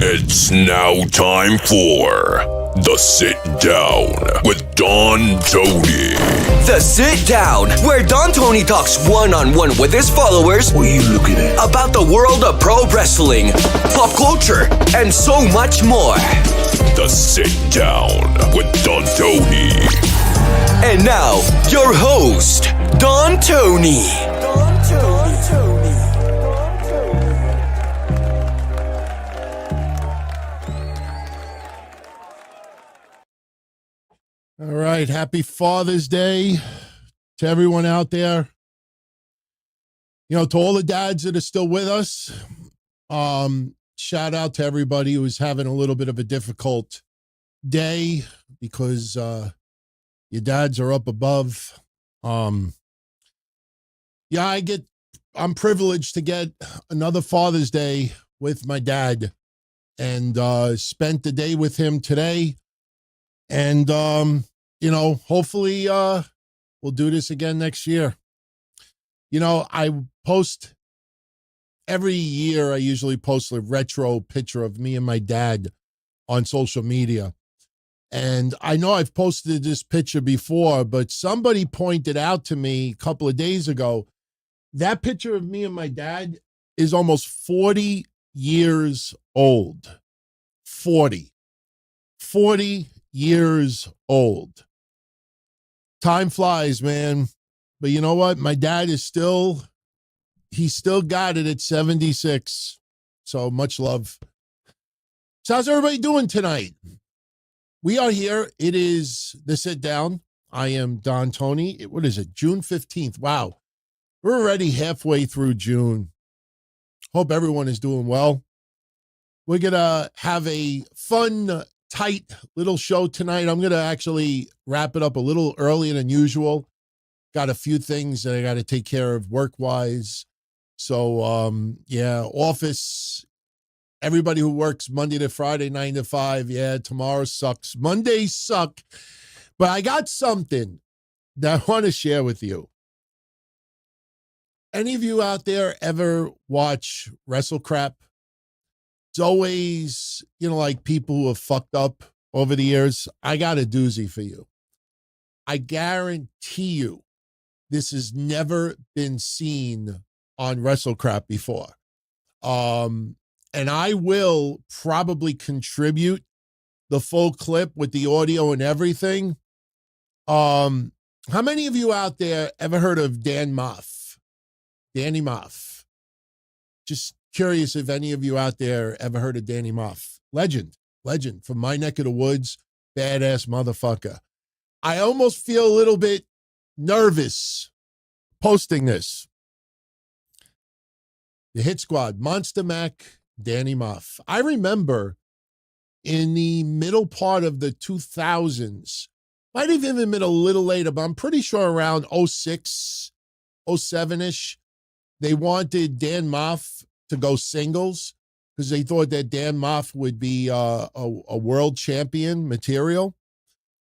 It's now time for The Sit Down with Don Tony. The Sit Down, where Don Tony talks one-on-one with his followers. What are you looking at? About the world of pro wrestling, pop culture, and so much more. The Sit Down with Don Tony. And now, your host, Don Tony. All right, happy Father's Day to everyone out there. You know, to all the dads that are still with us, shout out to everybody who's having a little bit of a difficult day because your dads are up above. I'm privileged to get another Father's Day with my dad and spent the day with him today. And, hopefully we'll do this again next year. You know, I post every year. I usually post a retro picture of me and my dad on social media. And I know I've posted this picture before, but somebody pointed out to me a couple of days ago, that picture of me and my dad is almost 40 years old. 40 years old. Time flies, man. But you know what? My dad is still got it at 76. So much love. So how's everybody doing tonight? We are here. It is The Sit Down. I am Don Tony. What is it? June 15th. Wow. We're already halfway through June. Hope everyone is doing well. We're going to have a fun, tight little show tonight. I'm going to actually wrap it up a little earlier than usual. Got a few things that I got to take care of work-wise. So, office, everybody who works Monday to Friday, 9 to 5, tomorrow sucks. Mondays suck. But I got something that I want to share with you. Any of you out there ever watch Wrestle Crap? It's always, like people who have fucked up over the years. I got a doozy for you. I guarantee you this has never been seen on WrestleCrap before. And I will probably contribute the full clip with the audio and everything. How many of you out there ever heard of Danny Moff? Just curious if any of you out there ever heard of Danny Moff. Legend from my neck of the woods, badass motherfucker. I almost feel a little bit nervous posting this. The Hit Squad, Monster Mac, Danny Moff. I remember in the middle part of the 2000s, might have even been a little later, but I'm pretty sure around 06, 07-ish, they wanted Dan Moff to go singles because they thought that Dan Moff would be a world champion material.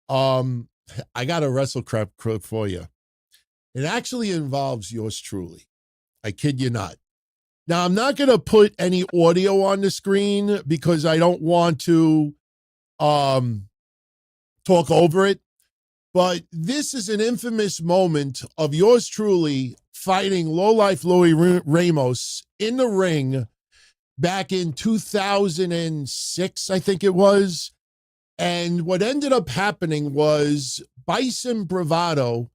I got a WrestleCrap clip for you. It actually involves yours truly. I kid you not. Now, I'm not going to put any audio on the screen because I don't want to talk over it. But this is an infamous moment of yours truly fighting Lowlife Louis Ramos in the ring back in 2006, I think it was. And what ended up happening was Bison Bravado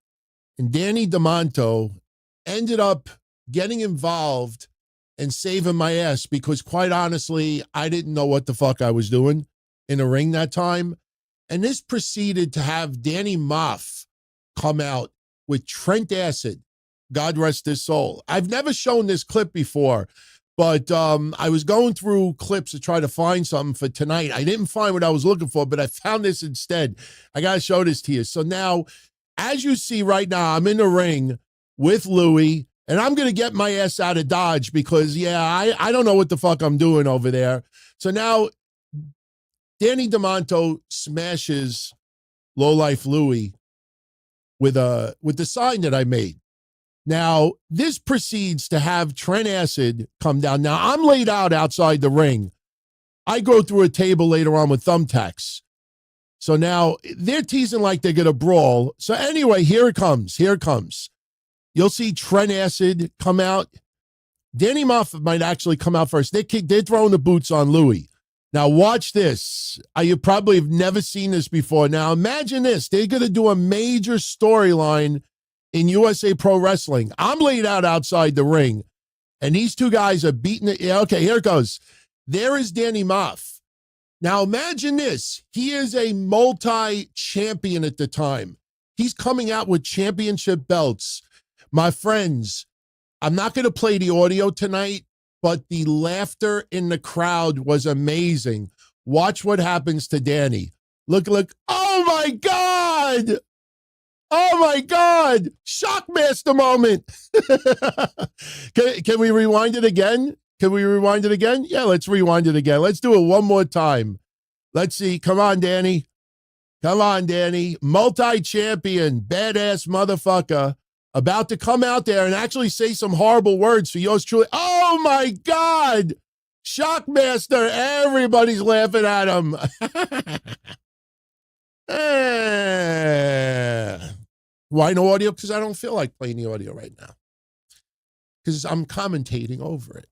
and Danny DeMonto ended up getting involved and saving my ass because, quite honestly, I didn't know what the fuck I was doing in the ring that time. And this proceeded to have Danny Moff come out with Trent Acid, God rest his soul. I've never shown this clip before, but I was going through clips to try to find something for tonight. I didn't find what I was looking for, but I found this instead. I got to show this to you. So now, as you see right now, I'm in the ring with Louis, and I'm going to get my ass out of Dodge because, I don't know what the fuck I'm doing over there. So now, Danny DeMonto smashes Lowlife Louis with the sign that I made. Now, this proceeds to have Trent Acid come down. Now, I'm laid out outside the ring I go through a table later on with thumbtacks. So now they're teasing like they're going to brawl. So anyway, here it comes. Here it comes. You'll see Trent Acid come out. Danny Moffat might actually come out first. They're throwing the boots on Louis. Now watch this. You probably have never seen this before. Now imagine this. They're going to do a major storyline in USA Pro Wrestling. I'm laid out outside the ring, and these two guys are beating it. Yeah, okay, here it goes. There is Danny Moff. Now imagine this. He is a multi-champion at the time. He's coming out with championship belts. My friends, I'm not going to play the audio tonight, but the laughter in the crowd was amazing. Watch what happens to Danny. Look. Oh my God. Oh my God. Shockmaster moment. Can we rewind it again? Can we rewind it again? Yeah, let's rewind it again. Let's do it one more time. Let's see. Come on, Danny. Come on, Danny. Multi-champion, badass motherfucker, about to come out there and actually say some horrible words for yours truly. Oh my God. Shockmaster. Everybody's laughing at him. Why no audio? Because I don't feel like playing the audio right now. Because I'm commentating over it.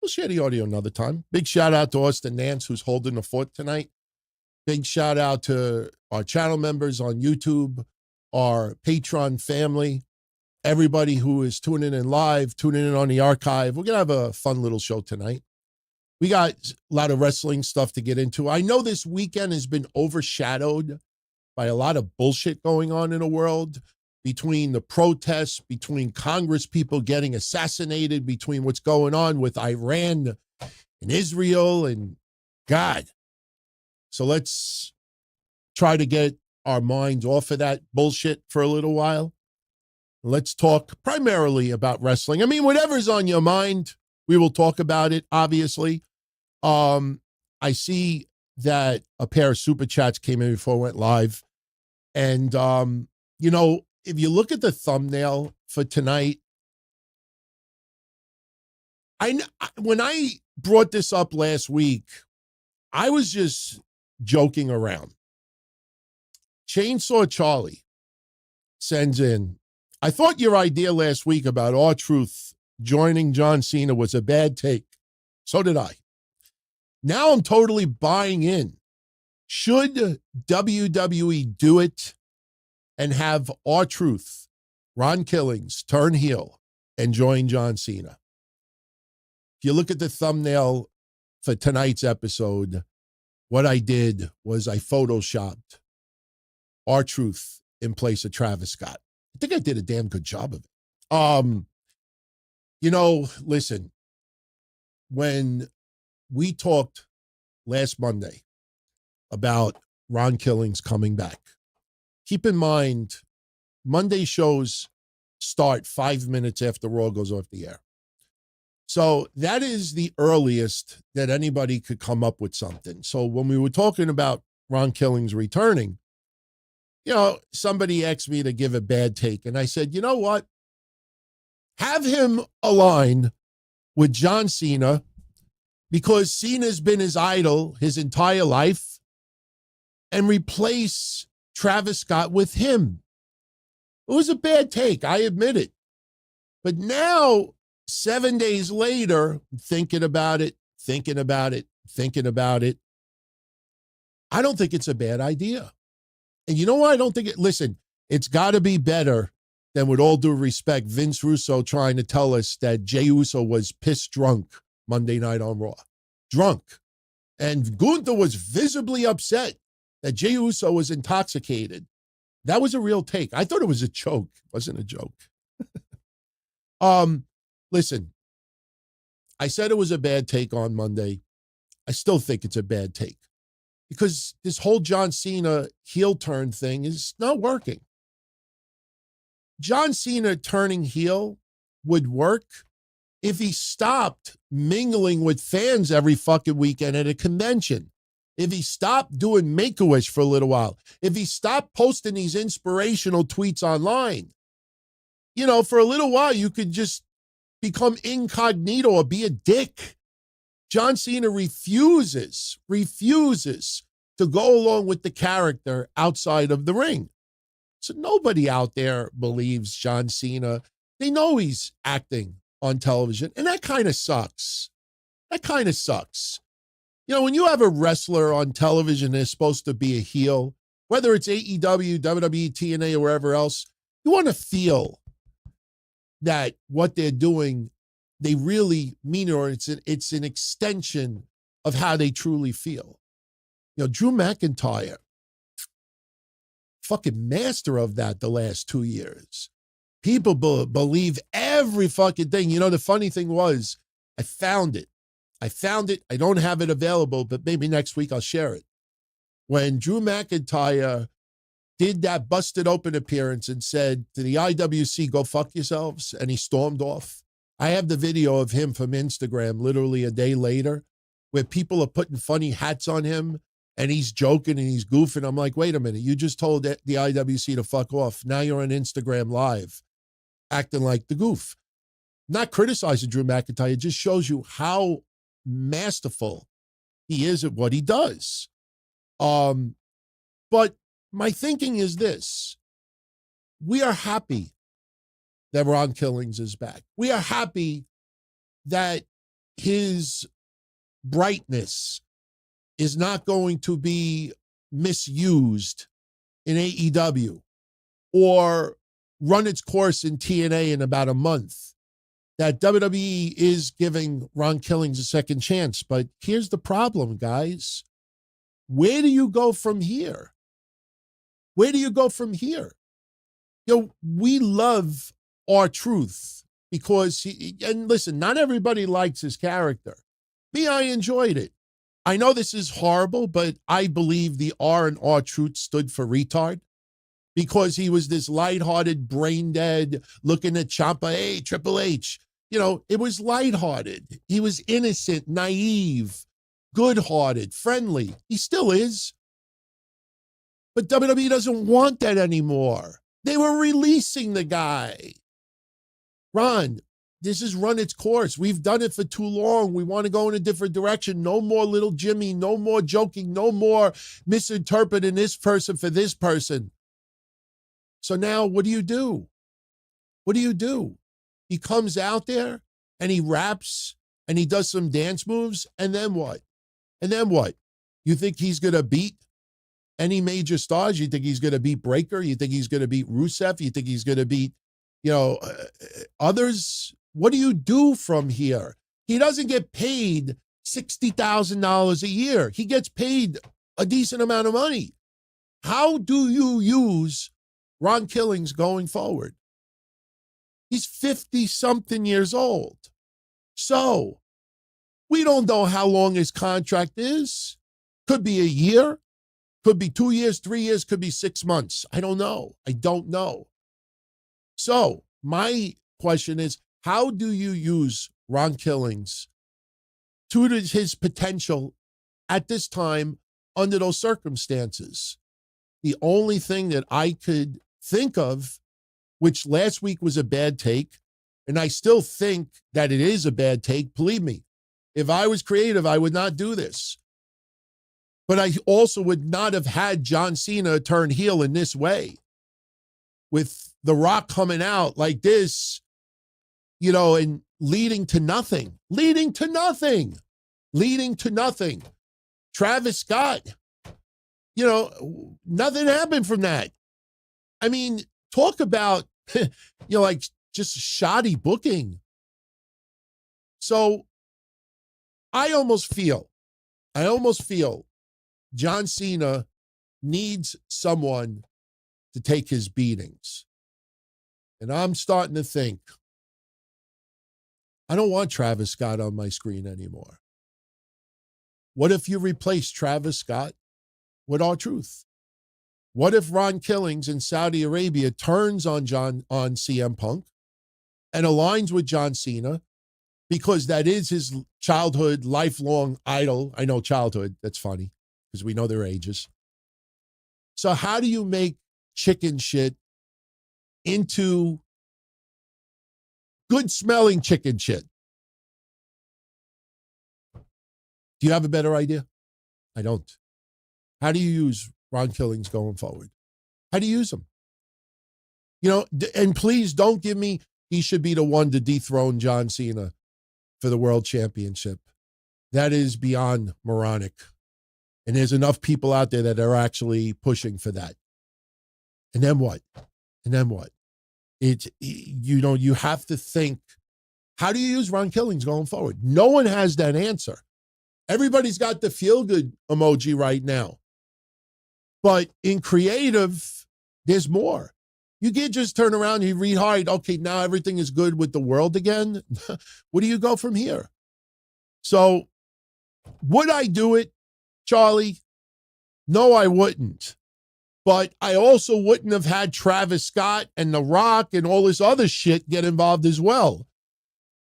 We'll share the audio another time. Big shout out to Austin Nance, who's holding the fort tonight. Big shout out to our channel members on YouTube, our Patreon family, everybody who is tuning in live, tuning in on the archive. We're going to have a fun little show tonight. We got a lot of wrestling stuff to get into. I know this weekend has been overshadowed by a lot of bullshit going on in the world, between the protests, between Congress people getting assassinated, between what's going on with Iran and Israel and God. So let's try to get our minds off of that bullshit for a little while. Let's talk primarily about wrestling. I mean, whatever's on your mind, we will talk about it, obviously. I see that a pair of super chats came in before I went live. And, you know, if you look at the thumbnail for tonight, when I brought this up last week, I was just joking around. Chainsaw Charlie sends in, I thought your idea last week about R-Truth joining John Cena was a bad take. So did I. Now I'm totally buying in. Should WWE do it and have R-Truth, Ron Killings, turn heel and join John Cena? If you look at the thumbnail for tonight's episode, what I did was I photoshopped R-Truth in place of Travis Scott. I think I did a damn good job of it. You know, listen, when we talked last Monday about Ron Killings coming back, keep in mind, Monday shows start 5 minutes after Raw goes off the air. So that is the earliest that anybody could come up with something. So when we were talking about Ron Killings returning, you know, somebody asked me to give a bad take. And I said, you know what? Have him align with John Cena, because Cena's been his idol his entire life, and replace Travis Scott with him. It was a bad take, I admit it. But now, 7 days later, thinking about it, I don't think it's a bad idea. And you know why I don't think it? Listen, it's got to be better than, with all due respect, Vince Russo trying to tell us that Jey Uso was pissed drunk Monday night on Raw. Drunk. And Gunther was visibly upset that Jey Uso was intoxicated. That was a real take. I thought it was a joke. It wasn't a joke. Listen, I said it was a bad take on Monday. I still think it's a bad take, because this whole John Cena heel turn thing is not working. John Cena turning heel would work if he stopped mingling with fans every fucking weekend at a convention. If he stopped doing Make-A-Wish for a little while. If he stopped posting these inspirational tweets online. You know, for a little while, you could just become incognito or be a dick. John Cena refuses to go along with the character outside of the ring. So nobody out there believes John Cena. They know he's acting on television, and that kind of sucks. That kind of sucks. You know, when you have a wrestler on television that's supposed to be a heel, whether it's AEW, WWE, TNA, or wherever else, you want to feel that what they're doing, they really mean it, or it's an extension of how they truly feel. You know, Drew McIntyre, fucking master of that the last 2 years. People believe every fucking thing. You know, the funny thing was, I found it. I don't have it available, but maybe next week I'll share it. When Drew McIntyre did that busted open appearance and said to the IWC, go fuck yourselves, and he stormed off. I have the video of him from Instagram literally a day later where people are putting funny hats on him and he's joking and he's goofing. I'm like, wait a minute, you just told the IWC to fuck off. Now you're on Instagram Live acting like the goof. Not criticizing Drew McIntyre, it just shows you how masterful he is at what he does. But my thinking is this. We are happy that Ron Killings is back. We are happy that his brightness is not going to be misused in AEW or run its course in TNA in about a month. That WWE is giving Ron Killings a second chance. But here's the problem, guys. Where do you go from here? Where do you go from here? You know, we love R-Truth because and listen, not everybody likes his character. Me, I enjoyed it. I know this is horrible, but I believe the R in R-Truth stood for retard because he was this lighthearted, brain dead, looking at Ciampa, hey, Triple H. You know, it was lighthearted. He was innocent, naive, good-hearted, friendly. He still is. But WWE doesn't want that anymore. They were releasing the guy. Ron, this has run its course. We've done it for too long. We want to go in a different direction. No more little Jimmy. No more joking. No more misinterpreting this person for this person. So now what do you do? What do you do? He comes out there and he raps and he does some dance moves. And then what? And then what? You think he's going to beat any major stars? You think he's going to beat Breaker? You think he's going to beat Rusev? You think he's going to beat, others? What do you do from here? He doesn't get paid $60,000 a year. He gets paid a decent amount of money. How do you use Ron Killings going forward? He's 50-something years old. So we don't know how long his contract is. Could be a year. Could be 2 years, 3 years, could be 6 months. I don't know. So my question is, how do you use Ron Killings to his potential at this time under those circumstances? The only thing that I could think of, which last week was a bad take, and I still think that it is a bad take, believe me, if I was creative, I would not do this. But I also would not have had John Cena turn heel in this way with The Rock coming out like this, and leading to nothing. Travis Scott, nothing happened from that. I mean, talk about, like just shoddy booking. So I almost feel John Cena needs someone to take his beatings. And I'm starting to think, I don't want Travis Scott on my screen anymore. What if you replace Travis Scott with R-Truth? What if Ron Killings in Saudi Arabia turns on CM Punk and aligns with John Cena because that is his childhood, lifelong idol? I know childhood, that's funny because we know their ages. So how do you make chicken shit into good smelling chicken shit? Do you have a better idea? I don't. How do you use Ron Killings going forward? How do you use him? And please don't give me he should be the one to dethrone John Cena for the world championship. That is beyond moronic. And there's enough people out there that are actually pushing for that. And then what? You have to think, how do you use Ron Killings going forward? No one has that answer. Everybody's got the feel-good emoji right now. But in creative, there's more. You can't just turn around and read hard, okay, now everything is good with the world again. Where do you go from here? So would I do it, Charlie? No, I wouldn't. But I also wouldn't have had Travis Scott and The Rock and all this other shit get involved as well.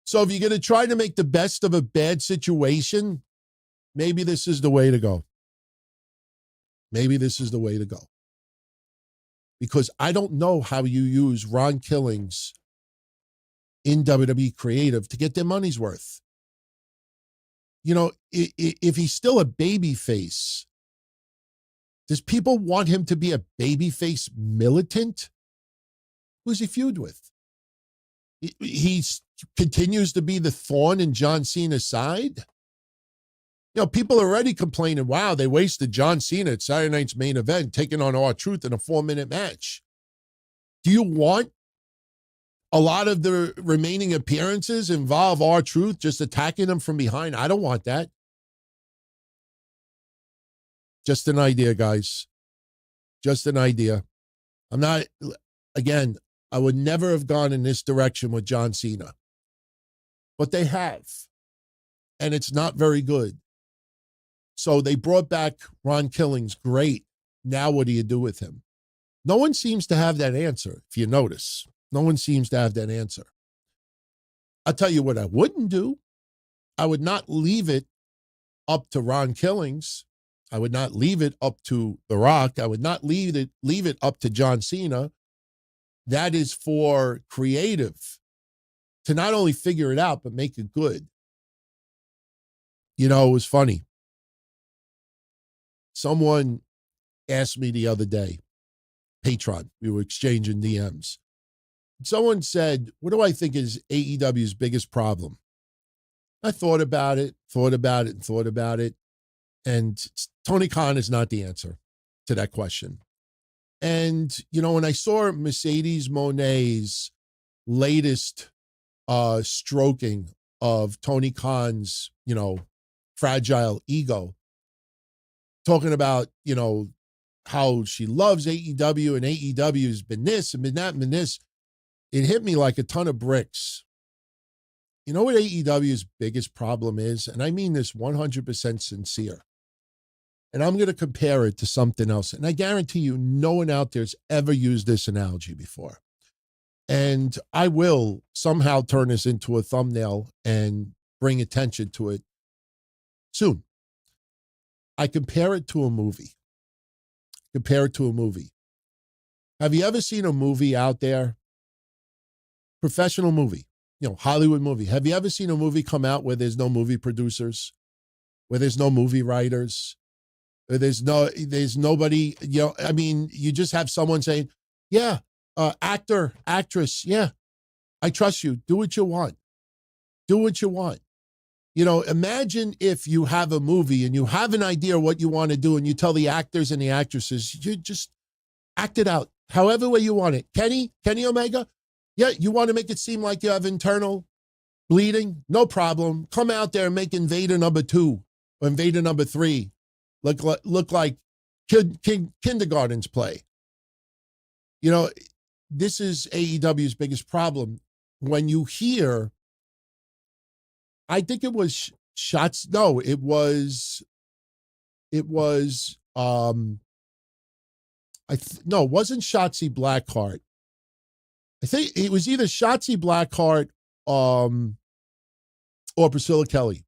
So if you're going to try to make the best of a bad situation, maybe this is the way to go. Because I don't know how you use Ron Killings in WWE Creative to get their money's worth. If he's still a babyface, does people want him to be a babyface militant? Who's he feud with? He continues to be the thorn in John Cena's side? People are already complaining, wow, they wasted John Cena at Saturday night's main event, taking on R-Truth in a 4-minute match. Do you want a lot of the remaining appearances involve R-Truth just attacking him from behind? I don't want that. Just an idea, guys. Just an idea. I would never have gone in this direction with John Cena. But they have. And it's not very good. So they brought back Ron Killings. Great. Now what do you do with him? No one seems to have that answer, if you notice. No one seems to have that answer. I'll tell you what I wouldn't do. I would not leave it up to Ron Killings. I would not leave it up to The Rock. I would not leave it up to John Cena. That is for creative to not only figure it out, but make it good. It was funny. Someone asked me the other day, Patreon, we were exchanging DMs. Someone said, what do I think is AEW's biggest problem? I thought about it. And Tony Khan is not the answer to that question. And, when I saw Mercedes Moné's latest stroking of Tony Khan's, fragile ego, talking about, how she loves AEW and AEW has been this and been that and been this, it hit me like a ton of bricks. You know what AEW's biggest problem is? And I mean this 100% sincere. And I'm going to compare it to something else. And I guarantee you, no one out there has ever used this analogy before. And I will somehow turn this into a thumbnail and bring attention to it soon. I compare it to a movie. Have you ever seen a movie out there? Professional movie, Hollywood movie. Have you ever seen a movie come out where there's no movie producers, where there's no movie writers, where there's nobody, you just have someone saying, yeah, actor, actress, yeah, I trust you. Do what you want. Imagine if you have a movie and you have an idea what you want to do and you tell the actors and the actresses, you just act it out however way you want it. Kenny Omega, yeah, you want to make it seem like you have internal bleeding? No problem. Come out there and make Invader number 2 or Invader number 3 look like kindergarten's play. This is AEW's biggest problem. When you hear, I think it was shots. No, it was, it wasn't Shotzi Blackheart. I think it was either Shotzi Blackheart or Priscilla Kelly.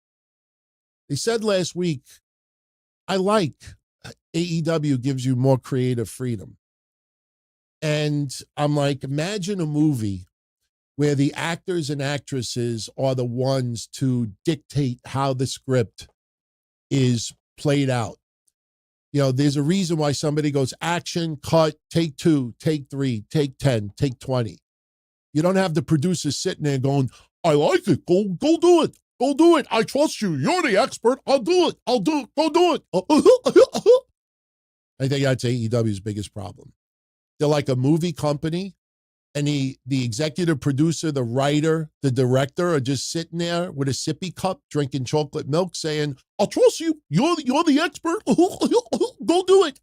They said last week, I like AEW gives you more creative freedom. And I'm like, imagine a movie where the actors and actresses are the ones to dictate how the script is played out. You know, there's a reason why somebody goes action, cut, take 2, take 3, take 10, take 20. You don't have the producers sitting there going, I like it. Go do it. Go do it. I trust you. You're the expert. I'll do it. I'll do it. Go do it. I think that's AEW's biggest problem. They're like a movie company, and the executive producer, the writer, the director are just sitting there with a sippy cup, drinking chocolate milk, saying, I'll trust you. You're the expert. Go do it.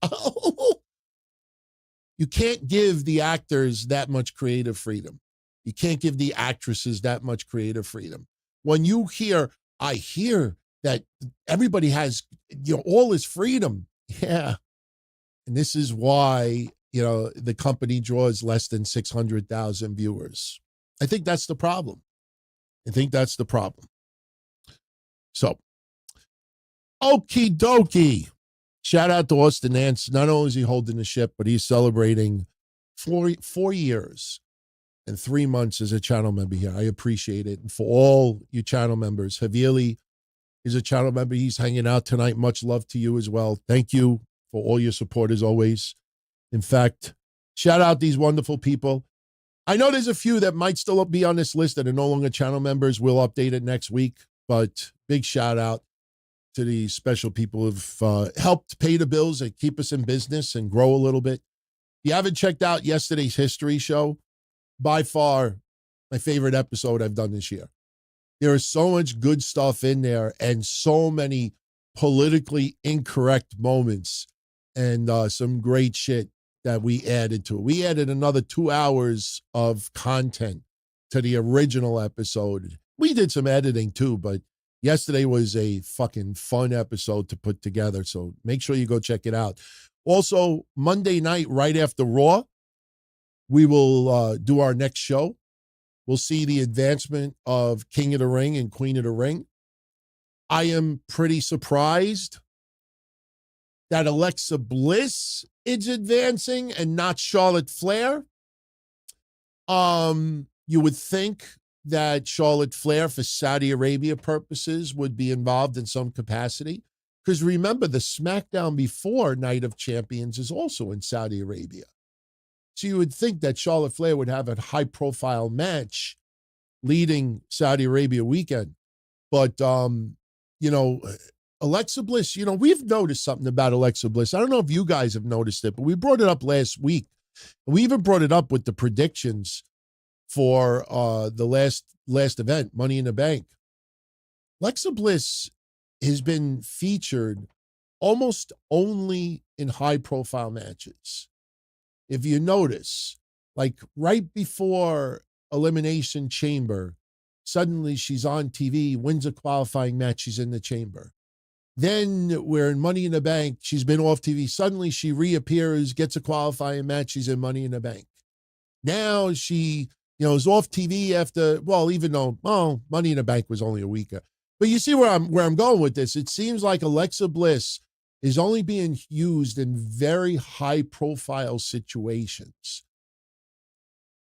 You can't give the actors that much creative freedom. You can't give the actresses that much creative freedom. When you hear, I hear that everybody has, all this freedom. Yeah. And this is why, the company draws less than 600,000 viewers. I think that's the problem. So, okie dokie. Shout out to Austin Nance. Not only is he holding the ship, but he's celebrating 4 years and 3 months as a channel member here. I appreciate it. And for all you channel members, Havili is a channel member. He's hanging out tonight. Much love to you as well. Thank you for all your support as always. In fact, shout out these wonderful people. I know there's a few that might still be on this list that are no longer channel members. We'll update it next week, but big shout out to the special people who've helped pay the bills and keep us in business and grow a little bit. If you haven't checked out yesterday's history show, by far my favorite episode I've done this year. There is so much good stuff in there and so many politically incorrect moments and some great shit that we added to it. We added another 2 hours of content to the original episode. We did some editing too, but yesterday was a fucking fun episode to put together. So make sure you go check it out. Also, Monday night, right after Raw, we will do our next show. We'll see the advancement of King of the Ring and Queen of the Ring. I am pretty surprised that Alexa Bliss is advancing and not Charlotte Flair. You would think that Charlotte Flair, for Saudi Arabia purposes, would be involved in some capacity. Because remember, the SmackDown before Night of Champions is also in Saudi Arabia. So you would think that Charlotte Flair would have a high-profile match leading Saudi Arabia weekend. But, Alexa Bliss, we've noticed something about Alexa Bliss. I don't know if you guys have noticed it, but we brought it up last week. We even brought it up with the predictions for the last event, Money in the Bank. Alexa Bliss has been featured almost only in high-profile matches. If you notice, like right before Elimination Chamber, suddenly she's on TV, wins a qualifying match, she's in the chamber. Then we're in Money in the Bank. She's been off TV. Suddenly she reappears, gets a qualifying match. She's in Money in the Bank. Now she, is off TV after, even though, Money in the Bank was only a week ago. But you see where I'm going with this. It seems like Alexa Bliss is only being used in very high profile situations.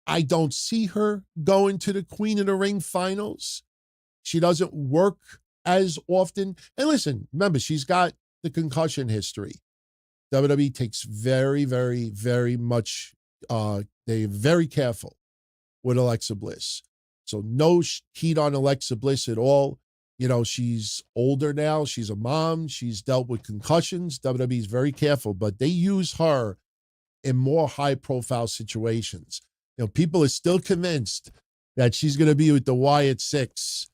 I don't see her going to the Queen of the Ring finals. She doesn't work as often. And listen, remember, she's got the concussion history. WWE takes very, very, very much, they're very careful with Alexa Bliss. So no heat on Alexa Bliss at all. She's older now. She's a mom. She's dealt with concussions. WWE is very careful, but they use her in more high-profile situations. People are still convinced that she's going to be with the Wyatt Six.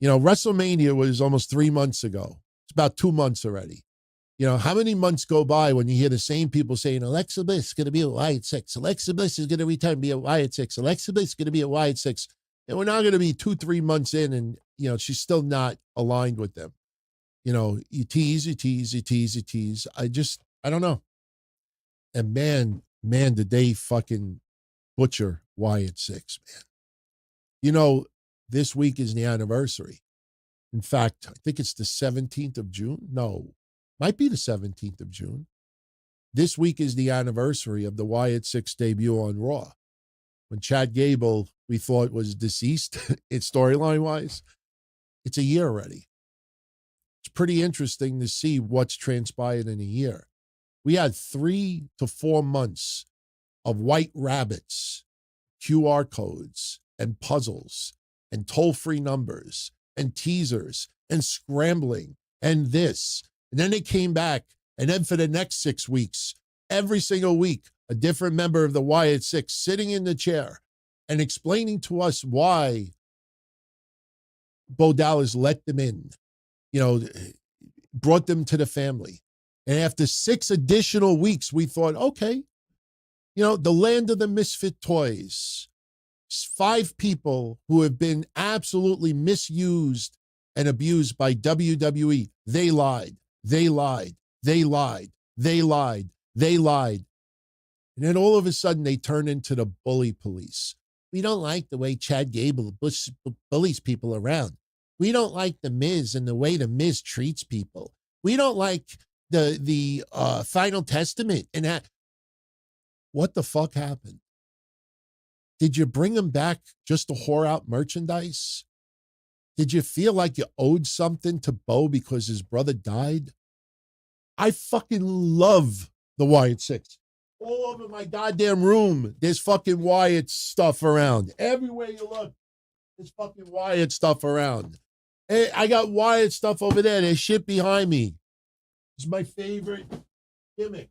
WrestleMania was almost 3 months ago. It's about 2 months already. How many months go by when you hear the same people saying, Alexa Bliss is going to be a Wyatt Six. Alexa Bliss is going to return, be a Wyatt Six. Alexa Bliss is going to be a Wyatt Six. And we're now going to be 2-3 months in, and, she's still not aligned with them. You tease. I don't know. And man, did they fucking butcher Wyatt Six, man. This week is the anniversary. In fact, I think it's the 17th of June. No, might be the 17th of June. This week is the anniversary of the Wyatt Six debut on Raw. When Chad Gable, we thought, was deceased, it's storyline-wise, it's a year already. It's pretty interesting to see what's transpired in a year. We had 3 to 4 months of white rabbits, QR codes, and puzzles, and toll-free numbers, and teasers, and scrambling, and this. And then they came back, and then for the next 6 weeks, every single week, a different member of the Wyatt Six sitting in the chair and explaining to us why Bo Dallas let them in, brought them to the family. And after 6 additional weeks, we thought, okay, the land of the misfit toys. 5 people who have been absolutely misused and abused by WWE. They lied. They lied. They lied. They lied. They lied. And then all of a sudden, they turn into the bully police. We don't like the way Chad Gable bullies people around. We don't like the Miz and the way the Miz treats people. We don't like the Final Testament. And that. What the fuck happened? Did you bring him back just to whore out merchandise? Did you feel like you owed something to Bo because his brother died? I fucking love the Wyatt Six. All over my goddamn room, there's fucking Wyatt stuff around. Everywhere you look, there's fucking Wyatt stuff around. Hey, I got Wyatt stuff over there. There's shit behind me. It's my favorite gimmick.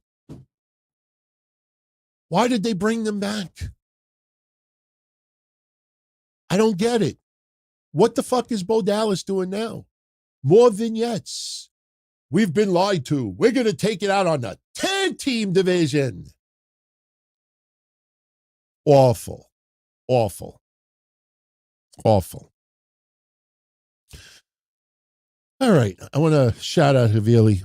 Why did they bring them back? I don't get it. What the fuck is Bo Dallas doing now? More vignettes. We've been lied to. We're going to take it out on the tag team division. Awful. Awful. Awful. All right. I want to shout out Havili.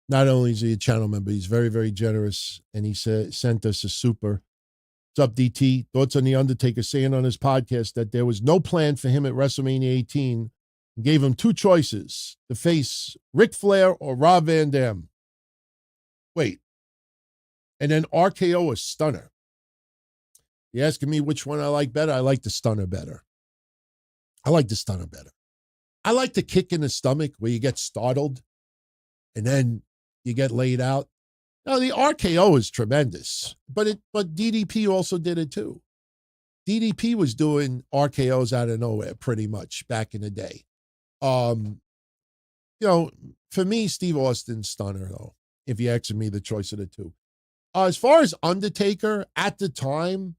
Not only is he a channel member, he's very, very generous, and he sent us a super. What's up, DT? Thoughts on The Undertaker saying on his podcast that there was no plan for him at WrestleMania 18 and gave him 2 choices to face Ric Flair or Rob Van Dam. Wait. And then RKO a stunner. You asking me which one I like better? I like the stunner better. I like the stunner better. I like the kick in the stomach where you get startled and then you get laid out. Now, the RKO is tremendous, but DDP also did it too. DDP was doing RKOs out of nowhere pretty much back in the day. For me, Steve Austin's stunner, though, if you're asking me the choice of the 2. As far as Undertaker, at the time,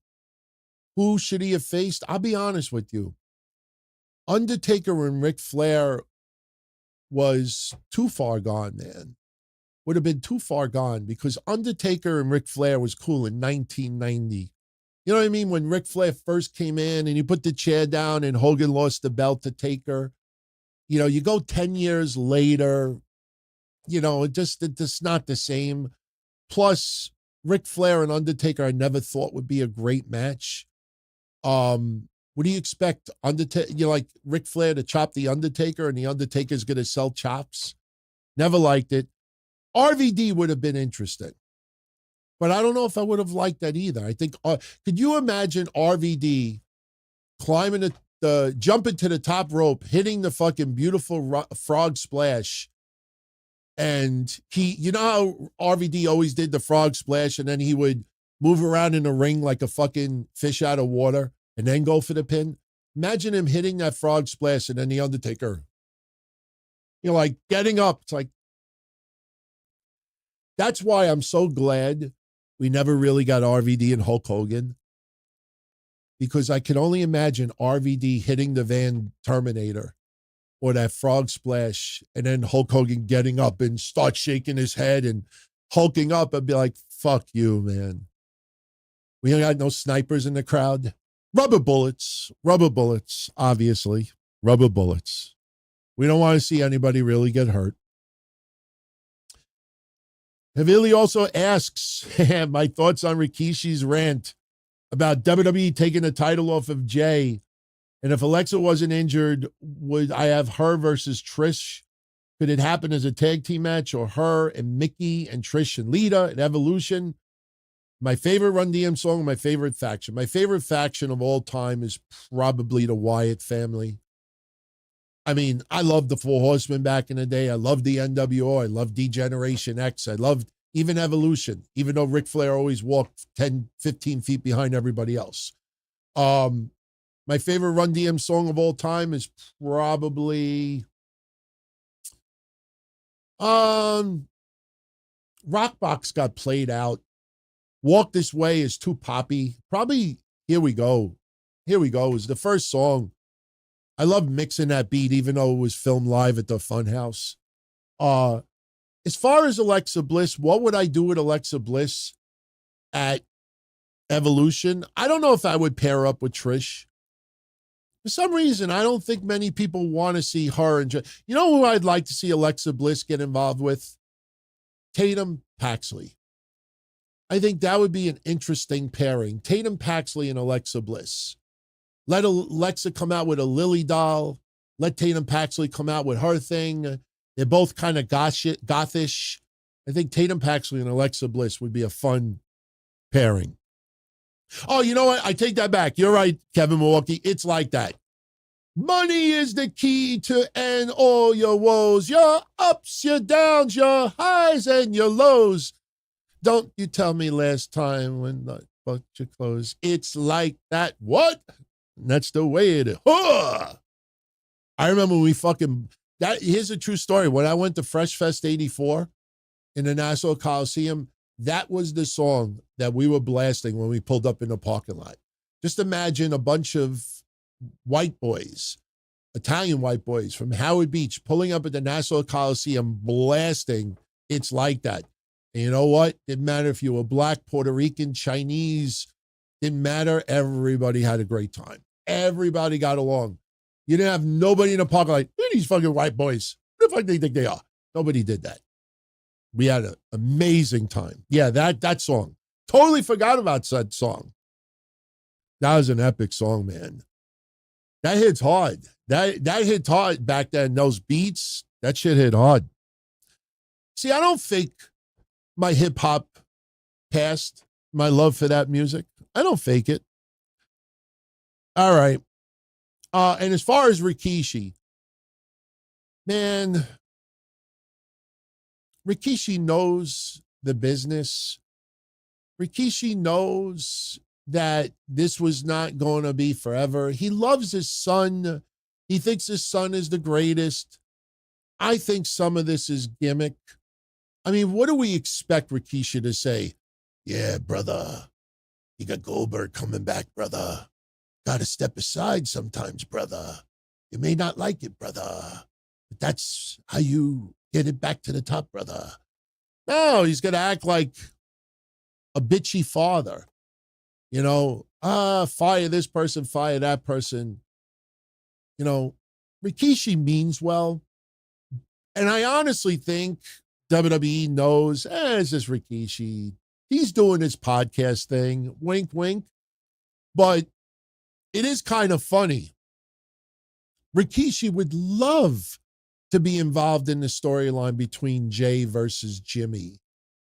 who should he have faced? I'll be honest with you. Undertaker and Ric Flair was too far gone, man. Would have been too far gone because Undertaker and Ric Flair was cool in 1990. You know what I mean? When Ric Flair first came in and he put the chair down and Hogan lost the belt to Taker. You go 10 years later, it's not the same. Plus, Ric Flair and Undertaker I never thought would be a great match. What do you expect? Like Ric Flair to chop the Undertaker and the Undertaker's going to sell chops? Never liked it. RVD would have been interesting. But I don't know if I would have liked that either. I think, could you imagine RVD climbing jumping to the top rope, hitting the fucking beautiful frog splash? And how RVD always did the frog splash and then he would move around in the ring like a fucking fish out of water and then go for the pin? Imagine him hitting that frog splash and then the Undertaker, like getting up. It's like, that's why I'm so glad we never really got RVD and Hulk Hogan, because I can only imagine RVD hitting the Van Terminator or that frog splash and then Hulk Hogan getting up and start shaking his head and hulking up and be like, fuck you, man. We ain't got no snipers in the crowd. Rubber bullets, obviously. Rubber bullets. We don't want to see anybody really get hurt. Havili also asks my thoughts on Rikishi's rant about WWE taking the title off of Jay. And if Alexa wasn't injured, would I have her versus Trish? Could it happen as a tag team match, or her and Mickey and Trish and Lita at Evolution? My favorite Run DM song, my favorite faction. My favorite faction of all time is probably the Wyatt family. I mean, I loved the Four Horsemen back in the day. I loved the NWO. I loved D-Generation X. I loved even Evolution, even though Ric Flair always walked 10, 15 feet behind everybody else. My favorite Run DM song of all time is probably Rockbox got played out. Walk This Way is too poppy. Probably Here We Go. Here We Go is the first song. I love mixing that beat, even though it was filmed live at the Funhouse. As far as Alexa Bliss, what would I do with Alexa Bliss at Evolution? I don't know if I would pair up with Trish. For some reason, I don't think many people want to see her. You know who I'd like to see Alexa Bliss get involved with? Tatum Paxley. I think that would be an interesting pairing. Tatum Paxley and Alexa Bliss. Let Alexa come out with a Lily doll. Let Tatum Paxley come out with her thing. They're both kind of gothish. I think Tatum Paxley and Alexa Bliss would be a fun pairing. Oh, you know what? I take that back. You're right, Kevin Milwaukee. It's like that. Money is the key to end all your woes. Your ups, your downs, your highs, and your lows. Don't you tell me last time when the bought your clothes. It's like that. What? And that's the way it is. Huh! I remember here's a true story. When I went to Fresh Fest 84 in the Nassau Coliseum, that was the song that we were blasting when we pulled up in the parking lot. Just imagine a bunch of white boys, Italian white boys from Howard Beach pulling up at the Nassau Coliseum blasting It's Like That. And you know what? Didn't matter if you were black, Puerto Rican, Chinese. Didn't matter. Everybody had a great time. Everybody got along. You didn't have nobody in the parking lot. Who are these fucking white boys? Who the fuck do they think they are? Nobody did that. We had an amazing time. Yeah, that song. Totally forgot about that song. That was an epic song, man. That hits hard. That hit hard back then. Those beats, that shit hit hard. See, I don't fake my hip-hop past, my love for that music. I don't fake it. All right. And as far as Rikishi, man, Rikishi knows the business. Rikishi knows that this was not going to be forever. He loves his son. He thinks his son is the greatest. I think some of this is gimmick. I mean, what do we expect Rikishi to say? Yeah, brother. You got Goldberg coming back, brother. Got to step aside sometimes, brother. You may not like it, brother. But that's how you get it back to the top, brother. No, he's going to act like a bitchy father. You know, fire this person, fire that person. You know, Rikishi means well. And I honestly think WWE knows, it's just Rikishi. He's doing his podcast thing. Wink, wink. But it is kind of funny. Rikishi would love to be involved in the storyline between Jay versus Jimmy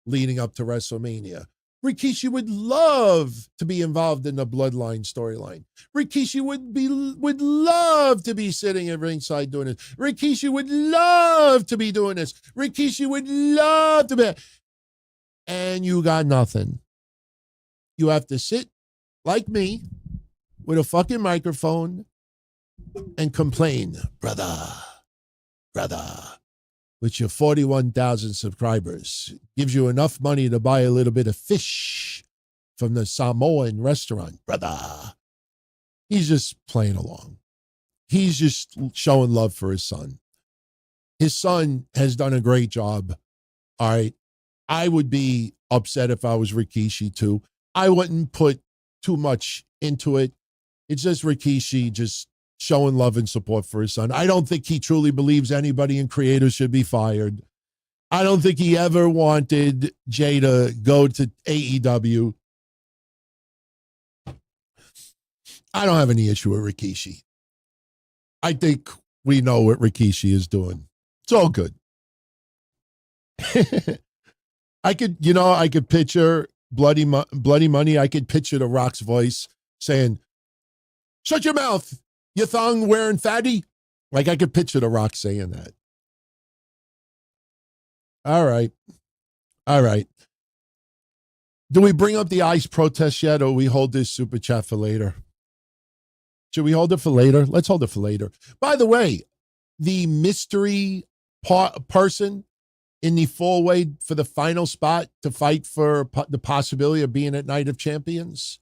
leading up to WrestleMania. Rikishi would love to be involved in the Bloodline storyline. Rikishi would love to be sitting at ringside doing this. Rikishi would love to be doing this. Rikishi would love to be. And you got nothing. You have to sit like me with a fucking microphone and complain, brother, with your 41,000 subscribers, gives you enough money to buy a little bit of fish from the Samoan restaurant, brother. He's just playing along. He's just showing love for his son. His son has done a great job. All right. I would be upset if I was Rikishi too. I wouldn't put too much into it. It's just Rikishi just showing love and support for his son. I don't think he truly believes anybody in creators should be fired. I don't think he ever wanted Jay to go to AEW. I don't have any issue with Rikishi. I think we know what Rikishi is doing. It's all good. I could picture Bloody Money. I could picture The Rock's voice saying, "Shut your mouth, you thong wearing fatty." Like I could picture The Rock saying that. All right. All right. Do we bring up the ICE protest yet, or we hold this super chat for later? Should we hold it for later? Let's hold it for later. By the way, the mystery person in the four-way for the final spot to fight for the possibility of being at Night of Champions,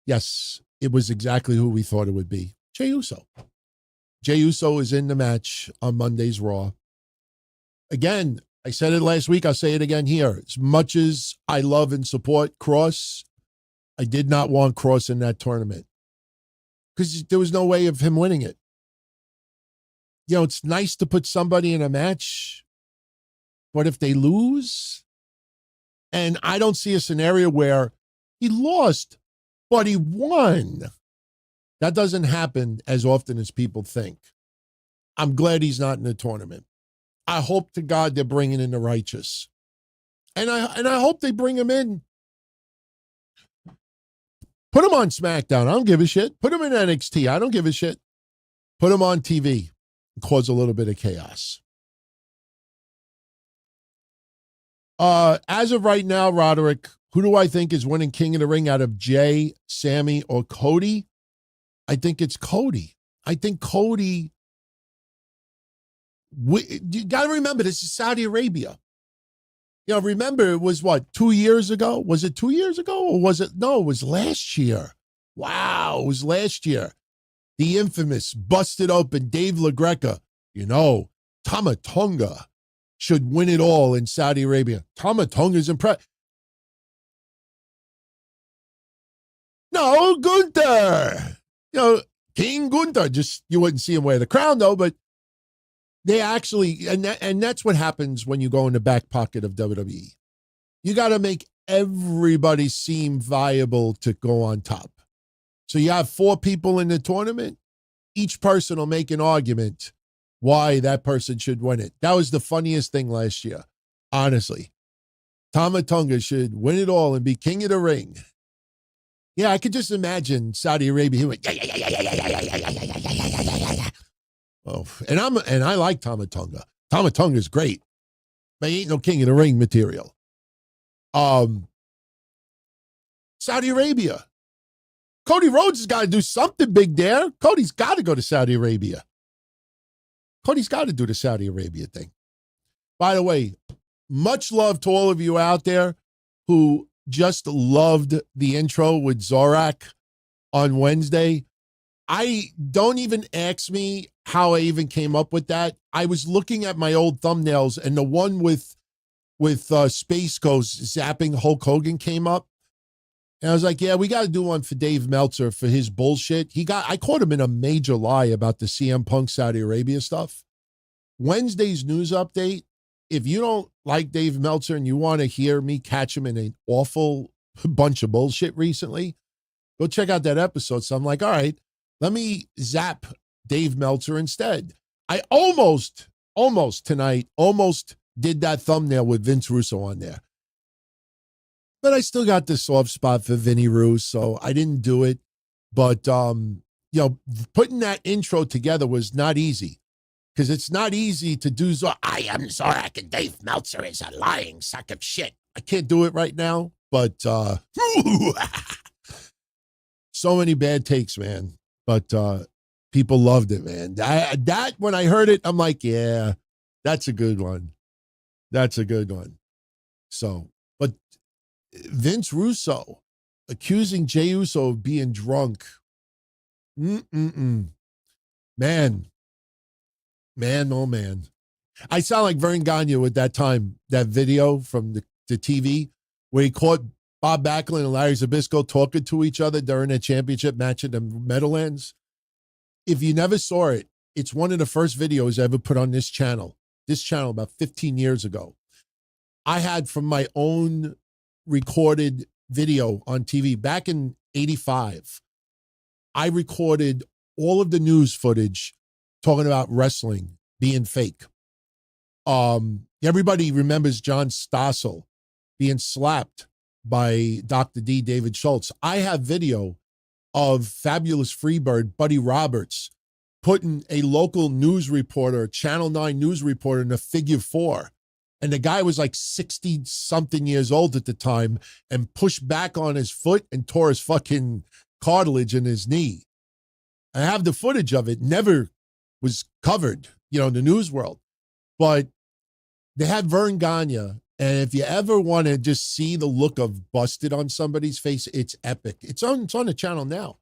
yes, it was exactly who we thought it would be. Jey Uso. Jey Uso is in the match on Monday's Raw. Again, I said it last week. I'll say it again here. As much as I love and support Cross, I did not want Cross in that tournament because there was no way of him winning it. You know, it's nice to put somebody in a match, but if they lose, and I don't see a scenario where he lost, but he won. That doesn't happen as often as people think. I'm glad he's not in the tournament. I hope to God they're bringing in the righteous. And I hope they bring him in. Put him on SmackDown. I don't give a shit. Put him in NXT. I don't give a shit. Put him on TV and cause a little bit of chaos. As of right now, Roderick, who do I think is winning King of the Ring out of Jay, Sammy, or Cody? I think it's Cody. I think Cody. You got to remember, this is Saudi Arabia. You know, remember, it was what, 2 years ago? Was it 2 years ago? Or was it? No, it was last year. Wow, it was last year. The infamous, busted open Dave LaGreca. You know, Tama Tonga should win it all in Saudi Arabia. Tama Tonga's impressive. No, Gunther. You know, King Gunther. Just, you wouldn't see him wear the crown, though, but they actually, and that's what happens when you go in the back pocket of WWE. You got to make everybody seem viable to go on top. So you have 4 people in the tournament. Each person will make an argument why that person should win it. That was the funniest thing last year, honestly. Tama Tonga should win it all and be king of the ring. Yeah, I could just imagine Saudi Arabia. He went, oh, and I like Tama Tonga. Tama Tonga is great, but he ain't no king of the ring material. Saudi Arabia. Cody Rhodes has got to do something big there. Cody's got to go to Saudi Arabia. Cody's got to do the Saudi Arabia thing. By the way, much love to all of you out there who just loved the intro with Zorak on Wednesday. I don't even ask me how I even came up with that. I was looking at my old thumbnails, and the one with Space Ghost zapping Hulk Hogan came up. And I was like, yeah, we got to do one for Dave Meltzer for his bullshit. I caught him in a major lie about the CM Punk Saudi Arabia stuff. Wednesday's news update, if you don't like Dave Meltzer and you want to hear me catch him in an awful bunch of bullshit recently, go check out that episode. So I'm like, all right, let me zap Dave Meltzer instead. I almost tonight did that thumbnail with Vince Russo on there. But I still got this soft spot for Vinny Russo, so I didn't do it. But, you know, putting that intro together was not easy. Because it's not easy to do, I am Zorak and Dave Meltzer is a lying sack of shit. I can't do it right now, but so many bad takes, man. But people loved it, man. That, when I heard it, I'm like, yeah, that's a good one. That's a good one. So, but Vince Russo accusing Jey Uso of being drunk. Man, oh man. I sound like Vern Gagne with that time, that video from the TV where he caught Bob Backlund and Larry Zbyszko talking to each other during a championship match at the Meadowlands. If you never saw it, it's one of the first videos I ever put on this channel about 15 years ago. I had from my own recorded video on TV back in 85. I recorded all of the news footage talking about wrestling being fake. Everybody remembers John Stossel being slapped by Dr. D. David Schultz. I have video of Fabulous Freebird Buddy Roberts putting a local news reporter, Channel 9 news reporter, in a figure 4. And the guy was like 60-something years old at the time and pushed back on his foot and tore his fucking cartilage in his knee. I have the footage of it. Never was covered, in the news world. But they had Vern Gagne. And if you ever want to just see the look of busted on somebody's face, it's epic. It's on the channel now.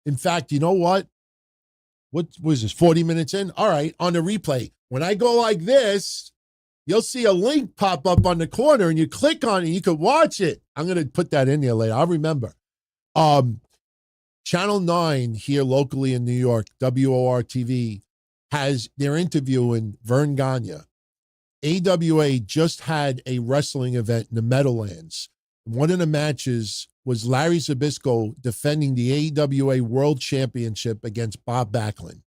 In fact, you know what? What was this, 40 minutes in? All right, on the replay. When I go like this, you'll see a link pop up on the corner and you click on it and you can watch it. I'm going to put that in there later. I'll remember. Channel 9 here locally in New York, WOR-TV, they're interviewing Vern Gagne. AWA just had a wrestling event in the Meadowlands. One of the matches was Larry Zbyszko defending the AEWA World Championship against Bob Backlund.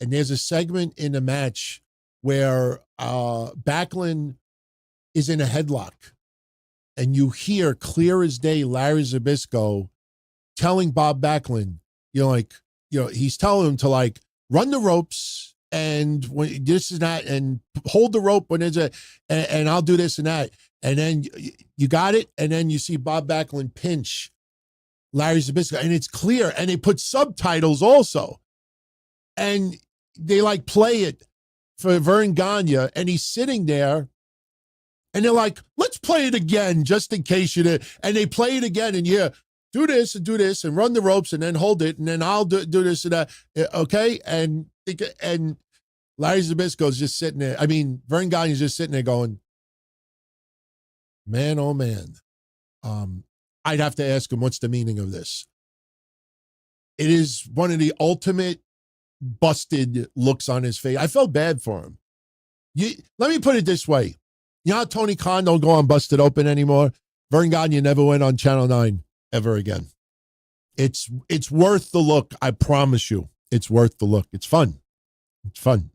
And there's a segment in the match where Backlund is in a headlock. And you hear clear as day Larry Zbyszko telling Bob Backlund, he's telling him to run the ropes and when this and that and hold the rope when there's and I'll do this and that. And then you got it. And then you see Bob Backlund pinch Larry Zbyszko and it's clear. And they put subtitles also. And they play it for Vern Gagne and he's sitting there and they're like, let's play it again just in case you did. And they play it again and do this and run the ropes and then hold it and then I'll do this and that. Okay. And Larry Zbyszko's just sitting there. I mean, Vern Gagne's just sitting there going, man, oh man. I'd have to ask him, what's the meaning of this? It is one of the ultimate busted looks on his face. I felt bad for him. Let me put it this way. You know how Tony Khan don't go on Busted Open anymore? Vern Gagne never went on Channel 9 ever again. It's worth the look. I promise you. It's worth the look. It's fun. It's fun.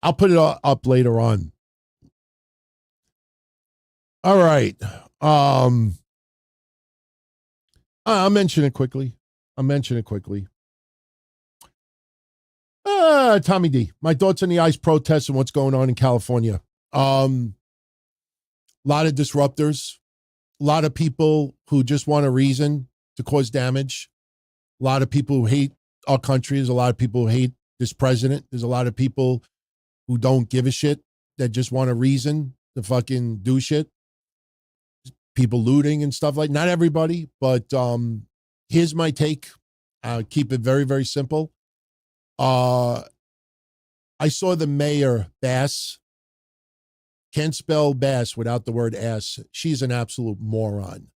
I'll put it up later on. All right. I'll mention it quickly. Tommy D. My thoughts on the ICE protests and what's going on in California. A lot of disruptors. A lot of people who just want a reason to cause damage. A lot of people who hate our country. There's a lot of people who hate this president. There's a lot of people who don't give a shit that just want a reason to fucking do shit. People looting and stuff not everybody, but here's my take. I'll keep it very, very simple. I saw the mayor, Bass. Can't spell Bass without the word ass. She's an absolute moron.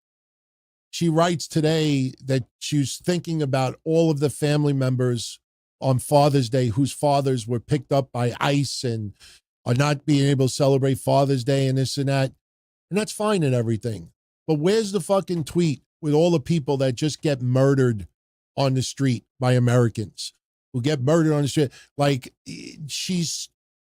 She writes today that she's thinking about all of the family members on Father's Day whose fathers were picked up by ICE and are not being able to celebrate Father's Day and this and that. And that's fine and everything. But where's the fucking tweet with all the people that just get murdered on the street by Americans who get murdered on the street? She's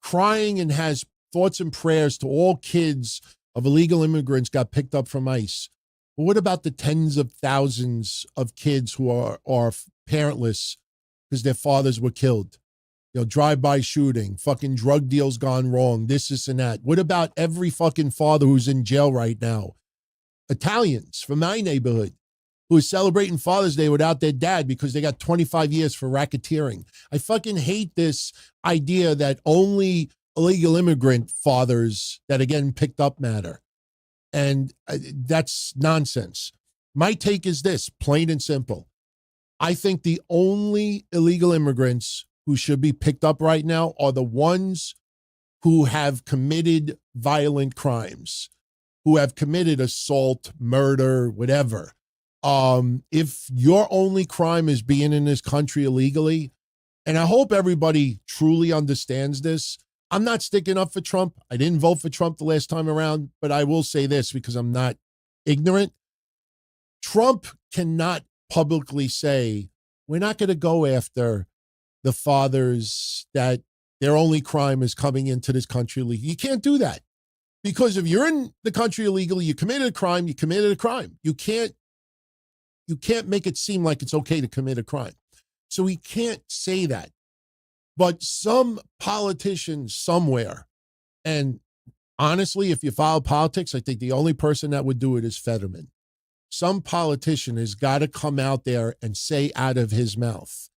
crying and has thoughts and prayers to all kids of illegal immigrants got picked up from ICE. But what about the tens of thousands of kids who are parentless because their fathers were killed? Drive-by shooting, fucking drug deals gone wrong, this and that. What about every fucking father who's in jail right now? Italians from my neighborhood who are celebrating Father's Day without their dad because they got 25 years for racketeering. I fucking hate this idea that only illegal immigrant fathers that are getting picked up matter. And that's nonsense. My take is this, plain and simple. I think the only illegal immigrants who should be picked up right now are the ones who have committed violent crimes, who have committed assault, murder, whatever. If your only crime is being in this country illegally, and I hope everybody truly understands this, I'm not sticking up for Trump. I didn't vote for Trump the last time around, but I will say this because I'm not ignorant. Trump cannot publicly say, we're not going to go after the fathers that their only crime is coming into this country illegally. You can't do that. Because if you're in the country illegally, you committed a crime, you committed a crime. You can't make it seem like it's okay to commit a crime. So he can't say that. But some politician somewhere, and honestly, if you follow politics, I think the only person that would do it is Fetterman. Some politician has got to come out there and say out of his mouth,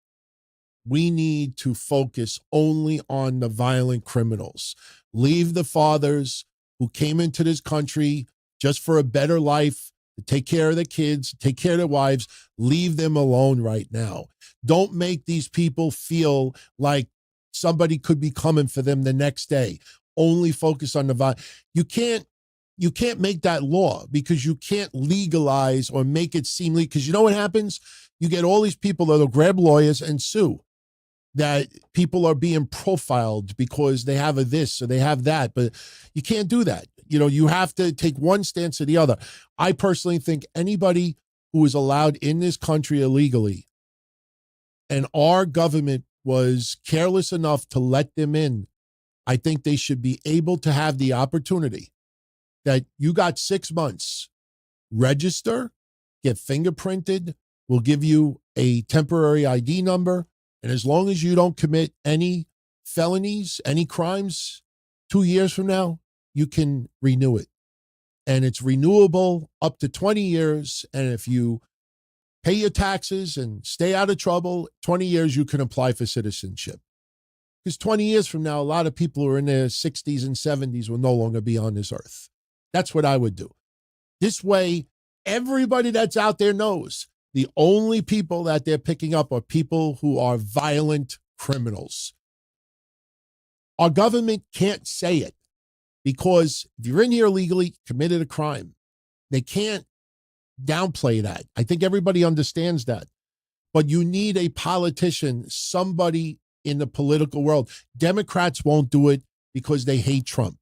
we need to focus only on the violent criminals. Leave the fathers who came into this country just for a better life, to take care of the kids, take care of their wives. Leave them alone right now. Don't make these people feel like somebody could be coming for them the next day. Only focus on the violence. You can't make that law because you can't legalize or make it seem legal. Because you know what happens? You get all these people that'll grab lawyers and sue that people are being profiled because they have a this or they have that. But you can't do that. You know, you have to take one stance or the other. I personally think anybody who is allowed in this country illegally and our government was careless enough to let them in, I think they should be able to have the opportunity that you got 6 months, register, get fingerprinted, we'll give you a temporary ID number, and as long as you don't commit any felonies, any crimes, 2 years from now, you can renew it. And it's renewable up to 20 years, and if you pay your taxes and stay out of trouble, 20 years you can apply for citizenship. Because 20 years from now, a lot of people who are in their 60s and 70s will no longer be on this earth. That's what I would do. This way, everybody that's out there knows the only people that they're picking up are people who are violent criminals. Our government can't say it because if you're in here illegally, committed a crime. They can't downplay that. I think everybody understands that. But you need a politician, somebody in the political world. Democrats won't do it because they hate Trump.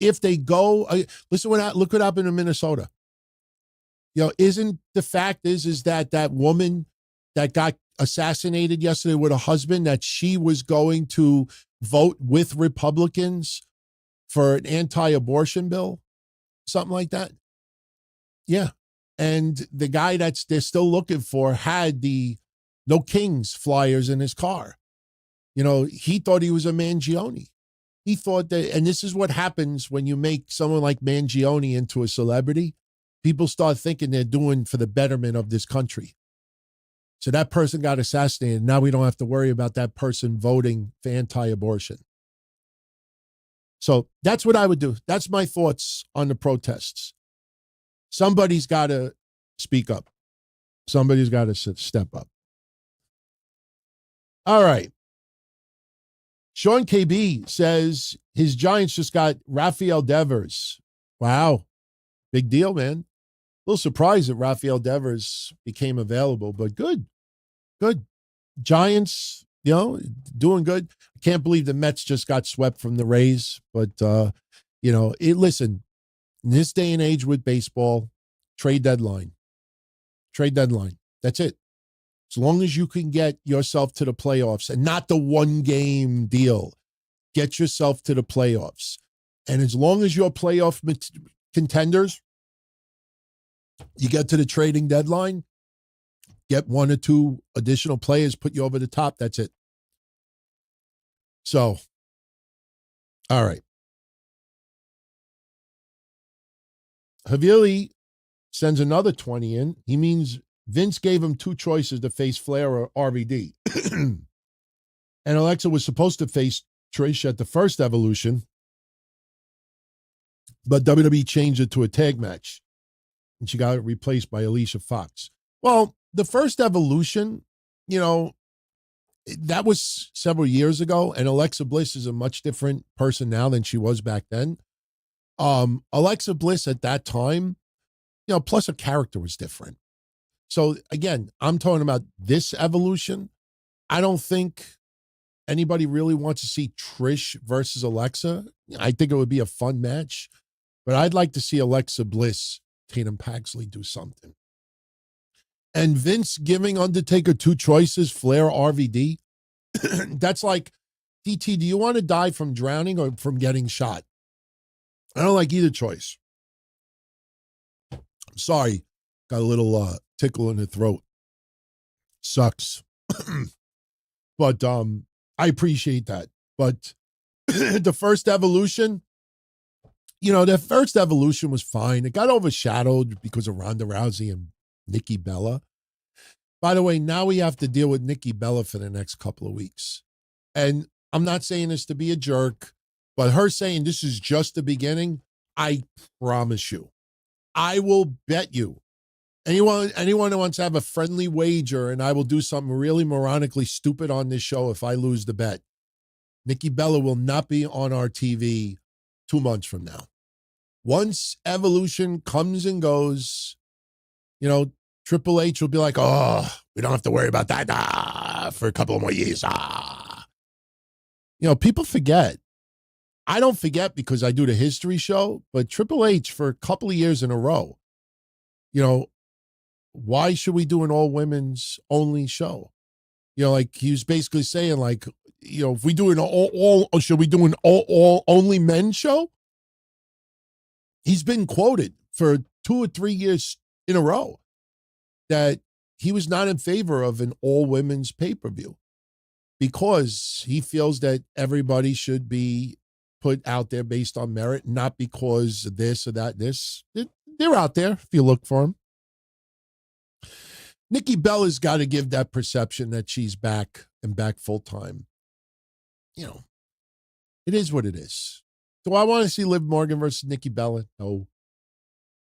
If they go, look what happened in Minnesota. You know, isn't the fact is that woman that got assassinated yesterday with a husband, that she was going to vote with Republicans for an anti-abortion bill, something like that? Yeah. And the guy they're still looking for had the No Kings flyers in his car. You know, he thought he was a Mangione. He thought that, and this is what happens when you make someone like Mangione into a celebrity. People start thinking they're doing for the betterment of this country. So that person got assassinated. Now we don't have to worry about that person voting for anti-abortion. So that's what I would do. That's my thoughts on the protests. Somebody's got to speak up. Somebody's got to step up. All right. Sean KB says his Giants just got Rafael Devers. Wow. Big deal, man. A little surprised that Rafael Devers became available, but good. Good. Giants, you know, doing good. I can't believe the Mets just got swept from the Rays, but, you know, listen, in this day and age with baseball, trade deadline. Trade deadline. That's it. As long as you can get yourself to the playoffs and not the one-game deal, get yourself to the playoffs. And as long as you're playoff contenders, you get to the trading deadline, get 1 or 2 additional players, put you over the top, that's it. So, all right. Havili sends another 20 in. He means Vince gave him 2 choices to face Flair or RVD. And Alexa was supposed to face Trish at the first Evolution, but WWE changed it to a tag match, and she got replaced by Alicia Fox. Well, the first Evolution, you know, that was several years ago, and Alexa Bliss is a much different person now than she was back then. Alexa Bliss at that time, you know, plus her character was different. So again, I'm talking about this Evolution. I don't think anybody really wants to see Trish versus Alexa. I think it would be a fun match, but I'd like to see Alexa Bliss, Tatum Paxley do something. And Vince giving Undertaker 2 choices, Flair, RVD. That's like, DT, do you want to die from drowning or from getting shot? I don't like either choice. I'm sorry. Got a little tickle in the throat. Sucks. But I appreciate that. But the first Evolution, the first Evolution was fine. It got overshadowed because of Ronda Rousey and Nikki Bella. By the way, now we have to deal with Nikki Bella for the next couple of weeks. And I'm not saying this to be a jerk, but her saying this is just the beginning, I promise you, I will bet you, anyone who wants to have a friendly wager, and I will do something really moronically stupid on this show if I lose the bet, Nikki Bella will not be on our TV 2 months from now. Once Evolution comes and goes, Triple H will be like, oh, we don't have to worry about that for a couple of more years. People forget. I don't forget because I do the history show, but Triple H for a couple of years in a row, why should we do an all women's only show? Like he was basically saying, like, if we do an all should we do an all only men show? He's been quoted for 2 or 3 years in a row that he was not in favor of an all women's pay-per-view because he feels that everybody should be put out there based on merit, not because of this or that. They're out there if you look for them. Nikki Bella's got to give that perception that she's back and back full time. It is what it is. Do I want to see Liv Morgan versus Nikki Bella? No.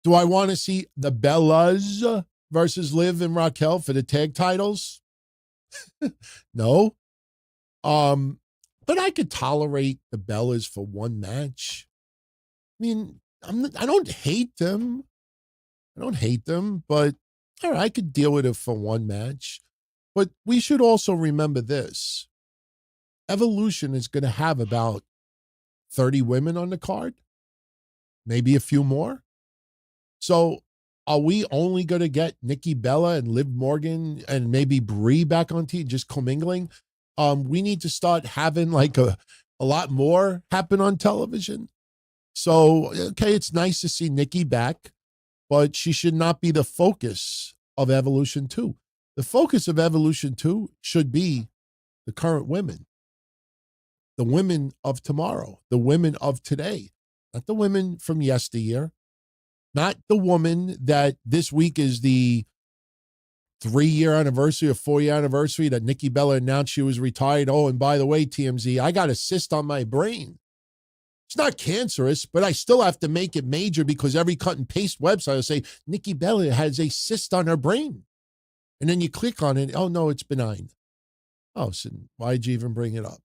Do I want to see the Bellas versus Liv and Raquel for the tag titles? No. But I could tolerate the Bellas for one match. I mean, I don't hate them. But all right, I could deal with it for one match. But we should also remember this. Evolution is going to have about 30 women on the card, maybe a few more. So are we only going to get Nikki Bella and Liv Morgan and maybe Brie back on TV, just commingling? We need to start having like a lot more happen on television. So, okay, it's nice to see Nikki back, but she should not be the focus of Evolution 2. The focus of Evolution 2 should be the current women, the women of tomorrow, the women of today, not the women from yesteryear, not the woman that this week is the 3-year anniversary or 4-year anniversary that Nikki Bella announced she was retired. Oh, and by the way, TMZ, I got a cyst on my brain. It's not cancerous, but I still have to make it major because every cut and paste website will say Nikki Bella has a cyst on her brain. And then you click on it. Oh, no, it's benign. Oh, so why'd you even bring it up?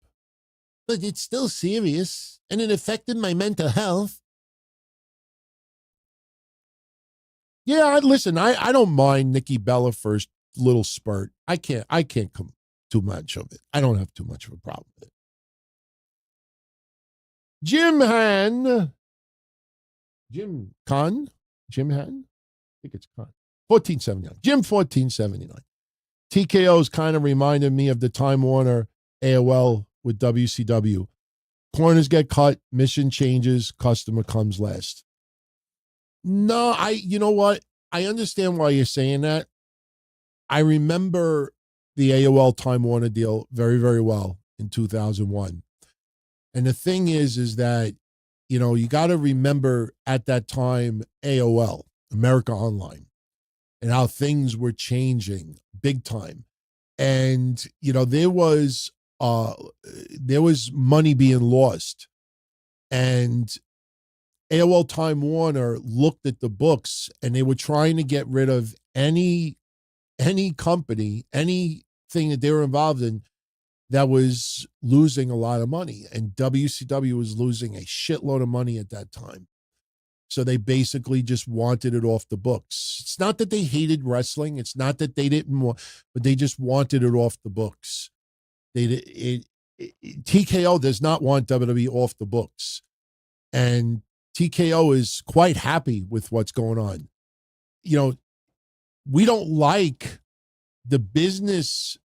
But it's still serious and it affected my mental health. Yeah, listen, I don't mind Nikki Bella for a little spurt. I can't come too much of it. I don't have too much of a problem with it. Jim Han. I think it's Khan. 1479. Jim 1479. TKO's kind of reminded me of the Time Warner AOL with WCW. Corners get cut, mission changes, customer comes last. No, you know what? I understand why you're saying that. I remember the AOL Time Warner deal very, very well in 2001. And the thing is that, you got to remember at that time, AOL, America Online, and how things were changing big time. And, there was money being lost. And AOL Time Warner looked at the books and they were trying to get rid of any company, anything that they were involved in that was losing a lot of money. And WCW was losing a shitload of money at that time. So they basically just wanted it off the books. It's not that they hated wrestling. It's not that they didn't want, but they just wanted it off the books. TKO does not want WWE off the books. And TKO is quite happy with what's going on. We don't like the business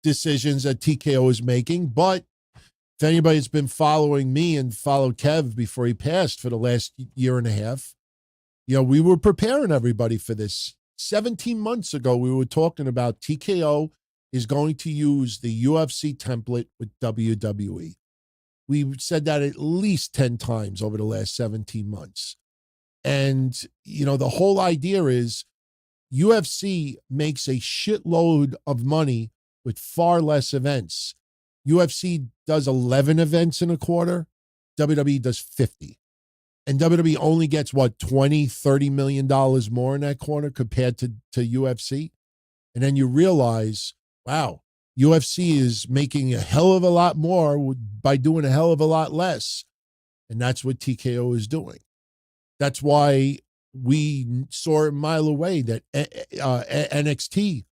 decisions that TKO is making, but if anybody's been following me and followed Kev before he passed for the last year and a half, we were preparing everybody for this. 17 months ago, we were talking about TKO is going to use the UFC template with WWE. We've said that at least 10 times over the last 17 months. And, the whole idea is UFC makes a shitload of money with far less events. UFC does 11 events in a quarter. WWE does 50. And WWE only gets, $20, $30 million more in that quarter compared to UFC. And then you realize, wow, UFC is making a hell of a lot more by doing a hell of a lot less. And that's what TKO is doing. That's why we saw a mile away that NXT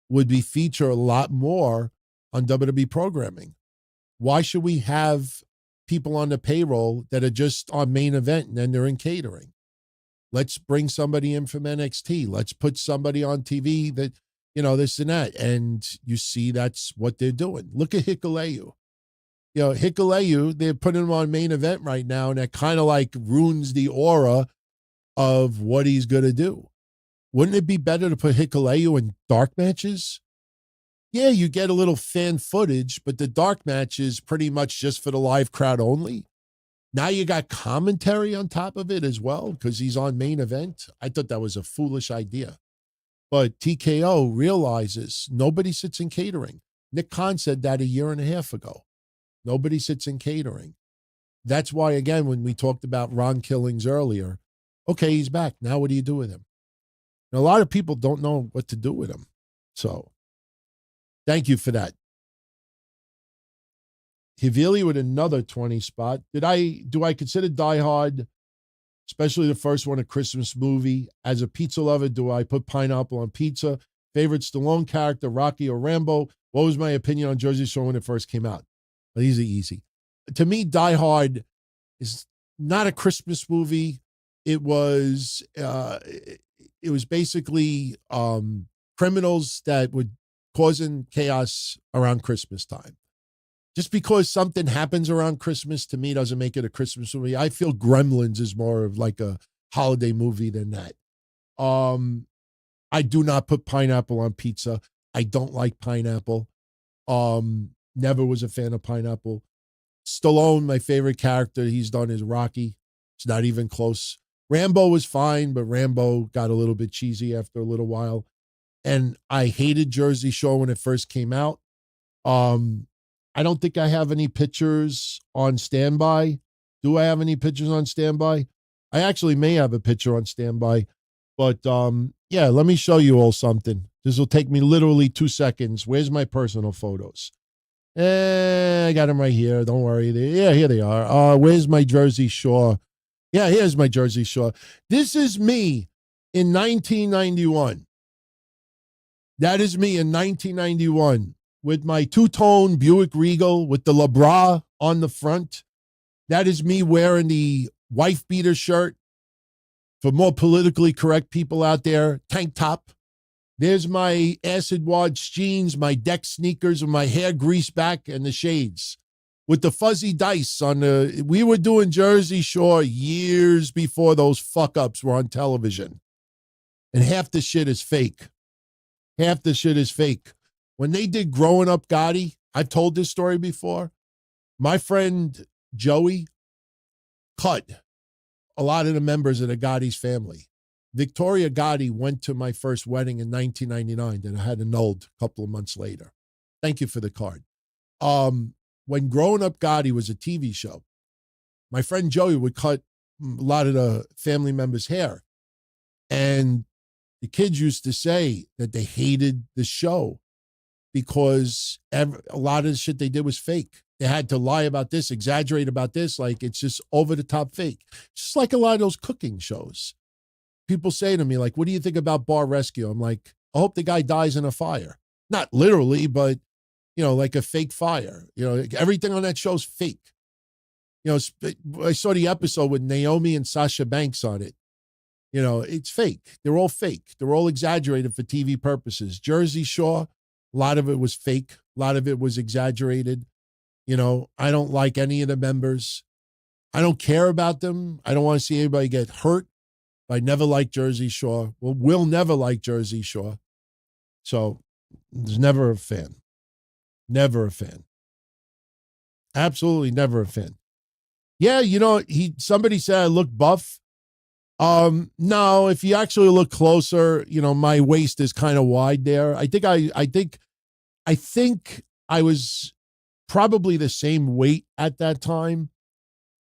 would be featured a lot more on WWE programming. Why should we have people on the payroll that are just on main event and then they're in catering? Let's bring somebody in from NXT. Let's put somebody on TV that, this and that. And you see that's what they're doing. Look at Hikuleu. Hikuleu, they're putting him on main event right now, and that kind of like ruins the aura of what he's going to do. Wouldn't it be better to put Hikuleu in dark matches? Yeah, you get a little fan footage, but the dark match is pretty much just for the live crowd only. Now you got commentary on top of it as well because he's on main event. I thought that was a foolish idea. But TKO realizes nobody sits in catering. Nick Khan said that a year and a half ago. Nobody sits in catering. That's why, again, when we talked about Ron Killings earlier, okay, he's back. Now what do you do with him? And a lot of people don't know what to do with him. So thank you for that. Havili with another 20 spot. Do I consider Die Hard, especially the first one, a Christmas movie? As a pizza lover, do I put pineapple on pizza? Favorite Stallone character, Rocky or Rambo? What was my opinion on Jersey Shore when it first came out? Well, these are easy. To me, Die Hard is not a Christmas movie. It was basically criminals that were causing chaos around Christmas time. Just because something happens around Christmas, to me, doesn't make it a Christmas movie. I feel Gremlins is more of like a holiday movie than that. I do not put pineapple on pizza. I don't like pineapple. Never was a fan of pineapple. Stallone, my favorite character he's done is Rocky. It's not even close. Rambo was fine, but Rambo got a little bit cheesy after a little while. And I hated Jersey Shore when it first came out. I don't think I have any pictures on standby. Do I have any pictures on standby? I actually may have a picture on standby. But yeah, let me show you all something. This will take me literally 2 seconds. Where's my personal photos? I got them right here. Don't worry. Yeah, here they are. Where's my Jersey Shore? Yeah, here's my Jersey Shore. This is me in 1991. That is me in 1991 with my two-tone Buick Regal with the LeBras on the front. That is me wearing the wife beater shirt. For more politically correct people out there, tank top. There's my acid wash jeans, my deck sneakers, and my hair greased back and the shades. With the fuzzy dice on the, we were doing Jersey Shore years before those fuck-ups were on television. And half the shit is fake. Half the shit is fake. When they did Growing Up Gotti, I've told this story before. My friend Joey cut a lot of the members of the Gotti's family. Victoria Gotti went to my first wedding in 1999 that I had annulled a couple of months later. Thank you for the card. When Growing Up Gotti was a TV show, my friend Joey would cut a lot of the family members' hair. And the kids used to say that they hated the show because a lot of the shit they did was fake. They had to lie about this, exaggerate about this, like it's just over-the-top fake. Just like a lot of those cooking shows. People say to me, like, what do you think about Bar Rescue? I'm like, I hope the guy dies in a fire. Not literally, but, like a fake fire. Everything on that show's fake. I saw the episode with Naomi and Sasha Banks on it. It's fake. They're all fake. They're all exaggerated for TV purposes. Jersey Shore, a lot of it was fake. A lot of it was exaggerated. I don't like any of the members. I don't care about them. I don't want to see anybody get hurt. I never liked Jersey Shore. We'll never like Jersey Shore. So Was never a fan. Never a fan. Absolutely never a fan. Yeah, somebody said I look buff. No, if you actually look closer, my waist is kind of wide there. I think I was probably the same weight at that time.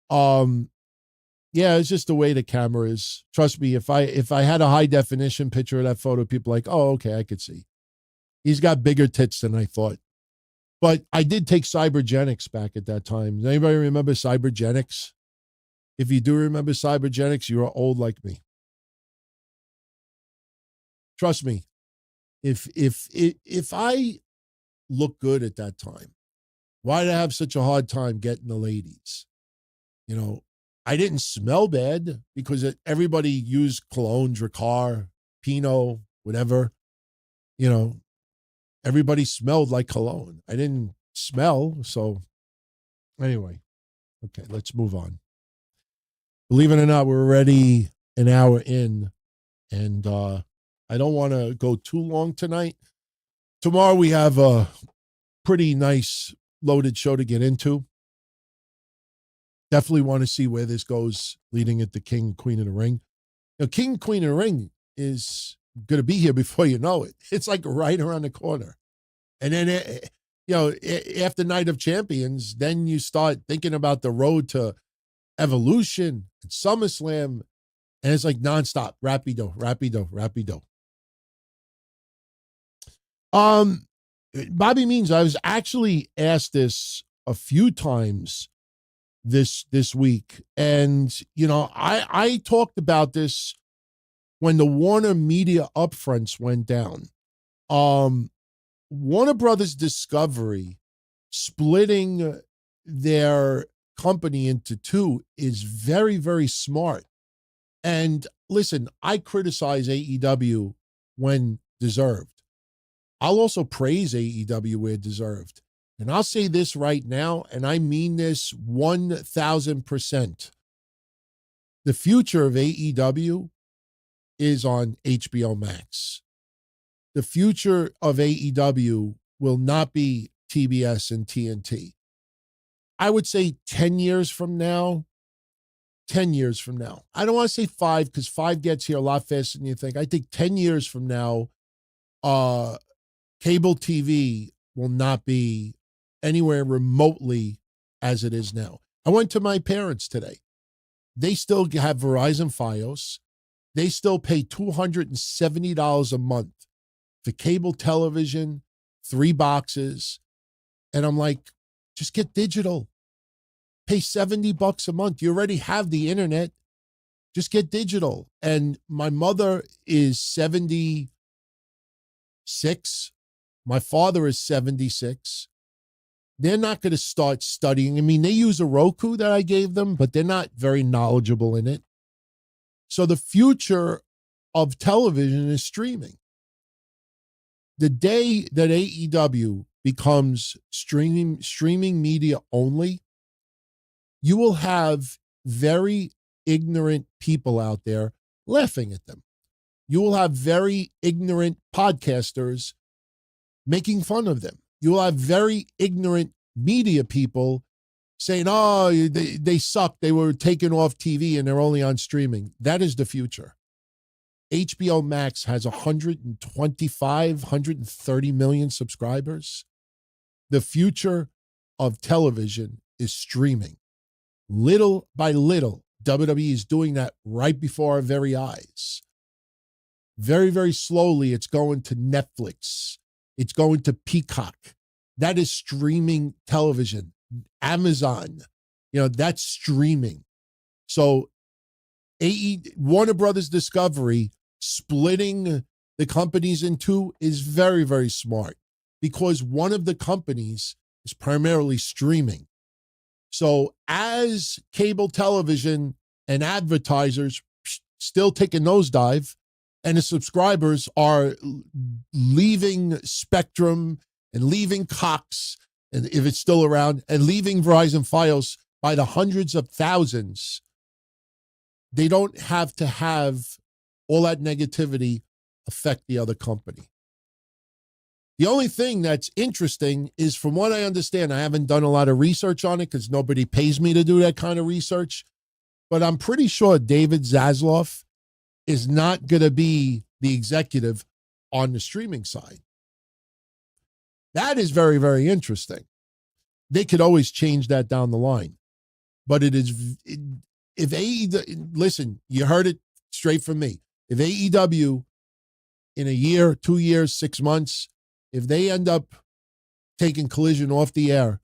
Yeah, it's just the way the camera is. Trust me, if I had a high definition picture of that photo, people are like, oh, okay, I could see. He's got bigger tits than I thought. But I did take Cybergenics back at that time. Does anybody remember Cybergenics? If you do remember Cybergenics, you are old like me. Trust me, if I look good at that time, why did I have such a hard time getting the ladies? I didn't smell bad because everybody used cologne, Dracar, Pinot, whatever. Everybody smelled like cologne. I didn't smell, so anyway. Okay, let's move on. Believe it or not, we're already an hour in, and I don't want to go too long tonight. Tomorrow we have a pretty nice loaded show to get into. Definitely want to see where this goes leading into King and Queen of the Ring. King and Queen of the Ring is going to be here before you know it. It's like right around the corner. And then, after Night of Champions, then you start thinking about the road to Evolution and SummerSlam. And it's like nonstop, rapido. Bobby Means, I was actually asked this a few times this week. And, I talked about this when the Warner Media upfronts went down. Warner Brothers Discovery splitting their company into two is very, very smart. And listen, I criticize AEW when deserved. I'll also praise AEW where deserved. And I'll say this right now, and I mean this 1,000%. The future of AEW is on HBO Max. The future of AEW will not be TBS and TNT. I would say 10 years from now. I don't want to say 5 because 5 gets here a lot faster than you think. I think 10 years from now, cable TV will not be anywhere remotely as it is now. I went to my parents today. They still have Verizon Fios. They still pay $270 a month for cable television, 3 boxes. And I'm like, just get digital. Pay $70 a month. You already have the internet. Just get digital. And my mother is 76. My father is 76. They're not going to start studying. I mean, they use a Roku that I gave them, but they're not very knowledgeable in it. So the future of television is streaming. The day that AEW becomes streaming media only, you will have very ignorant people out there laughing at them. You will have very ignorant podcasters making fun of them. You will have very ignorant media people saying, oh, they suck. They were taken off TV and they're only on streaming. That is the future. HBO Max has 130 million subscribers. The future of television is streaming. Little by little, WWE is doing that right before our very eyes. Very, very slowly, it's going to Netflix. It's going to Peacock. That is streaming television. Amazon, that's streaming. So Warner Brothers Discovery splitting the companies in two is very, very smart because one of the companies is primarily streaming. So as cable television and advertisers still take a nosedive and the subscribers are leaving Spectrum and leaving Cox, and if it's still around, and leaving Verizon Fios by the hundreds of thousands, they don't have to have all that negativity affect the other company. The only thing that's interesting is, from what I understand, I haven't done a lot of research on it because nobody pays me to do that kind of research, but I'm pretty sure David Zaslav is not going to be the executive on the streaming side. That is very, very interesting. They could always change that down the line. But if AEW, listen, you heard it straight from me. If AEW in a year, 2 years, 6 months, if they end up taking Collision off the air,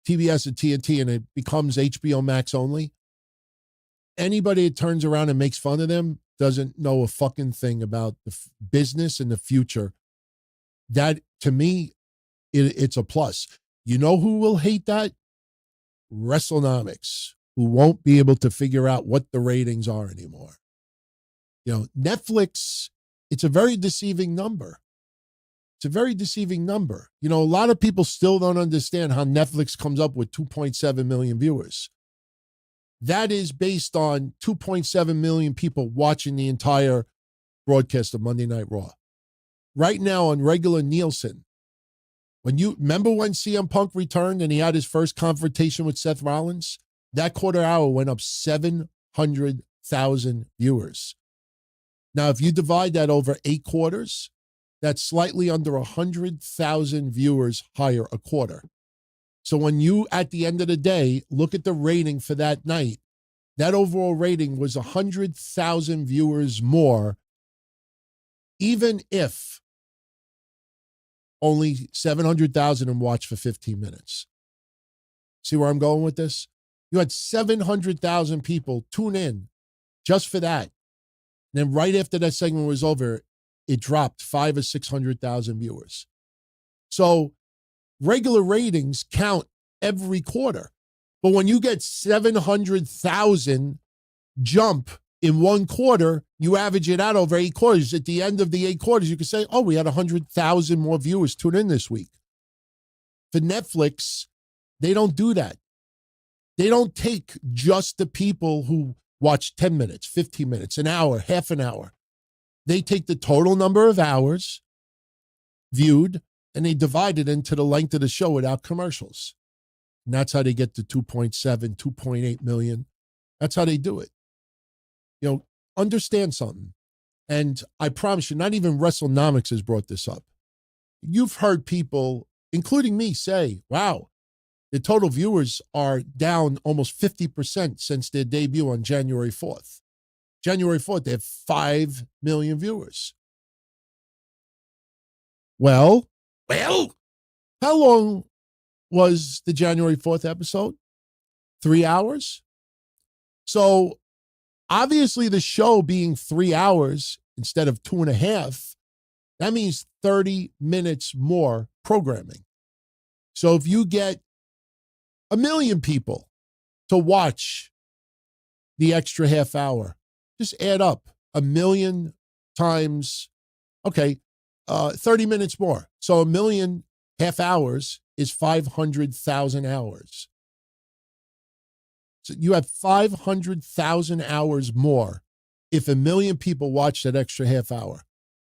TBS and TNT, and it becomes HBO Max only, anybody that turns around and makes fun of them doesn't know a fucking thing about the business and the future. That, to me, it's a plus. You know who will hate that? WrestleNomics, who won't be able to figure out what the ratings are anymore. You know, Netflix, it's a very deceiving number. It's a very deceiving number. You know, a lot of people still don't understand how Netflix comes up with 2.7 million viewers. That is based on 2.7 million people watching the entire broadcast of Monday Night Raw. Right now on regular Nielsen, remember when CM Punk returned and he had his first confrontation with Seth Rollins? That quarter hour went up 700,000 viewers. Now, if you divide that over 8 quarters, that's slightly under 100,000 viewers higher a quarter. So when you, at the end of the day, look at the rating for that night, that overall rating was 100,000 viewers more, even if only 700,000 them watched for 15 minutes. See where I'm going with this? You had 700,000 people tune in just for that. And then right after that segment was over, it dropped 500,000 or 600,000 viewers. So regular ratings count every quarter. But when you get 700,000 jump in one quarter, you average it out over 8 quarters. At the end of the 8 quarters, you can say, oh, we had 100,000 more viewers tune in this week. For Netflix, they don't do that. They don't take just the people who watch 10 minutes, 15 minutes, an hour, half an hour. They take the total number of hours viewed and they divide it into the length of the show without commercials. And that's how they get to 2.7, 2.8 million. That's how they do it. You know, understand something. And I promise you, not even WrestleNomics has brought this up. You've heard people, including me, say, wow, the total viewers are down almost 50% since their debut on January 4th. January 4th, they have 5 million viewers. Well, how long was the January 4th episode? 3 hours? So obviously the show being 3 hours instead of 2.5, that means 30 minutes more programming. So if you get 1 million people to watch the extra half hour, just add up 1 million times, 30 minutes more. So 1 million half hours is 500,000 hours. So you have 500,000 hours more if 1 million people watch that extra half hour.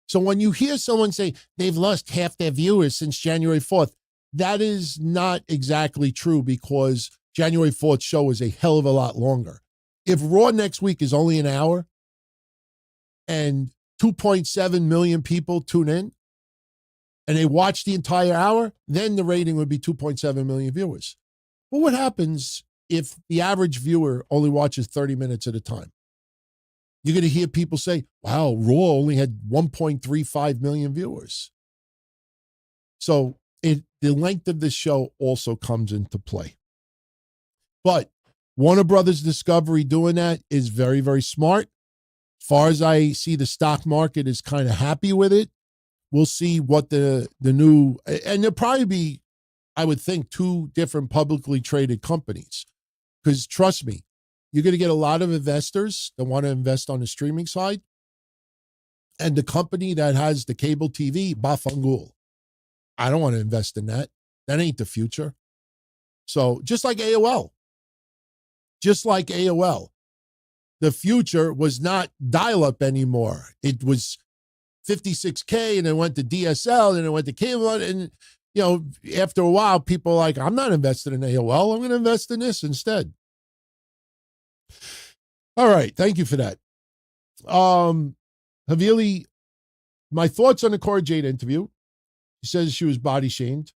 So when you hear someone say they've lost half their viewers since January 4th, that is not exactly true because January 4th show is a hell of a lot longer. If Raw next week is only an hour and 2.7 million people tune in and they watch the entire hour, then the rating would be 2.7 million viewers. But what happens if the average viewer only watches 30 minutes at a time? You're going to hear people say, wow, Raw only had 1.35 million viewers. So the length of the show also comes into play. But Warner Brothers Discovery doing that is very, very smart. As far as I see, the stock market is kind of happy with it. We'll see what the new, and there'll probably be, I would think, 2 different publicly traded companies. Because trust me, you're going to get a lot of investors that want to invest on the streaming side. And the company that has the cable TV, Bafangul. I don't want to invest in that. That ain't the future. So just like AOL. The future was not dial-up anymore. It was 56K and then went to DSL and then went to cable. And, after a while, people are like, I'm not invested in AOL. I'm going to invest in this instead. All right. Thank you for that. Havili, my thoughts on the Cora Jade interview. She says she was body shamed.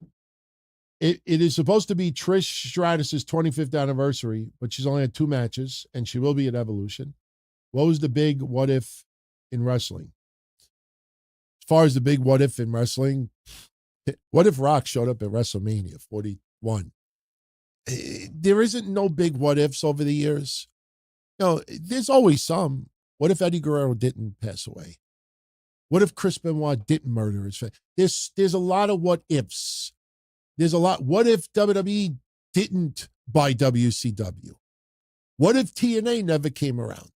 It is supposed to be Trish Stratus' 25th anniversary, but she's only had 2 matches, and she will be at Evolution. What was the big what if in wrestling? As far as the big what if in wrestling, what if Rock showed up at WrestleMania 41? There isn't no big what ifs over the years. There's always some. What if Eddie Guerrero didn't pass away? What if Chris Benoit didn't murder his family? There's a lot of what ifs. There's a lot. What if WWE didn't buy WCW? What if TNA never came around?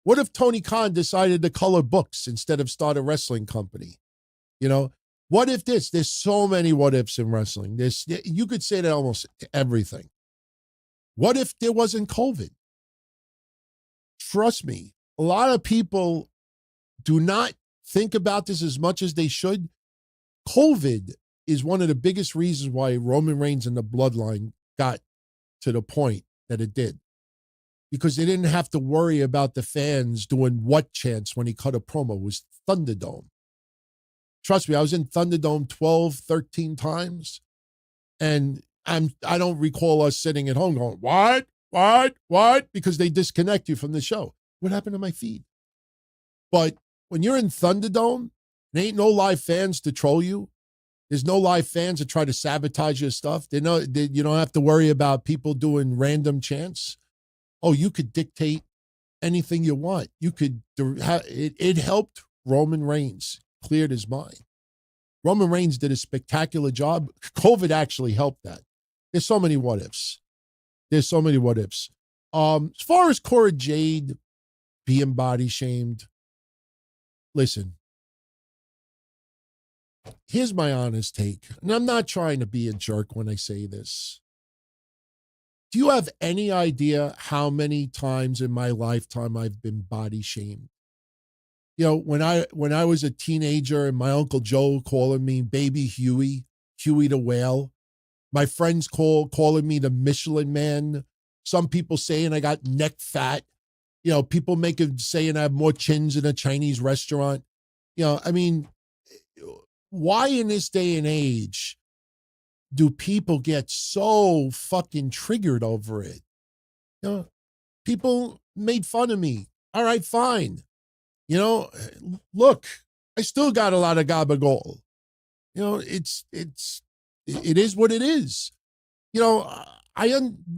What if Tony Khan decided to color books instead of start a wrestling company? What if this? There's so many what ifs in wrestling. You could say that almost everything. What if there wasn't COVID? Trust me, a lot of people do not think about this as much as they should. COVID is one of the biggest reasons why Roman Reigns and the Bloodline got to the point that it did. Because they didn't have to worry about the fans doing what chants when he cut a promo. It was Thunderdome. Trust me, I was in Thunderdome 12, 13 times. And I don't recall us sitting at home going, what? Because they disconnect you from the show. What happened to my feed? But when you're in Thunderdome, there ain't no live fans to troll you. There's no live fans to try to sabotage your stuff. You don't have to worry about people doing random chants. Oh, you could dictate anything you want. You could it helped Roman Reigns, cleared his mind. Roman Reigns did a spectacular job. COVID actually helped that. There's so many what ifs. As far as Cora Jade being body shamed, listen, here's my honest take, and I'm not trying to be a jerk when I say this. Do you have any idea how many times in my lifetime I've been body shamed? When I was a teenager and my Uncle Joe calling me Baby Huey the Whale, my friends calling me the Michelin Man, some people saying I got neck fat, people saying I have more chins in a Chinese restaurant. Why in this day and age do people get so fucking triggered over it? People made fun of me. All right, fine. Look, I still got a lot of gabagol. It is what it is.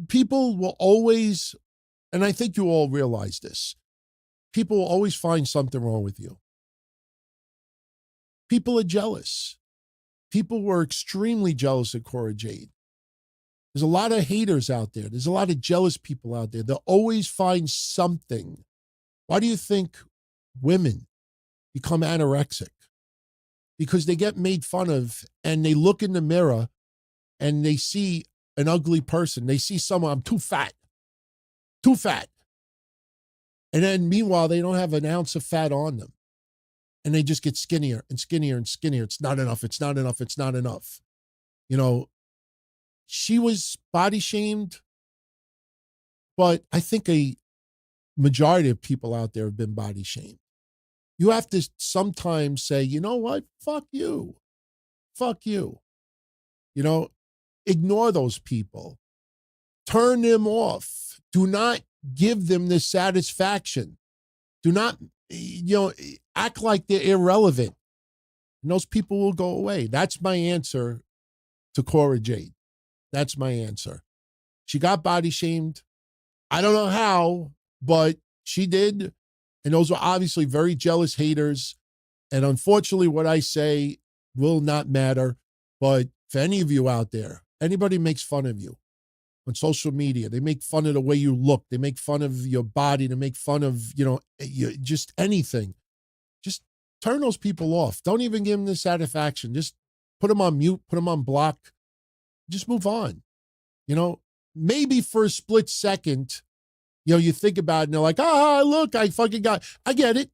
People will always, and I think you all realize this, people will always find something wrong with you. People are jealous. People were extremely jealous of Cora Jade. There's a lot of haters out there. There's a lot of jealous people out there. They'll always find something. Why do you think women become anorexic? Because they get made fun of and they look in the mirror and they see an ugly person. They see someone, I'm too fat. And then meanwhile, they don't have an ounce of fat on them. And they just get skinnier and skinnier and skinnier. It's not enough. She was body shamed, but I think a majority of people out there have been body shamed. You have to sometimes say, you know what? Fuck you. Ignore those people. Turn them off. Do not give them the satisfaction. Do not, act like they're irrelevant. And those people will go away. That's my answer to Cora Jade. That's my answer. She got body shamed. I don't know how, but she did. And those were obviously very jealous haters. And unfortunately, what I say will not matter. But for any of you out there, anybody makes fun of you on social media, they make fun of the way you look, they make fun of your body, they make fun of, just anything. Just turn those people off. Don't even give them the satisfaction. Just put them on mute, put them on block. Just move on. Maybe for a split second, you think about it and they're like, look, I get it.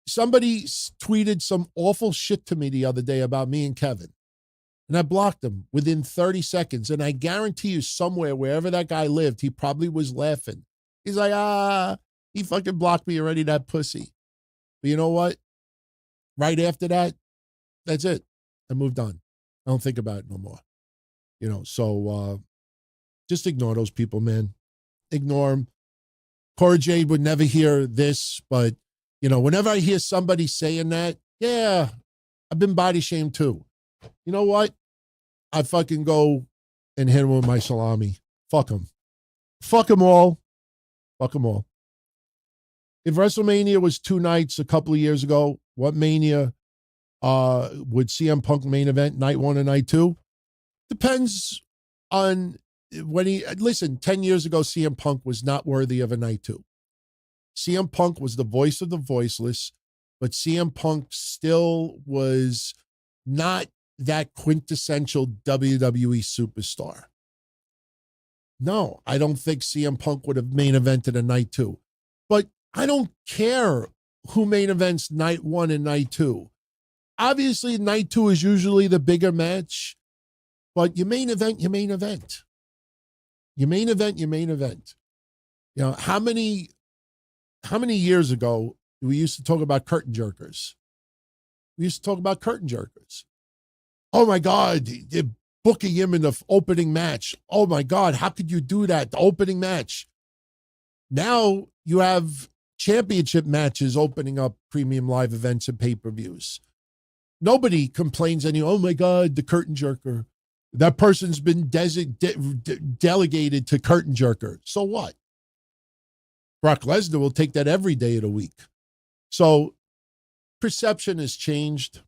Somebody tweeted some awful shit to me the other day about me and Kevin. And I blocked him within 30 seconds. And I guarantee you somewhere, wherever that guy lived, he probably was laughing. He's like, he fucking blocked me already, that pussy. But you know what? Right after that, that's it. I moved on. I don't think about it no more. So just ignore those people, man. Ignore them. Cora Jade would never hear this, but, whenever I hear somebody saying that, yeah, I've been body shamed too. You know what? I fucking go and hit him with my salami. Fuck them. Fuck them all. Fuck them all. If WrestleMania was 2 nights a couple of years ago, what Mania would CM Punk main event, night 1 and night 2? Depends on when 10 years ago, CM Punk was not worthy of a night 2. CM Punk was the voice of the voiceless, but CM Punk still was not that quintessential WWE superstar. No, I don't think CM Punk would have main evented a night 2. But I don't care who main events night 1 and night 2. Obviously, night 2 is usually the bigger match, but your main event, your main event. Your main event, your main event. How many years ago we used to talk about curtain jerkers? We used to talk about curtain jerkers. Oh my God, they're booking him in the opening match. Oh my God, how could you do that? The opening match. Now you have championship matches opening up premium live events and pay-per-views. Nobody complains oh my God, the curtain jerker. That person's been delegated to curtain jerker. So what? Brock Lesnar will take that every day of the week. So perception has changed.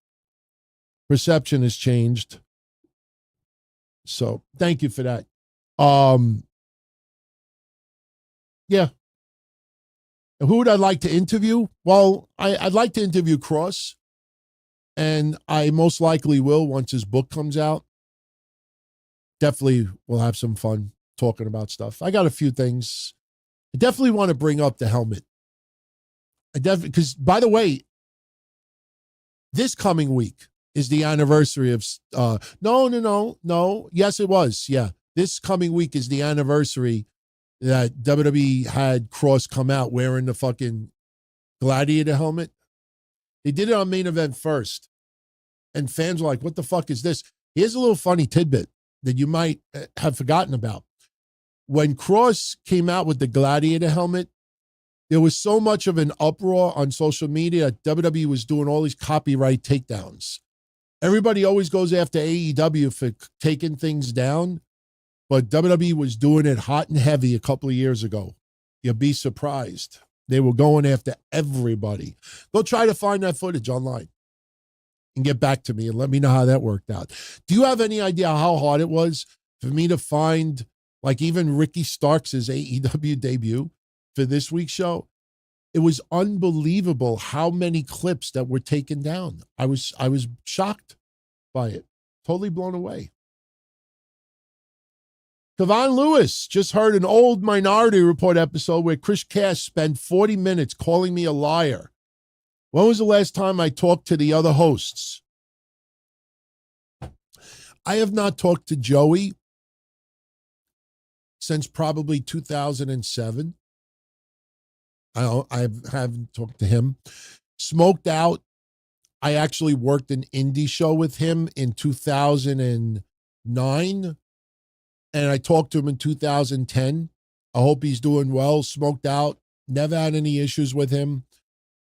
Perception has changed. So thank you for that. Yeah. Who would I like to interview? Well, I'd like to interview Cross, and I most likely will once his book comes out. Definitely will have some fun talking about stuff. I got a few things. I definitely want to bring up the helmet. Because, by the way, this coming week is the anniversary of, no. Yes, it was. Yeah. This coming week is the anniversary that WWE had Cross come out wearing the fucking gladiator helmet. They did it on Main Event first. And fans were like, what the fuck is this? Here's a little funny tidbit that you might have forgotten about. When Cross came out with the gladiator helmet, there was so much of an uproar on social media that WWE was doing all these copyright takedowns. Everybody always goes after AEW for taking things down, but WWE was doing it hot and heavy a couple of years ago. You'd be surprised. They were going after everybody. Go try to find that footage online and get back to me and let me know how that worked out. Do you have any idea how hard it was for me to find, like, even Ricky Starks' AEW debut for this week's show? It was unbelievable how many clips that were taken down. I was shocked by it. Totally blown away. Kevon Lewis just heard an old Minority Report episode where Chris Cass spent 40 minutes calling me a liar. When was the last time I talked to the other hosts? I have not talked to Joey since probably 2007. I haven't talked to him. Smoked Out, I actually worked an indie show with him in 2009, and I talked to him in 2010. I hope he's doing well. Smoked Out, never had any issues with him.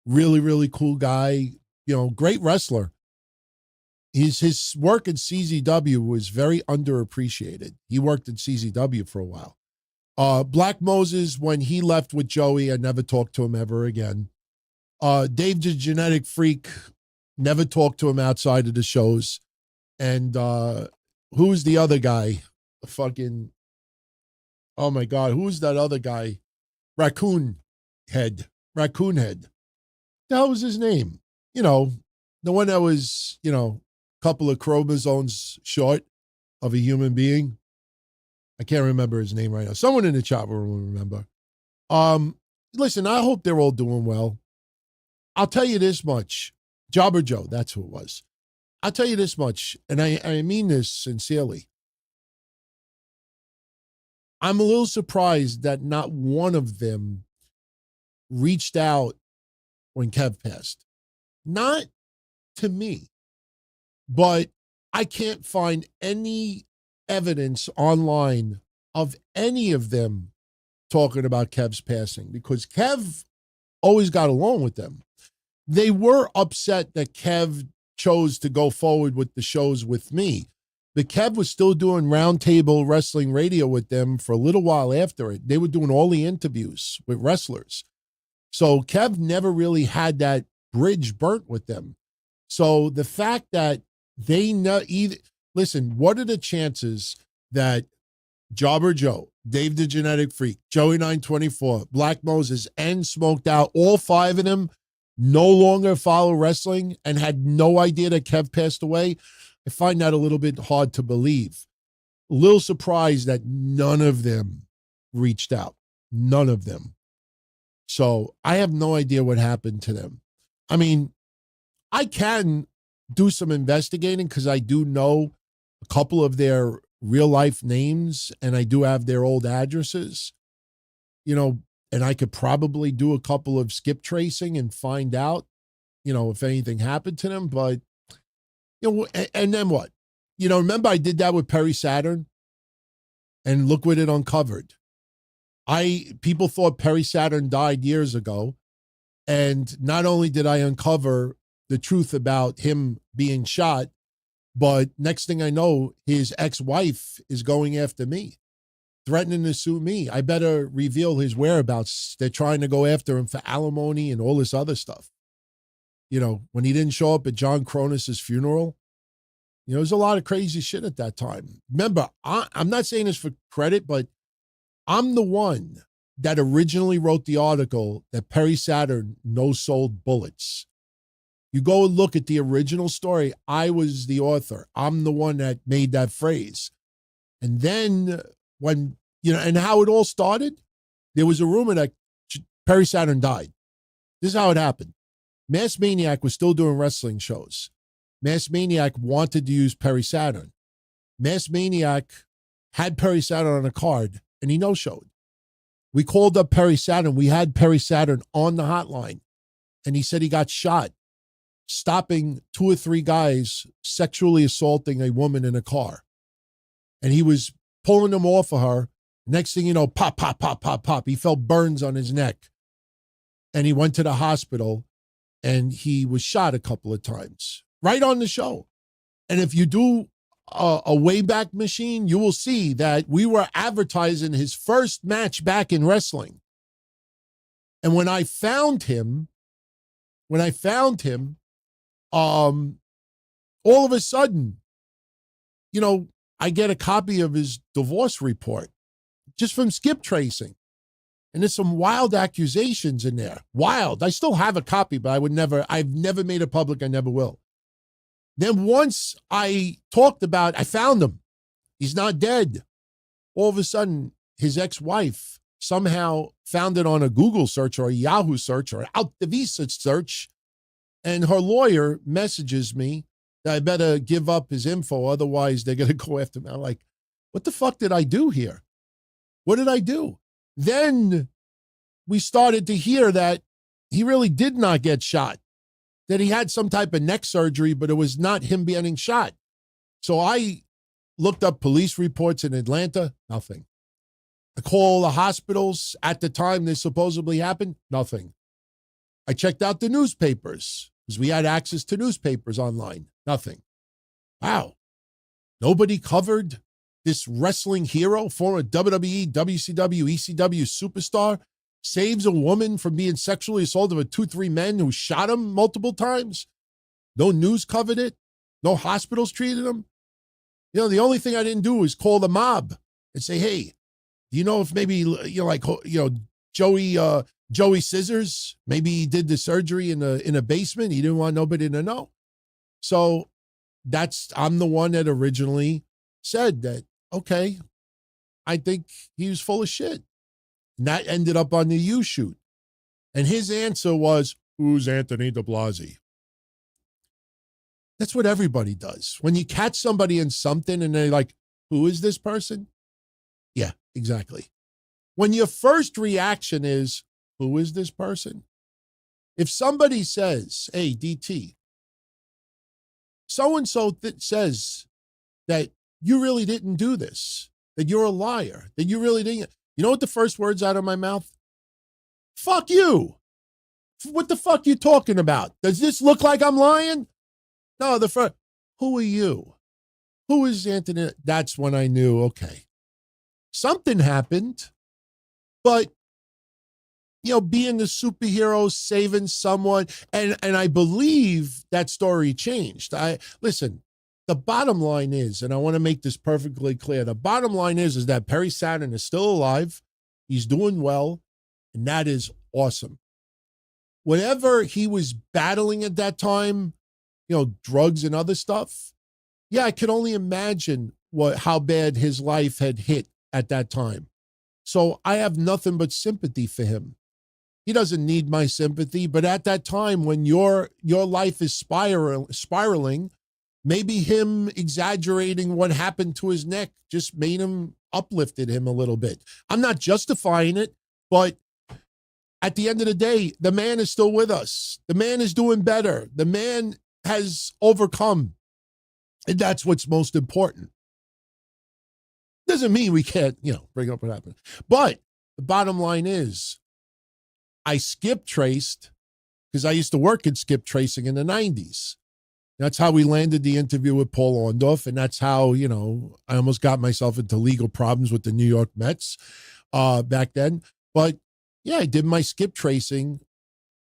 Really, really cool guy. Great wrestler. His work in CZW was very underappreciated. He worked in CZW for a while. Black Moses, when he left with Joey, I never talked to him ever again. Dave the Genetic Freak, never talked to him outside of the shows. And who's the other guy? Oh my God, who's that other guy? Raccoon Head. The hell was his name? The one that was, a couple of chromosomes short of a human being. I can't remember his name right now. Someone in the chat room will remember. Listen, I hope they're all doing well. I'll tell you this much. Jobber Joe, that's who it was. I'll tell you this much, and I mean this sincerely. I'm a little surprised that not one of them reached out when Kev passed. Not to me, but I can't find any evidence online of any of them talking about Kev's passing because Kev always got along with them. They were upset that Kev chose to go forward with the shows with me. But Kev was still doing roundtable wrestling radio with them for a little while after it. They were doing all the interviews with wrestlers. So Kev never really had that bridge burnt with them. So the fact that they know either, listen, what are the chances that Jobber Joe, Dave the Genetic Freak, Joey 924, Black Moses, and Smoked Out, all five of them no longer follow wrestling and had no idea that Kev passed away? I find that a little bit hard to believe. A little surprised that none of them reached out. None of them. So I have no idea what happened to them. I mean, I can do some investigating because I do know a couple of their real life names and I do have their old addresses, and I could probably do a couple of skip tracing and find out, if anything happened to them. But, and then what? Remember I did that with Perry Saturn and look what it uncovered. People thought Perry Saturn died years ago. And not only did I uncover the truth about him being shot, but next thing I know, his ex-wife is going after me, threatening to sue me. I better reveal his whereabouts. They're trying to go after him for alimony and all this other stuff. When he didn't show up at John Cronus's funeral, there was a lot of crazy shit at that time. Remember, I'm not saying this for credit, but I'm the one that originally wrote the article that Perry Saturn no-sold bullets. You go and look at the original story. I was the author. I'm the one that made that phrase. And then when, and how it all started, there was a rumor that Perry Saturn died. This is how it happened. Mass Maniac was still doing wrestling shows. Mass Maniac wanted to use Perry Saturn. Mass Maniac had Perry Saturn on a card, and he no-showed. We called up Perry Saturn. We had Perry Saturn on the hotline, and he said he got shot stopping 2 or 3 guys sexually assaulting a woman in a car. And he was pulling them off of her. Next thing you know, pop, pop, pop, pop, pop. He felt burns on his neck. And he went to the hospital, and he was shot a couple of times right on the show. And if you do a Wayback Machine, you will see that we were advertising his first match back in wrestling. And when I found him, all of a sudden, I get a copy of his divorce report just from skip tracing. And there's some wild accusations in there. Wild. I still have a copy, but I've never made it public. I never will. Then once I found him. He's not dead. All of a sudden, his ex-wife somehow found it on a Google search or a Yahoo search or Out the Visa search. And her lawyer messages me that I better give up his info. Otherwise, they're going to go after me. I'm like, what the fuck did I do here? What did I do? Then we started to hear that he really did not get shot, that he had some type of neck surgery, but it was not him getting shot. So I looked up police reports in Atlanta, nothing. I called the hospitals at the time this supposedly happened, nothing. I checked out the newspapers because we had access to newspapers online, nothing. Wow. Nobody covered this wrestling hero, former WWE, WCW, ECW superstar, saves a woman from being sexually assaulted by 2-3 men who shot him multiple times. No news covered it. No hospitals treated him. The only thing I didn't do was call the mob and say, hey, do you know if maybe, Joey Scissors, maybe he did the surgery in a basement. He didn't want nobody to know. So I'm the one that originally said that, okay, I think he was full of shit. And that ended up on the U shoot. And his answer was, Who's Anthony de Blasi? That's what everybody does. When you catch somebody in something and they're like, who is this person? Yeah, exactly. When your first reaction is, who is this person? If somebody says, hey, DT, so-and-so says that you really didn't do this, that you're a liar, that you really didn't. You know what the first words out of my mouth? Fuck you. What the fuck you talking about? Does this look like I'm lying? No, the first, who are you? Who is Anthony? That's when I knew, okay, something happened, but, you know, being the superhero, saving someone, and I believe that story changed. Listen, the bottom line is, and I want to make this perfectly clear, the bottom line is that Perry Saturn is still alive. He's doing well, and that is awesome. Whatever he was battling at that time, you know, drugs and other stuff, yeah, I could only imagine how bad his life had hit at that time. So I have nothing but sympathy for him. He doesn't need my sympathy, but at that time when your life is spiraling, maybe him exaggerating what happened to his neck just made him, uplifted him a little bit. I'm not justifying it, but at the end of the day, the man is still with us. The man is doing better. The man has overcome. And that's what's most important. Doesn't mean we can't, you know, bring up what happened. But the bottom line is, I skip traced because I used to work in skip tracing in the 90s. That's how we landed the interview with Paul Orndorff. And that's how, you know, I almost got myself into legal problems with the New York Mets back then. But yeah, I did my skip tracing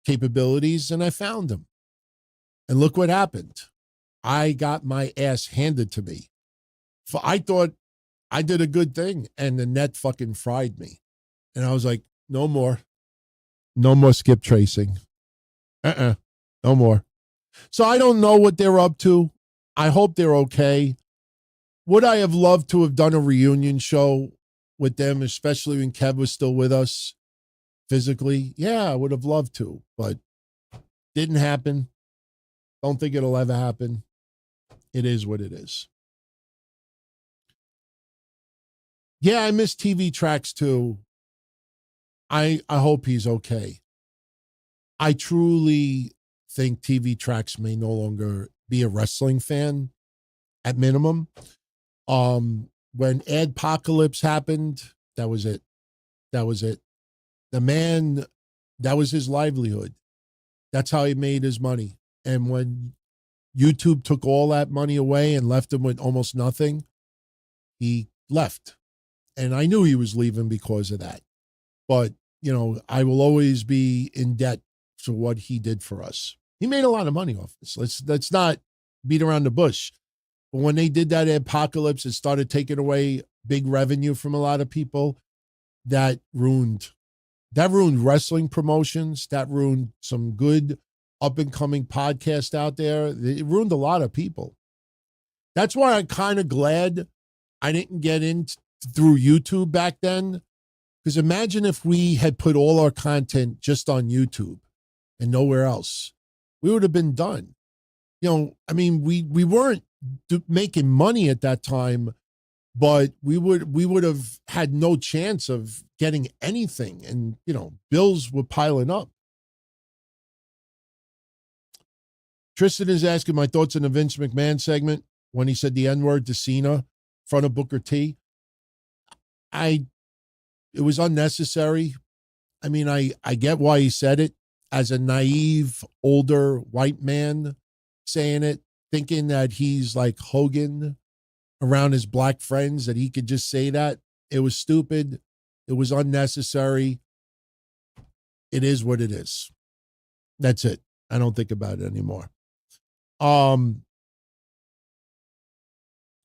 capabilities and I found them. And look what happened. I got my ass handed to me. I thought I did a good thing and the net fucking fried me. And I was like, no more. No more skip tracing. No more. So I don't know what they're up to. I hope they're okay. Would I have loved to have done a reunion show with them, especially when Kev was still with us physically? Yeah, I would have loved to, but didn't happen. Don't think it'll ever happen. It is what it is. Yeah, I miss TV Tracks too. I hope he's okay. I truly think TV Tracks may no longer be a wrestling fan at minimum. When Adpocalypse happened, that was it. That was it. The man, that was his livelihood. That's how he made his money. And when YouTube took all that money away and left him with almost nothing, he left. And I knew he was leaving because of that. But, you know, I will always be in debt for what he did for us. He made a lot of money off this. Let's not beat around the bush. But when they did that Apocalypse, it started taking away big revenue from a lot of people. That ruined wrestling promotions. That ruined some good up-and-coming podcast out there. It ruined a lot of people. That's why I'm kind of glad I didn't get in through YouTube back then. Because imagine if we had put all our content just on YouTube and nowhere else. We would have been done. You know, I mean, we weren't making money at that time, but we would have had no chance of getting anything. And, you know, bills were piling up. Tristan is asking my thoughts on the Vince McMahon segment when he said the N-word to Cena in front of Booker T. It was unnecessary. I mean, I get why he said it as a naive, older white man saying it, thinking that he's like Hogan around his black friends, that he could just say that. It was stupid. It was unnecessary. It is what it is. That's it. I don't think about it anymore. Not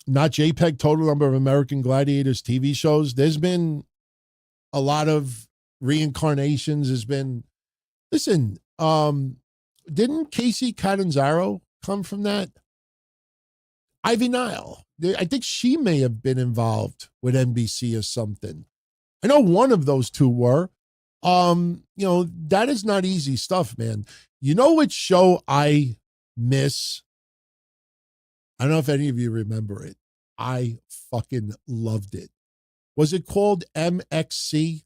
JPEG total number of American Gladiators TV shows. There's been a lot of reincarnations. Has been, listen, didn't Casey Catanzaro come from that? Ivy Nile. I think she may have been involved with NBC or something. I know one of those two were. that is not easy stuff, man. You know what show I miss? I don't know if any of you remember it. I fucking loved it. Was it called MXC?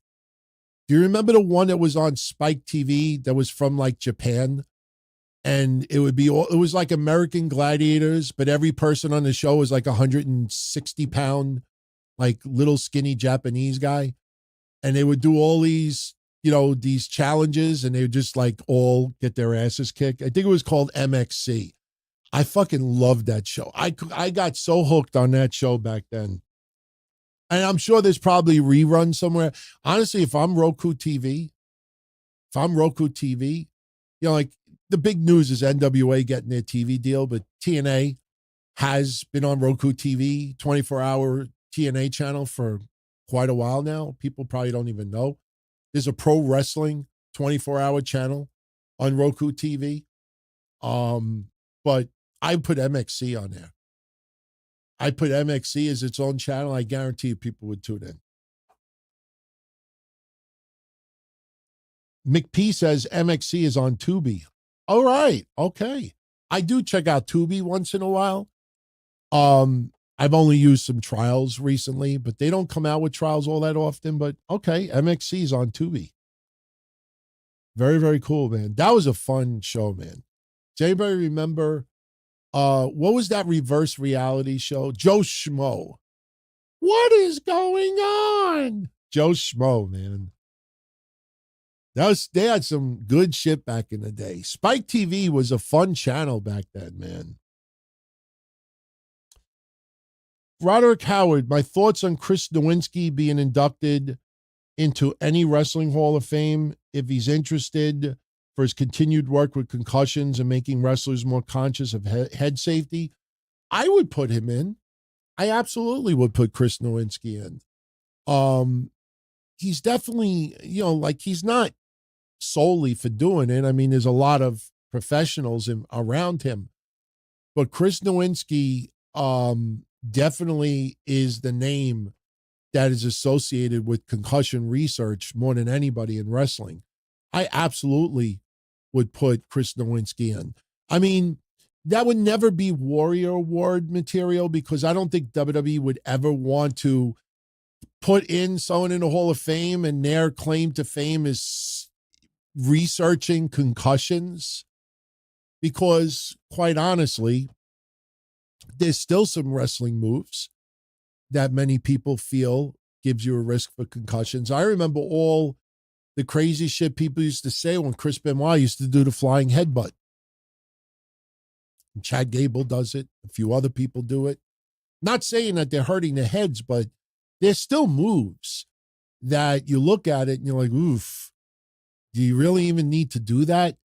Do you remember the one that was on Spike TV that was from like Japan? And it was like American Gladiators, but every person on the show was like 160-pound, like little skinny Japanese guy. And they would do all these, these challenges, and they would just like all get their asses kicked. I think it was called MXC. I fucking loved that show. I got so hooked on that show back then. And I'm sure there's probably reruns somewhere. Honestly, if I'm Roku TV, like the big news is NWA getting their TV deal, but TNA has been on Roku TV, 24-hour TNA channel for quite a while now. People probably don't even know. There's a pro wrestling 24-hour channel on Roku TV. But I put MXC on there. I put MXC as its own channel. I guarantee you people would tune in. McP says MXC is on Tubi. All right. Okay. I do check out Tubi once in a while. I've only used some trials recently, but they don't come out with trials all that often. But okay, MXC is on Tubi. Very, very cool, man. That was a fun show, man. Does anybody remember what was that reverse reality show? Joe Schmo. What is going on? Joe Schmo, man. They had some good shit back in the day. Spike TV was a fun channel back then, man. Roderick Howard, my thoughts on Chris Nowinski being inducted into any wrestling Hall of Fame if he's interested for his continued work with concussions and making wrestlers more conscious of head safety. I would put him in. I absolutely would put Chris Nowinski in. He's definitely, he's not solely for doing it. I mean, there's a lot of professionals around him, but Chris Nowinski definitely is the name that is associated with concussion research more than anybody in wrestling. I absolutely would put Chris Nowinski in. I mean, that would never be Warrior Award material because I don't think WWE would ever want to put in someone in the Hall of Fame and their claim to fame is researching concussions, because quite honestly, there's still some wrestling moves that many people feel gives you a risk for concussions. I remember all the crazy shit people used to say when Chris Benoit used to do the flying headbutt. And Chad Gable does it. A few other people do it. Not saying that they're hurting their heads, but there's still moves that you look at it and you're like, oof, do you really even need to do that?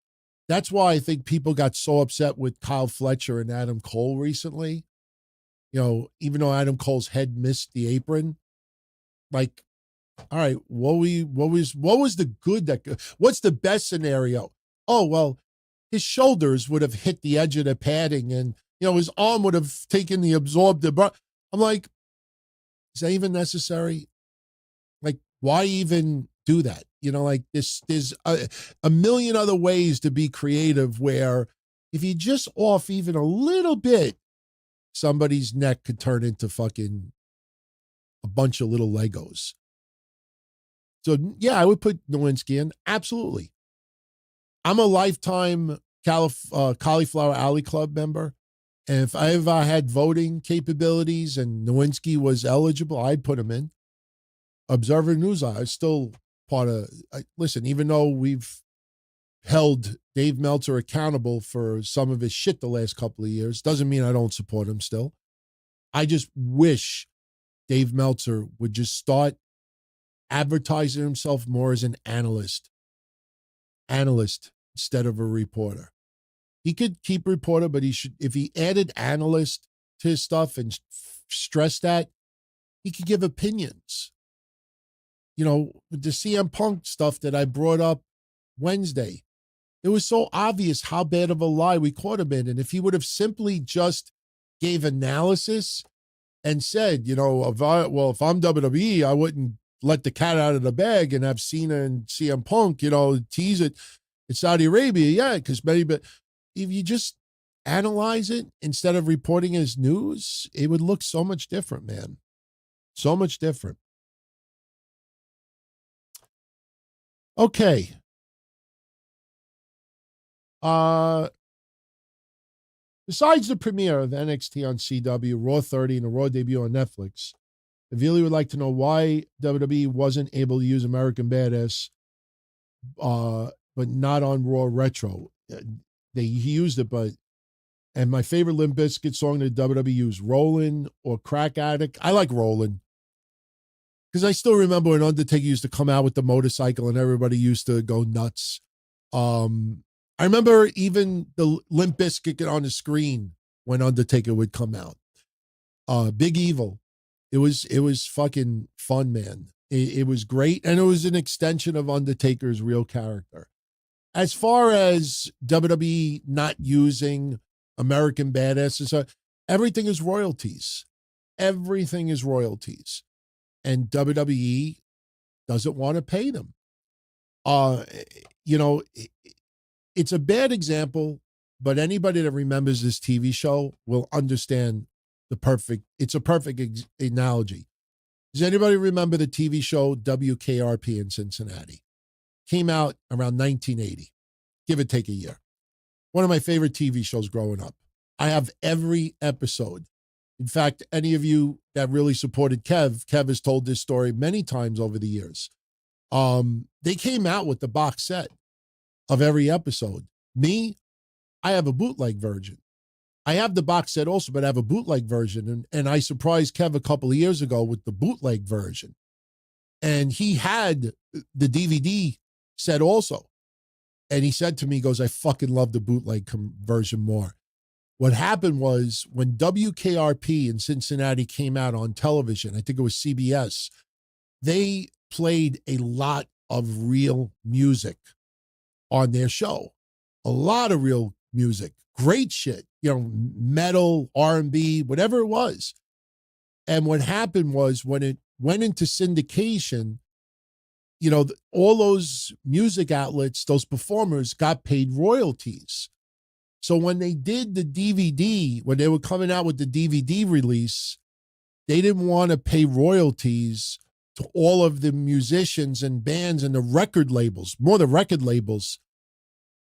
That's why I think people got so upset with Kyle Fletcher and Adam Cole recently. Even though Adam Cole's head missed the apron, like, all right, what was the good what's the best scenario? Oh, well, his shoulders would have hit the edge of the padding and, his arm would have taken the absorbed. I'm like, is that even necessary? Like, why even do that? There's a million other ways to be creative where if you just off even a little bit, somebody's neck could turn into fucking a bunch of little Legos. So, yeah, I would put Nowinski in. Absolutely. I'm a lifetime Cauliflower Alley Club member. And if I ever had voting capabilities and Nowinski was eligible, I'd put him in. Observer News Eye is still part of, listen, even though we've held Dave Meltzer accountable for some of his shit the last couple of years, doesn't mean I don't support him still. I just wish Dave Meltzer would just start advertising himself more as an analyst instead of a reporter. He could keep reporter, but he should, if he added analyst to his stuff and stressed that, he could give opinions. With the CM Punk stuff that I brought up Wednesday, it was so obvious how bad of a lie we caught him in. And if he would have simply just gave analysis and said, if I'm WWE, I wouldn't let the cat out of the bag and have Cena and CM Punk, tease it in Saudi Arabia. Yeah, because but if you just analyze it instead of reporting as news, it would look so much different, man. So much different. Okay. Besides the premiere of NXT on CW, Raw 30, and the Raw debut on Netflix, Avili would like to know why WWE wasn't able to use American Badass, but not on Raw Retro. He used it, and my favorite Limp Bizkit song that WWE used, Rollin' or Crack Addict. I like Rollin'. Because I still remember when Undertaker used to come out with the motorcycle and everybody used to go nuts. I remember even the Limp Bizkit get on the screen when Undertaker would come out. Big Evil. It was fucking fun, man. It was great, and it was an extension of Undertaker's real character. As far as WWE not using American Badasses, everything is royalties. Everything is royalties. And WWE doesn't want to pay them. It's a bad example, but anybody that remembers this TV show will understand it's a perfect analogy. Does anybody remember the TV show WKRP in Cincinnati? Came out around 1980, give or take a year. One of my favorite TV shows growing up. I have every episode. In fact, any of you that really supported Kev has told this story many times over the years. They came out with the box set of every episode. Me, I have a bootleg version. I have the box set also, but I have a bootleg version. And I surprised Kev a couple of years ago with the bootleg version. And he had the DVD set also. And he said to me, he goes, I fucking love the bootleg version more. What happened was when WKRP in Cincinnati came out on television, I think it was CBS, they played a lot of real music on their show. A lot of real music. Great shit. Metal, R&B, whatever it was. And what happened was when it went into syndication, all those music outlets, those performers got paid royalties. So when they did the DVD, when they were coming out with the DVD release, they didn't want to pay royalties to all of the musicians and bands and the record labels, more the record labels.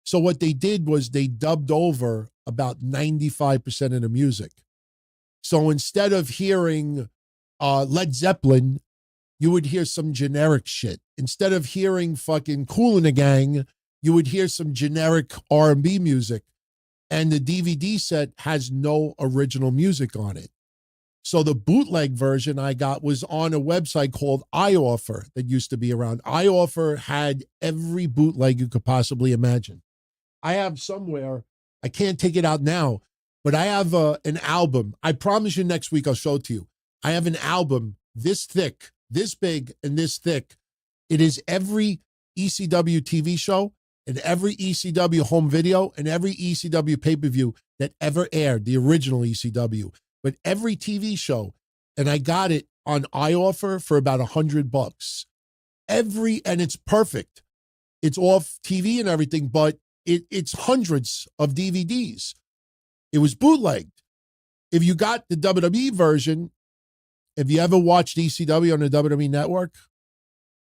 So what they did was they dubbed over about 95% of the music. So instead of hearing Led Zeppelin, you would hear some generic shit. Instead of hearing fucking Kool and the Gang, you would hear some generic R&B music. And the DVD set has no original music on it. So the bootleg version I got was on a website called iOffer that used to be around. iOffer had every bootleg you could possibly imagine. I have somewhere, I can't take it out now, but I have an album. I promise you next week I'll show it to you. I have an album this thick, this big, and this thick. It is every ECW TV show and every ECW home video and every ECW pay-per-view that ever aired, the original ECW, but every TV show. And I got it on iOffer for about $100. And it's perfect. It's off TV and everything, but it's hundreds of DVDs. It was bootlegged. If you got the WWE version, if you ever watched ECW on the WWE network,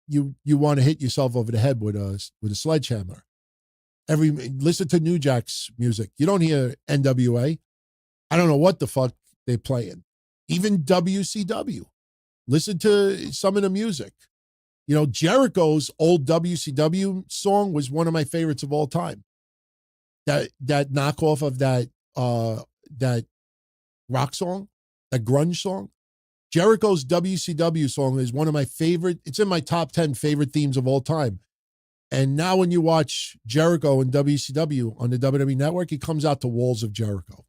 you want to hit yourself over the head with a sledgehammer. Listen to New Jack's music. You don't hear NWA. I don't know what the fuck they're playing. Even WCW. Listen to some of the music. Jericho's old WCW song was one of my favorites of all time. That knockoff of that rock song, that grunge song. Jericho's WCW song is one of my favorite. It's in my top 10 favorite themes of all time. And now when you watch Jericho and WCW on the WWE Network, he comes out to Walls of Jericho.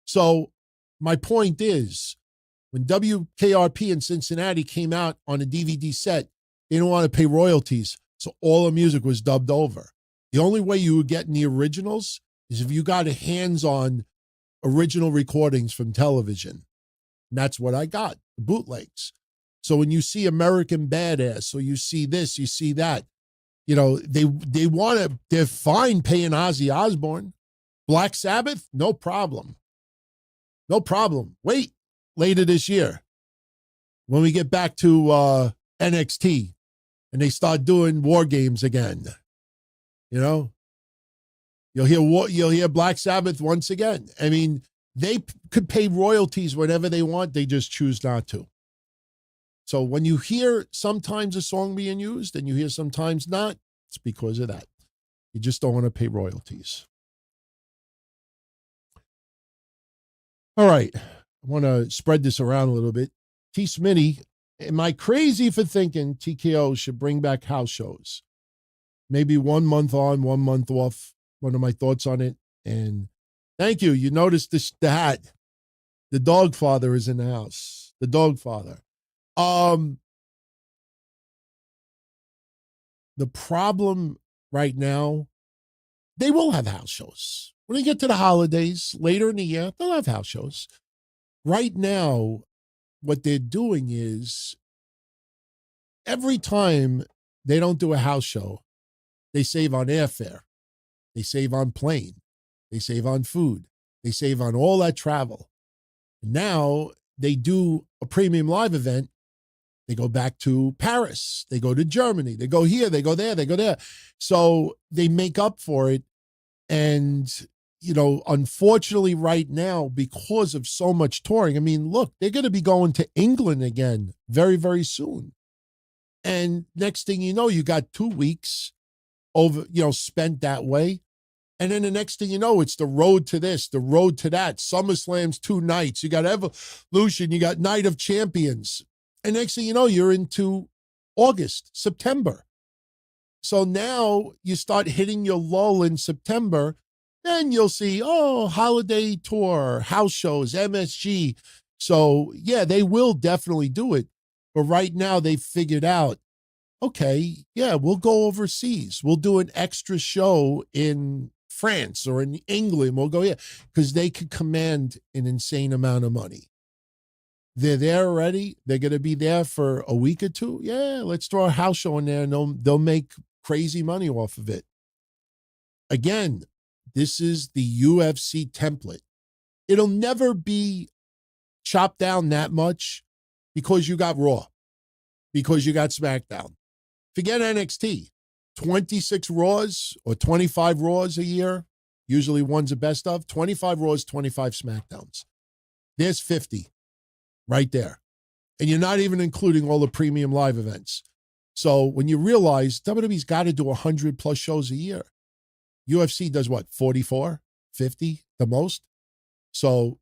So my point is, when WKRP in Cincinnati came out on a DVD set, they didn't want to pay royalties, so all the music was dubbed over. The only way you would get in the originals is if you got a hands-on original recordings from television. And that's what I got, the bootlegs. So when you see American Badass, or you see this, you see that, they want to, they're fine paying Ozzy Osbourne. Black Sabbath, no problem. No problem. Wait later this year when we get back to NXT and they start doing war games again. You'll hear Black Sabbath once again. I mean, they could pay royalties whenever they want. They just choose not to. So when you hear sometimes a song being used and you hear sometimes not, it's because of that. You just don't want to pay royalties. All right. I want to spread this around a little bit. T. Smitty, am I crazy for thinking TKO should bring back house shows? Maybe 1 month on, 1 month off. One of my thoughts on it. And thank you. You noticed the hat. The dog father is in the house. The dog father. The problem right now, they will have house shows. When they get to the holidays, later in the year, they'll have house shows. Right now, what they're doing is every time they don't do a house show, they save on airfare. They save on plane. They save on food. They save on all that travel. Now they do a premium live event. They go back to Paris. They go to Germany. They go here. They go there. They go there. So they make up for it. And, unfortunately right now, because of so much touring, I mean, look, they're going to be going to England again very, very soon. And next thing you know, you got 2 weeks over, spent that way. And then the next thing you know, it's the road to this, the road to that. SummerSlam's 2 nights. You got Evolution. You got Night of Champions. And next thing you know, you're into August, September. So now you start hitting your lull in September. Then you'll see, holiday tour, house shows, MSG. So, yeah, they will definitely do it. But right now they've figured out, okay, yeah, we'll go overseas. We'll do an extra show in France or in England. We'll go here because they can command an insane amount of money. They're there already. They're going to be there for a week or two. Yeah, let's throw a house show in there and they'll make crazy money off of it. Again, this is the UFC template. It'll never be chopped down that much because you got Raw, because you got SmackDown. Forget NXT. 26 Raws or 25 Raws a year. Usually one's the best of. 25 Raws, 25 SmackDowns. There's 50 right there. And you're not even including all the premium live events. So when you realize WWE's got to do 100 plus shows a year. UFC does what, 44, 50 the most? So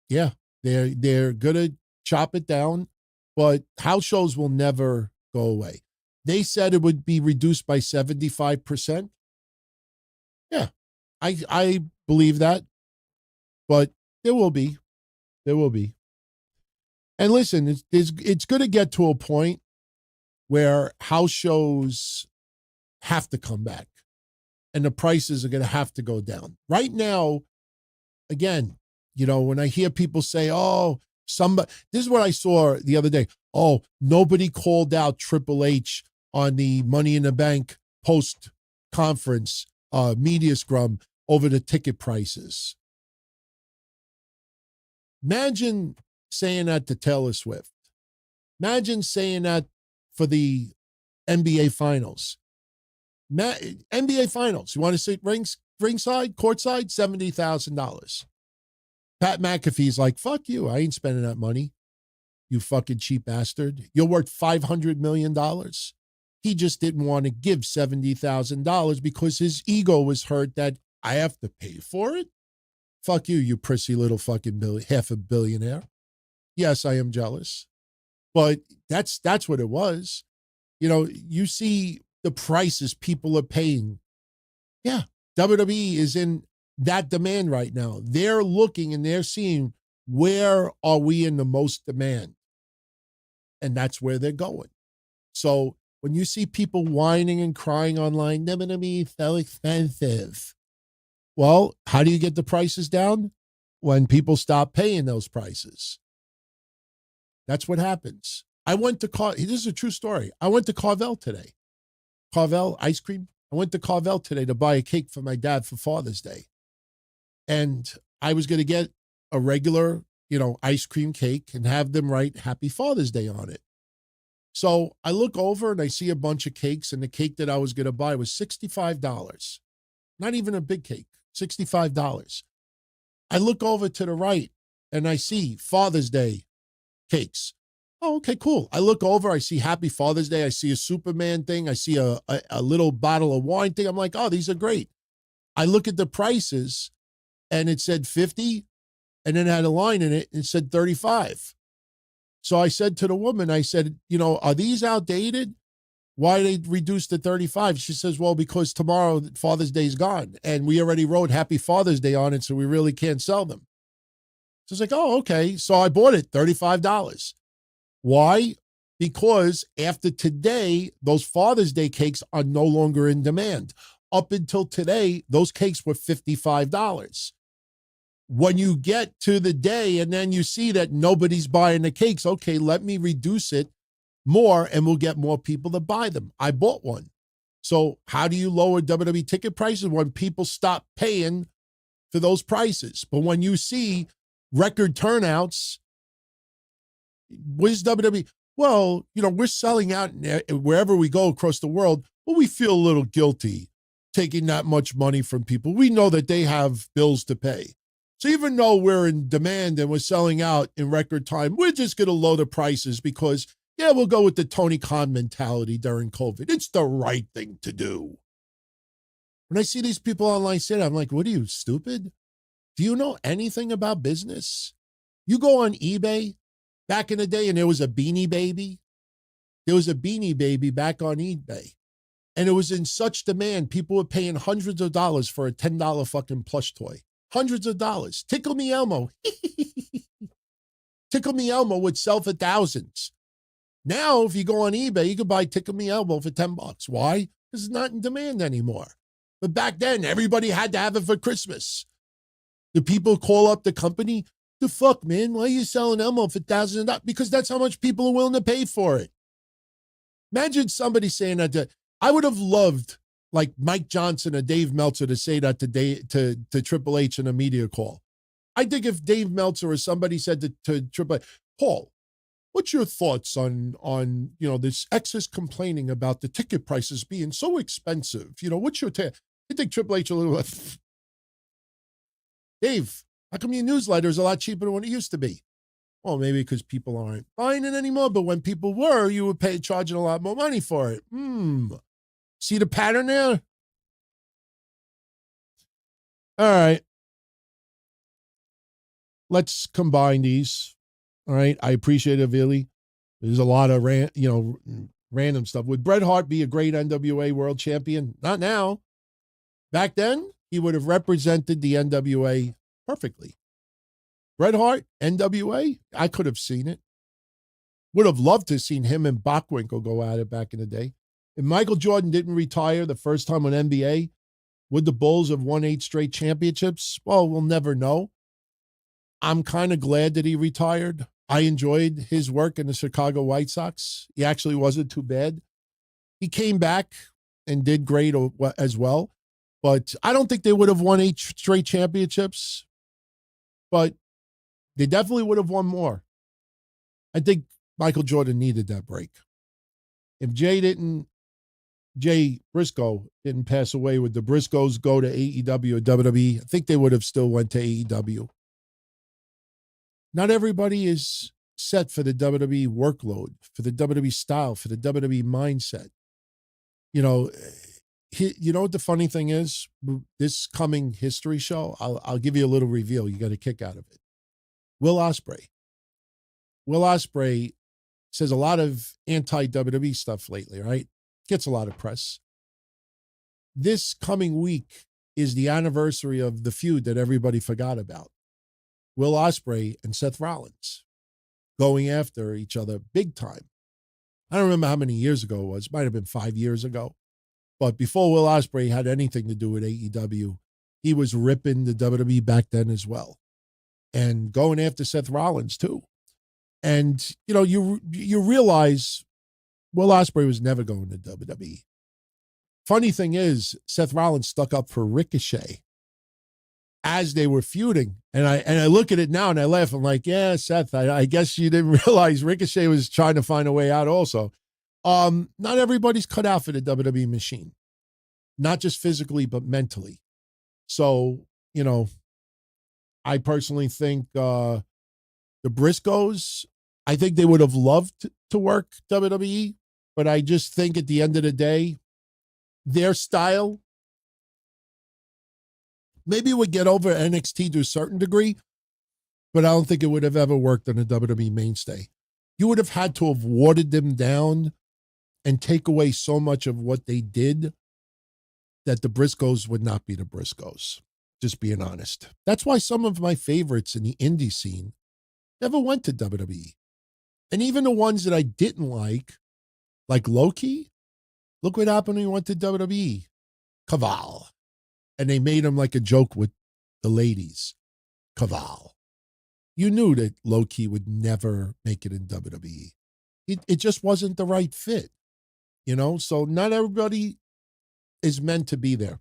yeah, they're going to chop it down, but house shows will never go away. They said it would be reduced by 75%. Yeah, I believe that, but there will be. And listen, it's going to get to a point where house shows have to come back and the prices are going to have to go down. Right now, again, when I hear people say, this is what I saw the other day. Oh, nobody called out Triple H on the Money in the Bank post-conference media scrum over the ticket prices. Imagine saying that to Taylor Swift. Imagine saying that for the NBA Finals. NBA Finals. You want to sit ringside, courtside? $70,000. Pat McAfee's like, fuck you. I ain't spending that money. You fucking cheap bastard. You're worth $500 million. He just didn't want to give $70,000 because his ego was hurt that I have to pay for it. Fuck you, you prissy little fucking half a billionaire. Yes, I am jealous. But that's what it was. You see the prices people are paying. Yeah, WWE is in that demand right now. They're looking and they're seeing where are we in the most demand. And that's where they're going. So when you see people whining and crying online, WWE so expensive. Well, how do you get the prices down? When people stop paying those prices. That's what happens. I went to this is a true story. I went to Carvel today. Carvel ice cream. I went to Carvel today to buy a cake for my dad for Father's Day. And I was going to get a regular, ice cream cake and have them write Happy Father's Day on it. So I look over and I see a bunch of cakes, and the cake that I was going to buy was $65. Not even a big cake, $65. I look over to the right and I see Father's Day cakes. Oh, okay, cool. I look over, I see Happy Father's Day. I see a Superman thing. I see a little bottle of wine thing. I'm like, oh, these are great. I look at the prices and it said 50, and then it had a line in it and it said 35. So I said to the woman, I said, are these outdated? Why they reduced to 35? She says, well, because tomorrow Father's Day is gone and we already wrote Happy Father's Day on it, so we really can't sell them. So it's like, oh, okay. So I bought it, $35. Why? Because after today, those Father's Day cakes are no longer in demand. Up until today, those cakes were $55. When you get to the day and then you see that nobody's buying the cakes, okay, let me reduce it more and we'll get more people to buy them. I bought one. So how do you lower WWE ticket prices? When people stop paying for those prices. But when you see record turnouts, where's WWE? Well, we're selling out wherever we go across the world. Well, we feel a little guilty taking that much money from people. We know that they have bills to pay. So even though we're in demand and we're selling out in record time, we're just going to lower the prices because, we'll go with the Tony Khan mentality during COVID. It's the right thing to do. When I see these people online say that, I'm like, what are you, stupid? Do you know anything about business? You go on eBay back in the day and there was a Beanie Baby. There was a Beanie Baby back on eBay. And it was in such demand, people were paying hundreds of dollars for a $10 fucking plush toy. Hundreds of dollars. Tickle Me Elmo. Tickle Me Elmo would sell for thousands. Now, if you go on eBay, you can buy Tickle Me Elmo for $10. Why? Because it's not in demand anymore. But back then, everybody had to have it for Christmas. The people call up the company, the fuck, man? Why are you selling Elmo for thousands of dollars? Because that's how much people are willing to pay for it. Imagine somebody saying that. I would have loved like Mike Johnson or Dave Meltzer to say that to Triple H in a media call. I think if Dave Meltzer or somebody said to Triple H, Paul, what's your thoughts on this excess complaining about the ticket prices being so expensive? What's your take? I think Triple H a little like, Dave, how come your newsletter is a lot cheaper than what it used to be? Well, maybe because people aren't buying it anymore, but when people were, you were charging a lot more money for it. See the pattern there? All right. Let's combine these. All right. I appreciate it, Billy. There's a lot of random stuff. Would Bret Hart be a great NWA world champion? Not now. Back then, he would have represented the NWA perfectly. Bret Hart, NWA, I could have seen it. Would have loved to have seen him and Bockwinkel go at it back in the day. If Michael Jordan didn't retire the first time on NBA, would the Bulls have won 8 straight championships? Well, we'll never know. I'm kind of glad that he retired. I enjoyed his work in the Chicago White Sox. He actually wasn't too bad. He came back and did great as well. But I don't think they would have won 8 straight championships. But they definitely would have won more. I think Michael Jordan needed that break. If Jay Briscoe didn't pass away, would the Briscoes go to AEW or WWE? I think they would have still went to AEW. Not everybody is set for the WWE workload, for the WWE style, for the WWE mindset. You know what the funny thing is? This coming history show, I'll give you a little reveal. You got a kick out of it. Will Ospreay. Will Ospreay says a lot of anti-WWE stuff lately, right? Gets a lot of press. This coming week is the anniversary of the feud that everybody forgot about. Will Ospreay and Seth Rollins going after each other big time. I don't remember how many years ago it was. It might have been 5 years ago. But before Will Ospreay had anything to do with AEW, he was ripping the WWE back then as well. And going after Seth Rollins too. And, you realize Will Ospreay was never going to WWE. Funny thing is, Seth Rollins stuck up for Ricochet as they were feuding. And I look at it now and I laugh. I'm like, yeah, Seth, I guess you didn't realize Ricochet was trying to find a way out also. Not everybody's cut out for the WWE machine. Not just physically, but mentally. So, I personally think the Briscoes, I think they would have loved to work WWE, but I just think at the end of the day, their style maybe would get over NXT to a certain degree, but I don't think it would have ever worked on a WWE mainstay. You would have had to have watered them down and take away so much of what they did that the Briscoes would not be the Briscoes, just being honest. That's why some of my favorites in the indie scene never went to WWE. And even the ones that I didn't like Loki, look what happened when he went to WWE. Caval. And they made him like a joke with the ladies. Caval. You knew that Loki would never make it in WWE. It just wasn't the right fit, So not everybody is meant to be there.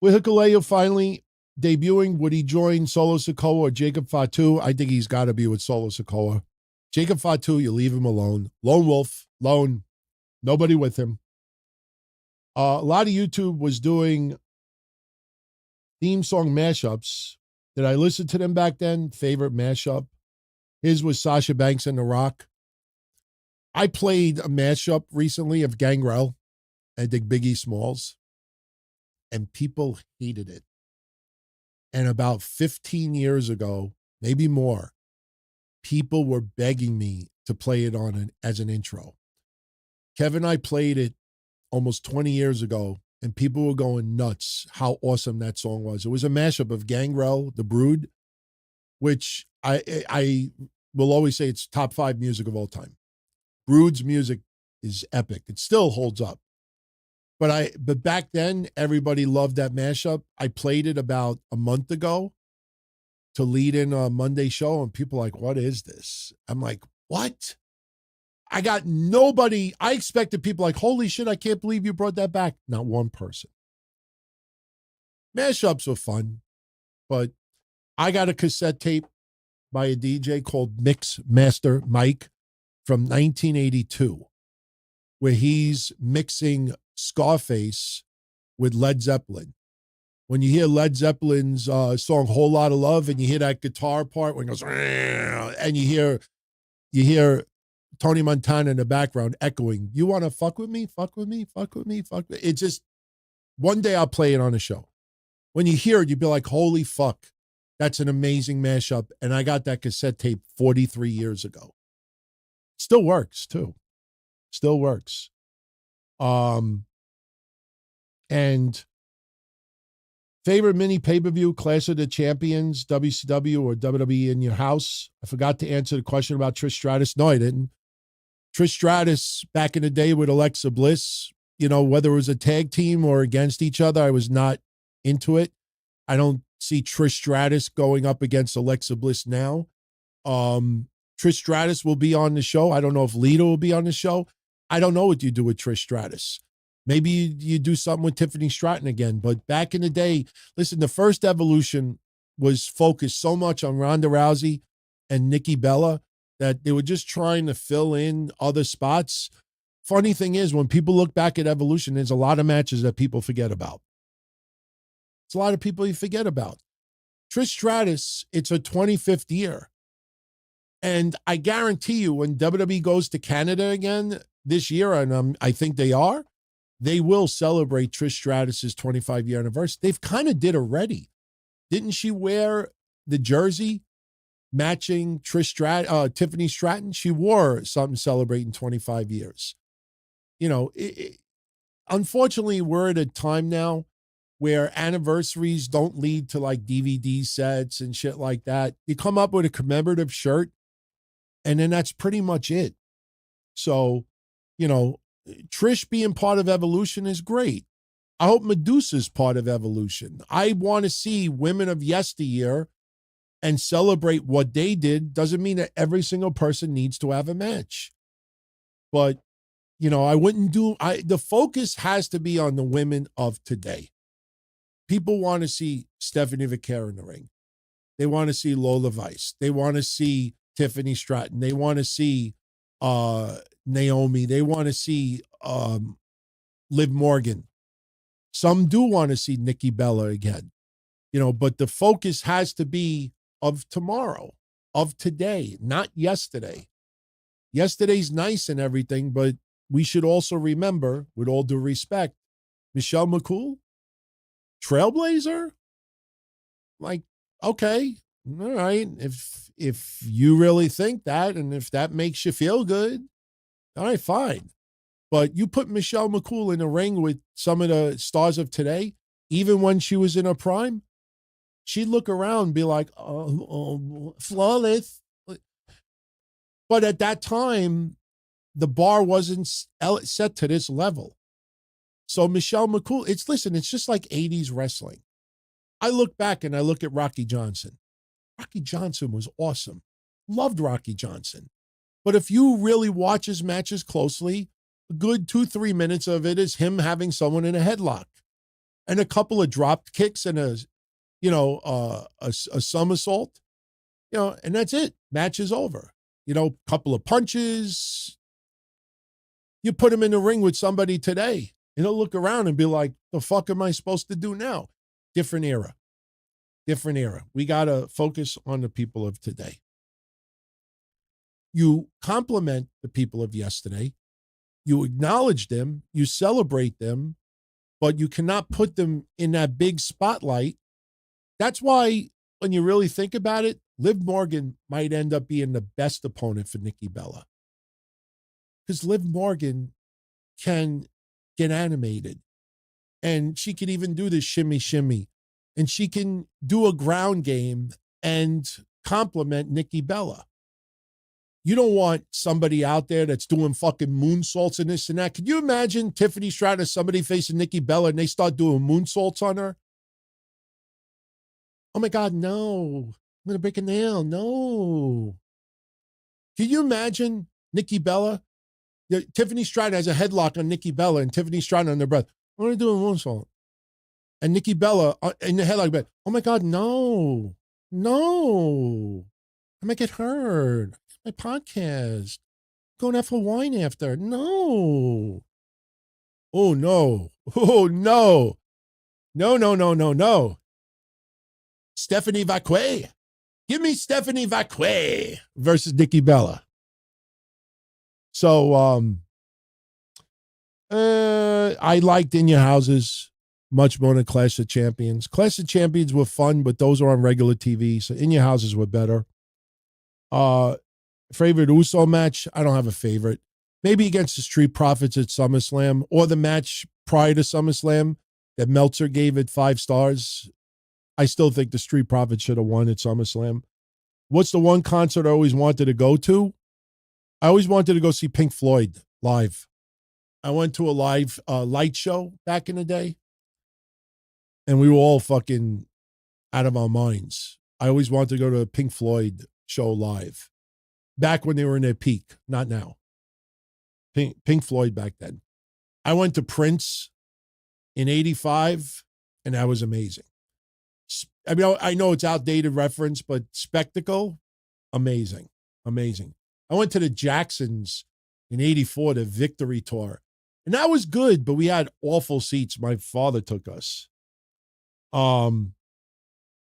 With Hikuleo finally debuting, would he join Solo Sikoa or Jacob Fatu? I think he's got to be with Solo Sikoa. Jacob Fatu, you leave him alone. Lone wolf, lone, nobody with him. A lot of YouTube was doing theme song mashups. Did I listen to them back then? Favorite mashup? His was Sasha Banks and The Rock. I played a mashup recently of Gangrel and the Biggie Smalls, and people hated it. And about 15 years ago, maybe more, people were begging me to play it as an intro. Kevin and I played it almost 20 years ago, and people were going nuts how awesome that song was. It was a mashup of Gangrel, The Brood, which I will always say it's top 5 music of all time. Brood's music is epic. It still holds up. But back then, everybody loved that mashup. I played it about a month ago to lead in a Monday show, and people are like, what is this? I'm like, what? I got nobody. I expected people like, holy shit, I can't believe you brought that back. Not one person. Mashups were fun, but I got a cassette tape by a DJ called Mix Master Mike from 1982, where he's mixing Scarface with Led Zeppelin. When you hear Led Zeppelin's song Whole Lotta Love, and you hear that guitar part when it goes, and you hear Tony Montana in the background echoing, you want to fuck with me? Fuck with me? Fuck with me? Fuck with me? It's just, one day I'll play it on a show. When you hear it, you'll be like, holy fuck, that's an amazing mashup. And I got that cassette tape 43 years ago. Still works, too. Still works. And favorite mini pay-per-view, Clash of the Champions, WCW or WWE in your house? I forgot to answer the question about Trish Stratus. No, I didn't. Trish Stratus, back in the day with Alexa Bliss, whether it was a tag team or against each other, I was not into it. I don't see Trish Stratus going up against Alexa Bliss now. Trish Stratus will be on the show. I don't know if Lita will be on the show. I don't know what you do with Trish Stratus. Maybe you do something with Tiffany Stratton again. But back in the day, listen, the first Evolution was focused so much on Ronda Rousey and Nikki Bella that they were just trying to fill in other spots. Funny thing is, when people look back at Evolution, there's a lot of matches that people forget about. It's a lot of people you forget about. Trish Stratus, it's her 25th year. And I guarantee you, when WWE goes to Canada again this year, and I think they will celebrate Trish Stratus's 25-year anniversary. They've kind of did already. Didn't she wear the jersey matching Tiffany Stratton? She wore something celebrating 25 years. Unfortunately, we're at a time now where anniversaries don't lead to like DVD sets and shit like that. You come up with a commemorative shirt, and then that's pretty much it. So, Trish being part of Evolution is great. I hope Medusa's part of Evolution. I want to see women of yesteryear and celebrate what they did doesn't mean that every single person needs to have a match. But, I wouldn't the focus has to be on the women of today. People want to see Stephanie Vaquera in the ring. They want to see Lola Vice. They want to see Tiffany Stratton. They want to see Naomi. They want to see Liv Morgan. Some do want to see Nikki Bella again. But the focus has to be of tomorrow, of today, not yesterday. Yesterday's nice and everything, but we should also remember, with all due respect, Michelle McCool, Trailblazer, like, okay, all right. If you really think that, and if that makes you feel good, all right, fine. But you put Michelle McCool in the ring with some of the stars of today, even when she was in her prime, she'd look around and be like, oh, flawless. But at that time, the bar wasn't set to this level. So Michelle McCool, it's just like 80s wrestling. I look back and I look at Rocky Johnson. Rocky Johnson was awesome. Loved Rocky Johnson. But if you really watch his matches closely, a good 2-3 minutes of it is him having someone in a headlock and a couple of drop kicks and a somersault, and that's it. Match is over. Couple of punches. You put him in the ring with somebody today, and he'll look around and be like, the fuck am I supposed to do now? Different era. We got to focus on the people of today. You compliment the people of yesterday. You acknowledge them. You celebrate them, but you cannot put them in that big spotlight. That's why, when you really think about it, Liv Morgan might end up being the best opponent for Nikki Bella. Because Liv Morgan can get animated. And she can even do this shimmy, shimmy. And she can do a ground game and compliment Nikki Bella. You don't want somebody out there that's doing fucking moonsaults and this and that. Could you imagine Tiffany Stratton or somebody facing Nikki Bella and they start doing moonsaults on her? Oh my God, no. I'm going to break a nail. No. Can you imagine Nikki Bella? Tiffany Stratton has a headlock on Nikki Bella and Tiffany Stratton on their breath. What are you doing moonsault? And Nikki Bella in the headlock, oh my God, no. No. I might get hurt. My podcast. Going out for wine after. No. Oh, no. Oh, no. No. Stephanie Vaquet. Give me Stephanie Vaquet versus Nikki Bella. So, I liked In Your Houses much more than Clash of Champions. Clash of Champions were fun, but those are on regular TV, so In Your Houses were better. Favorite Uso match? I don't have a favorite. Maybe against the Street Profits at SummerSlam, or the match prior to SummerSlam that Meltzer gave it 5 stars. I still think the Street Profits should have won at SummerSlam. What's the one concert I always wanted to go to? I always wanted to go see Pink Floyd live. I went to a live light show back in the day, and we were all fucking out of our minds. I always wanted to go to a Pink Floyd show live. Back when they were in their peak, not now. Pink Floyd back then. I went to Prince in 85, and that was amazing. I mean, I know it's outdated reference, but spectacle, amazing. I went to the Jacksons in 84, the Victory Tour, and that was good, but we had awful seats. My father took us.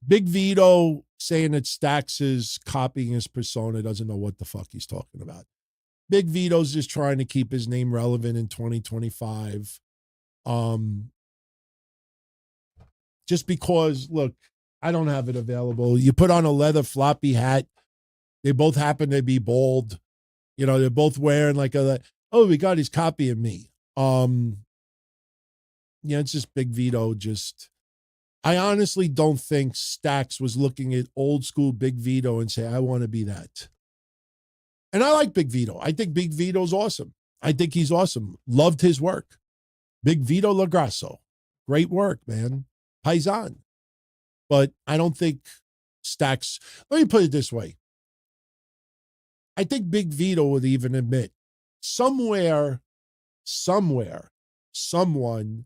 Big Vito saying that Stax is copying his persona, doesn't know what the fuck he's talking about. Big Vito's just trying to keep his name relevant in 2025. Just because, look, I don't have it available. You put on a leather floppy hat. They both happen to be bald. They're both wearing like oh my God, he's copying me. It's just Big Vito I honestly don't think Stax was looking at old school Big Vito and say, I want to be that. And I like Big Vito. I think Big Vito's awesome. I think he's awesome. Loved his work. Big Vito LaGrasso. Great work, man. Paisan. But I don't think stacks. Let me put it this way. I think Big Vito would even admit somewhere, someone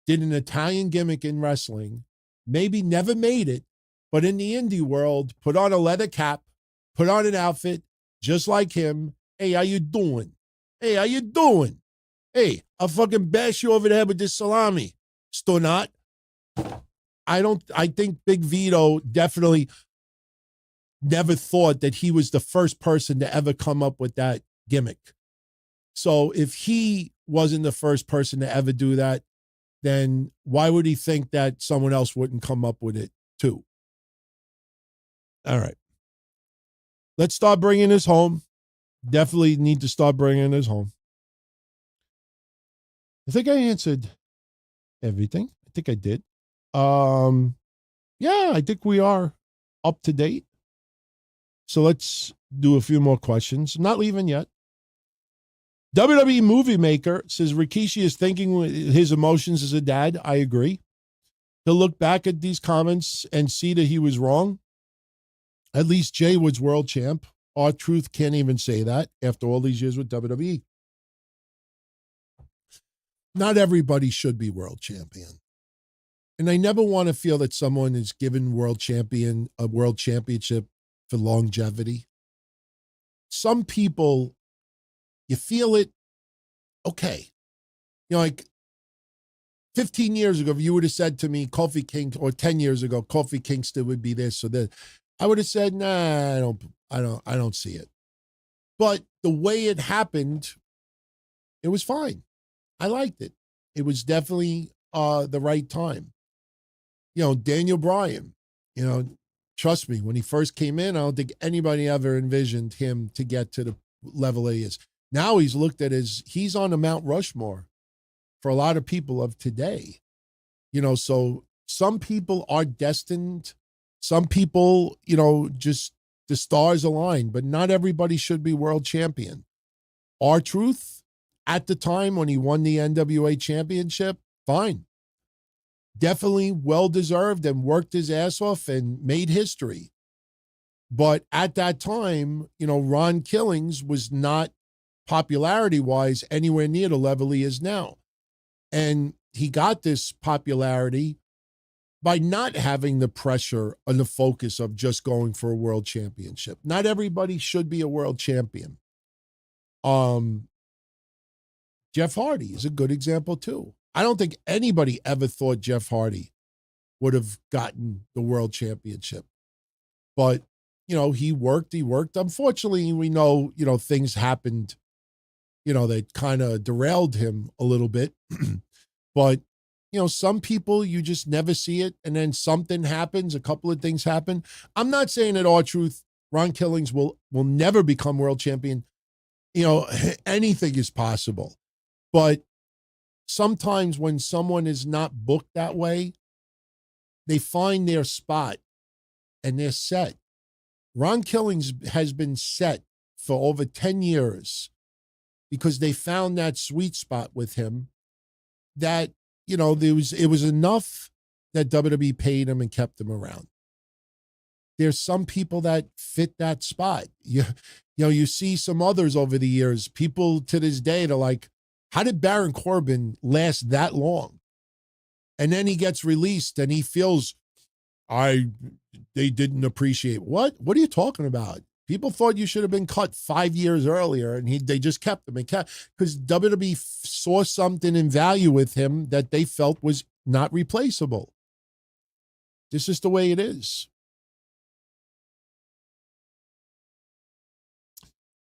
did an Italian gimmick in wrestling, maybe never made it, but in the indie world, put on a leather cap, put on an outfit just like him. Hey, how you doing? Hey, how you doing? Hey, I'll fucking bash you over the head with this salami. Still not. I think Big Vito definitely never thought that he was the first person to ever come up with that gimmick. So if he wasn't the first person to ever do that, then why would he think that someone else wouldn't come up with it too? All right. Let's start bringing this home. Definitely need to start bringing this home. I think I answered everything. I think I did. Yeah, I think we are up to date. So let's do a few more questions. I'm not leaving yet. WWE Movie Maker says Rikishi is thinking with his emotions as a dad. I agree. He'll look back at these comments and see that he was wrong. At least Jay was world champ. R-Truth can't even say that after all these years with WWE. Not everybody should be world champion. And I never want to feel that someone is given a world championship for longevity. Some people, you feel it, okay. You know, like 15 years ago, if you would have said to me, Kofi Kingston, or 10 years ago, Kofi Kingston would be this or that, I would have said, nah, I don't see it. But the way it happened, it was fine. I liked it. It was definitely the right time. You know, Daniel Bryan, you know, trust me, when he first came in, I don't think anybody ever envisioned him to get to the level he is. Now he's looked at as, he's on the Mount Rushmore for a lot of people of today. You know, so some people are destined. Some people, you know, just the stars align, but not everybody should be world champion. R-Truth, at the time when he won the NWA championship, fine. Definitely well-deserved and worked his ass off and made history. But at that time, you know, Ron Killings was not popularity-wise anywhere near the level he is now. And he got this popularity by not having the pressure and the focus of just going for a world championship. Not everybody should be a world champion. Jeff Hardy is a good example too. I don't think anybody ever thought Jeff Hardy would have gotten the world championship. But, you know, he worked. Unfortunately, we know, you know, things happened, you know, that kind of derailed him a little bit. But, you know, some people, you just never see it. And then something happens, a couple of things happen. I'm not saying that R-Truth, Ron Killings will never become world champion. You know, anything is possible. But sometimes when someone is not booked that way, they find their spot and they're set. Ron Killings has been set for over 10 years because they found that sweet spot with him that, you know, it was enough that WWE paid him and kept him around. There's some people that fit that spot. You know, you see some others over the years, people to this day, they're like, how did Baron Corbin last that long? And then he gets released and he feels, they didn't appreciate. What are you talking about? People thought you should have been cut 5 years earlier, and they just kept him. Because WWE saw something in value with him that they felt was not replaceable. This is the way it is.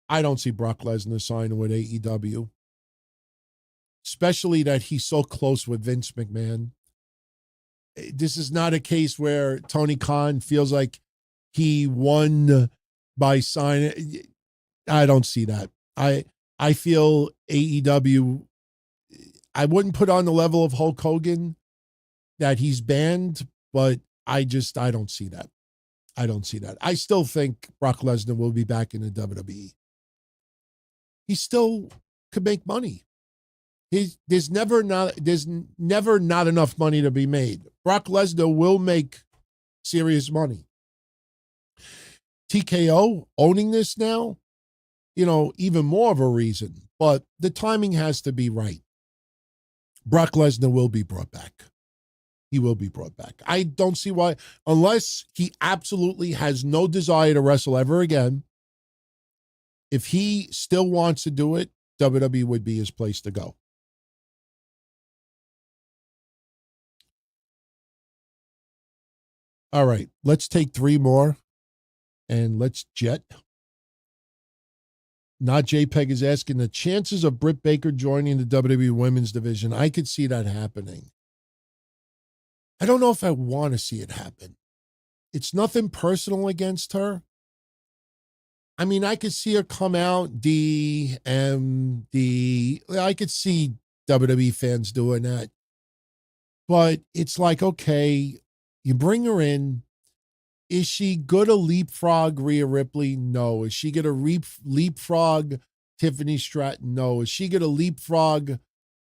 I don't see Brock Lesnar signing with AEW. Especially that he's so close with Vince McMahon. This is not a case where Tony Khan feels like he won by signing. I don't see that. I feel AEW, I wouldn't put on the level of Hulk Hogan that he's banned, but I don't see that. I don't see that. I still think Brock Lesnar will be back in the WWE. He still could make money. There's never not enough money to be made. Brock Lesnar will make serious money. TKO owning this now, even more of a reason. But the timing has to be right. Brock Lesnar will be brought back. He will be brought back. I don't see why, unless he absolutely has no desire to wrestle ever again. If he still wants to do it, WWE would be his place to go. All right, let's take 3 more and let's jet. Not JPEG is asking the chances of Britt Baker joining the WWE women's division. I could see that happening. I don't know if I want to see it happen. It's nothing personal against her. I mean, I could see her come out, DMD. I could see WWE fans doing that. But it's like, okay, you bring her in. Is she going to leapfrog Rhea Ripley? No. Is she going to leapfrog Tiffany Stratton? No. Is she going to leapfrog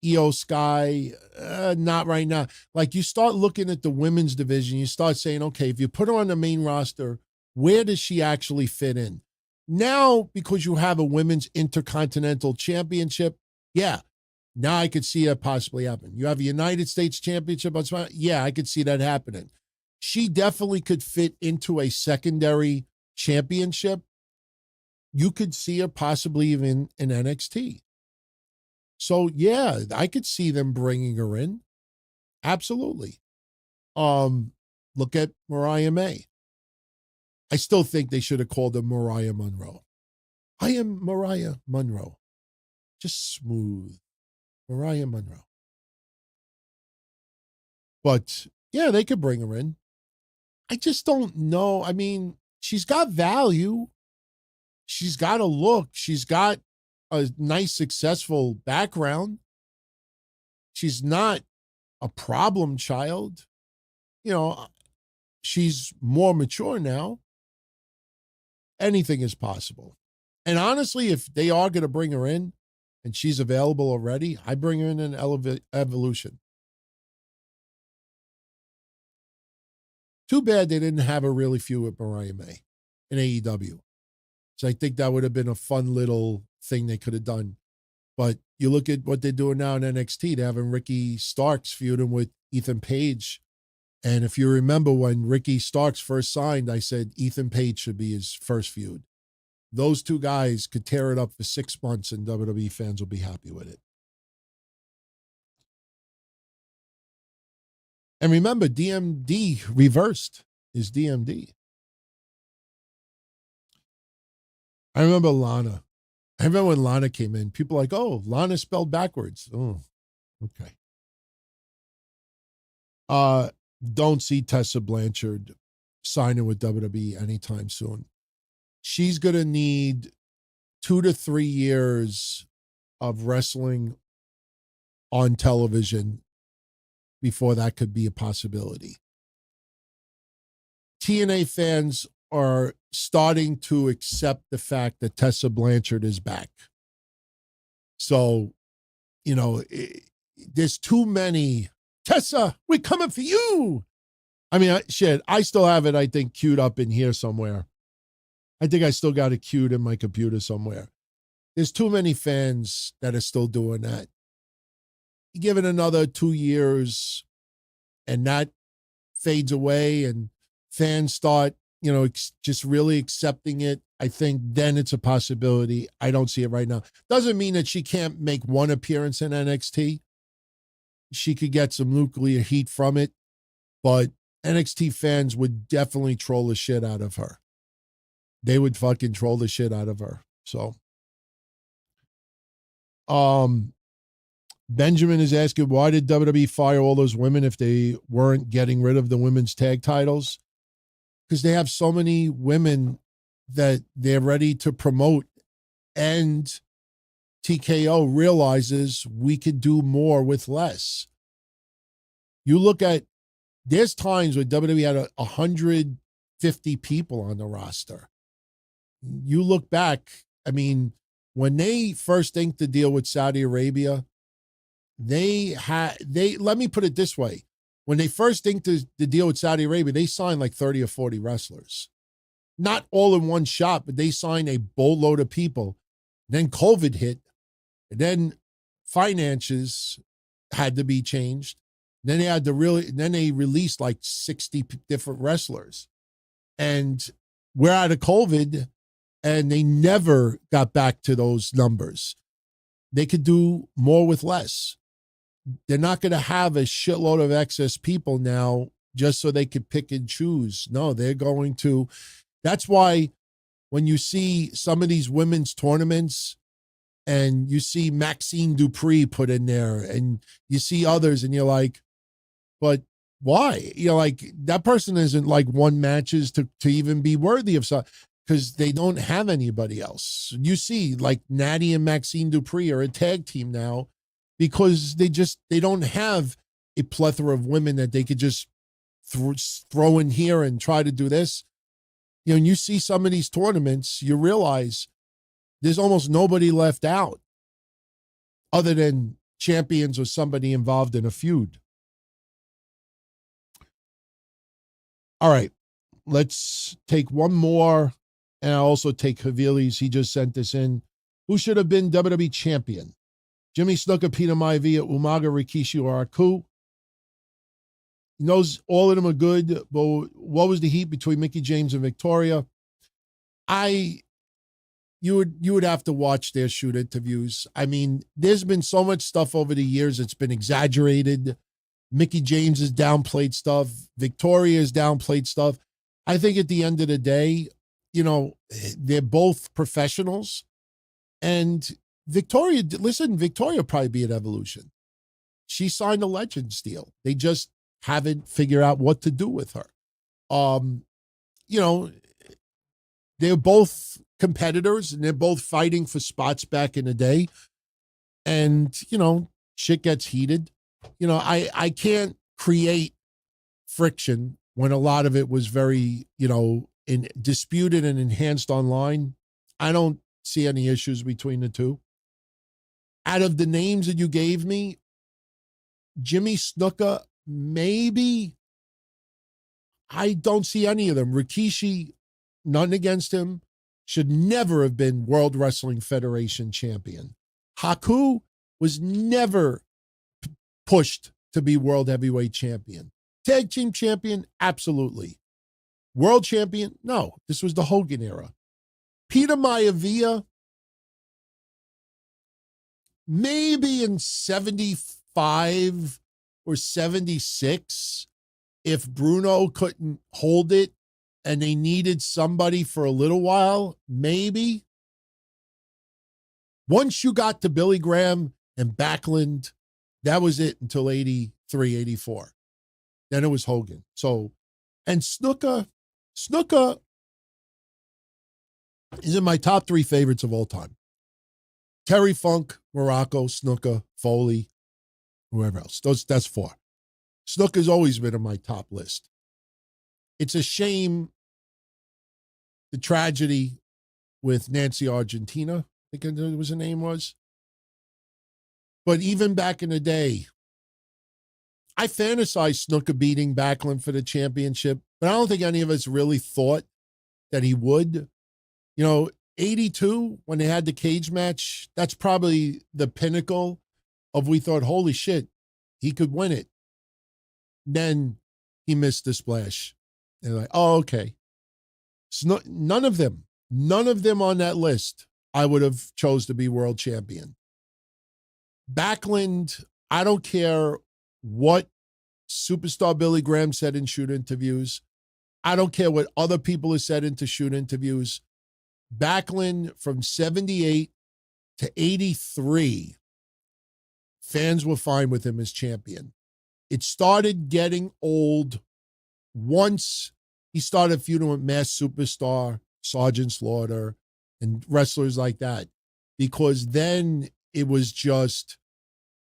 Io Sky? Not right now. Like, you start looking at the women's division, you start saying, okay, if you put her on the main roster, where does she actually fit in? Now, because you have a women's intercontinental championship, yeah, now I could see that possibly happen. You have a United States championship on SmackDown, yeah, I could see that happening. She definitely could fit into a secondary championship. You could see her possibly even in NXT. So, yeah, I could see them bringing her in. Absolutely. Look at Mariah May. I still think they should have called her Mariah Monroe. I am Mariah Monroe. Just smooth. Mariah Monroe. But, yeah, they could bring her in. I just don't know. I mean, she's got value. She's got a look. She's got a nice, successful background. She's not a problem child. She's more mature now. Anything is possible. And honestly, if they are going to bring her in and she's available already, I bring her in an Evolution. Too bad they didn't have a really feud with Mariah May in AEW. So I think that would have been a fun little thing they could have done. But you look at what they're doing now in NXT, they're having Ricky Starks feuding with Ethan Page. And if you remember when Ricky Starks first signed, I said Ethan Page should be his first feud. Those two guys could tear it up for 6 months and WWE fans will be happy with it. And remember, DMD reversed his DMD. I remember Lana. I remember when Lana came in, people were like, oh, Lana spelled backwards. Oh, okay. Don't see Tessa Blanchard signing with WWE anytime soon. She's going to need 2 to 3 years of wrestling on television before that could be a possibility. TNA fans are starting to accept the fact that Tessa Blanchard is back. So, there's too many, Tessa, we're coming for you. I mean, I still have it, I think, queued up in here somewhere. I think I still got it queued in my computer somewhere. There's too many fans that are still doing that. You give it another 2 years and that fades away and fans start, just really accepting it. I think then it's a possibility. I don't see it right now. Doesn't mean that she can't make one appearance in NXT. She could get some nuclear heat from it, but NXT fans would definitely troll the shit out of her. They would fucking troll the shit out of her. So, Benjamin is asking, why did WWE fire all those women if they weren't getting rid of the women's tag titles? Because they have so many women that they're ready to promote, and TKO realizes we could do more with less. You look at, there's times where WWE had 150 people on the roster. You look back, I mean, when they first inked the deal with Saudi Arabia, let me put it this way. When they first inked the deal with Saudi Arabia, they signed like 30 or 40 wrestlers. not all in one shot, but they signed a boatload of people. Then COVID hit. And then finances had to be changed. Then they released like 60 different wrestlers. And we're out of COVID, and they never got back to those numbers. They could do more with less. They're not going to have a shitload of excess people now just so they could pick and choose. No, they're going to. That's why when you see some of these women's tournaments and you see Maxine Dupree put in there and you see others and you're like, but why? You're like, that person isn't like won matches to even be worthy of something because they don't have anybody else. You see like Natty and Maxine Dupree are a tag team now because they don't have a plethora of women that they could just throw in here and try to do this. You know, and you see some of these tournaments, you realize there's almost nobody left out other than champions or somebody involved in a feud. All right, let's take one more, and I'll also take Havili's. He just sent this in. Who should have been WWE champion? Jimmy Snuka, Peter Maivia, Umaga, Rikishi, or Aku? He knows all of them are good, but what was the heat between Mickie James and Victoria? You would have to watch their shoot interviews. I mean, there's been so much stuff over the years. It's been exaggerated. Mickie James has downplayed stuff. Victoria has downplayed stuff. I think at the end of the day, you know, they're both professionals. And Victoria probably be at Evolution. She signed a Legends deal. They just haven't figured out what to do with her. You know, they're both competitors and they're both fighting for spots back in the day. And, you know, shit gets heated. You know, I can't create friction when a lot of it was very, you know, disputed and enhanced online. I don't see any issues between the two. Out of the names that you gave me, Jimmy Snuka, maybe. I don't see any of them. Rikishi, none against him, should never have been World Wrestling Federation champion. Haku was never pushed to be World Heavyweight champion. Tag team champion, absolutely. World champion, no. This was the Hogan era. Peter Maivia, maybe in 75 or 76, if Bruno couldn't hold it and they needed somebody for a little while, maybe. Once you got to Billy Graham and Backlund, that was it until 83, 84. Then it was Hogan. So, and Snuka is in my top 3 favorites of all time. Terry Funk, Morocco, Snuka, Foley, whoever else. That's 4. Snuka's always been on my top list. It's a shame, the tragedy with Nancy Argentina, I think it was her name was. But even back in the day, I fantasized Snuka beating Backlund for the championship, but I don't think any of us really thought that he would. You know, 82, when they had the cage match, that's probably the pinnacle of we thought, holy shit, he could win it. Then he missed the splash. And like, oh, okay. None of them on that list I would have chose to be world champion. Backlund, I don't care what superstar Billy Graham said in shoot interviews. I don't care what other people have said into shoot interviews. Backlund from 78 to 83, fans were fine with him as champion. It started getting old once he started feuding with Mass Superstar, Sergeant Slaughter, and wrestlers like that. Because then it was just,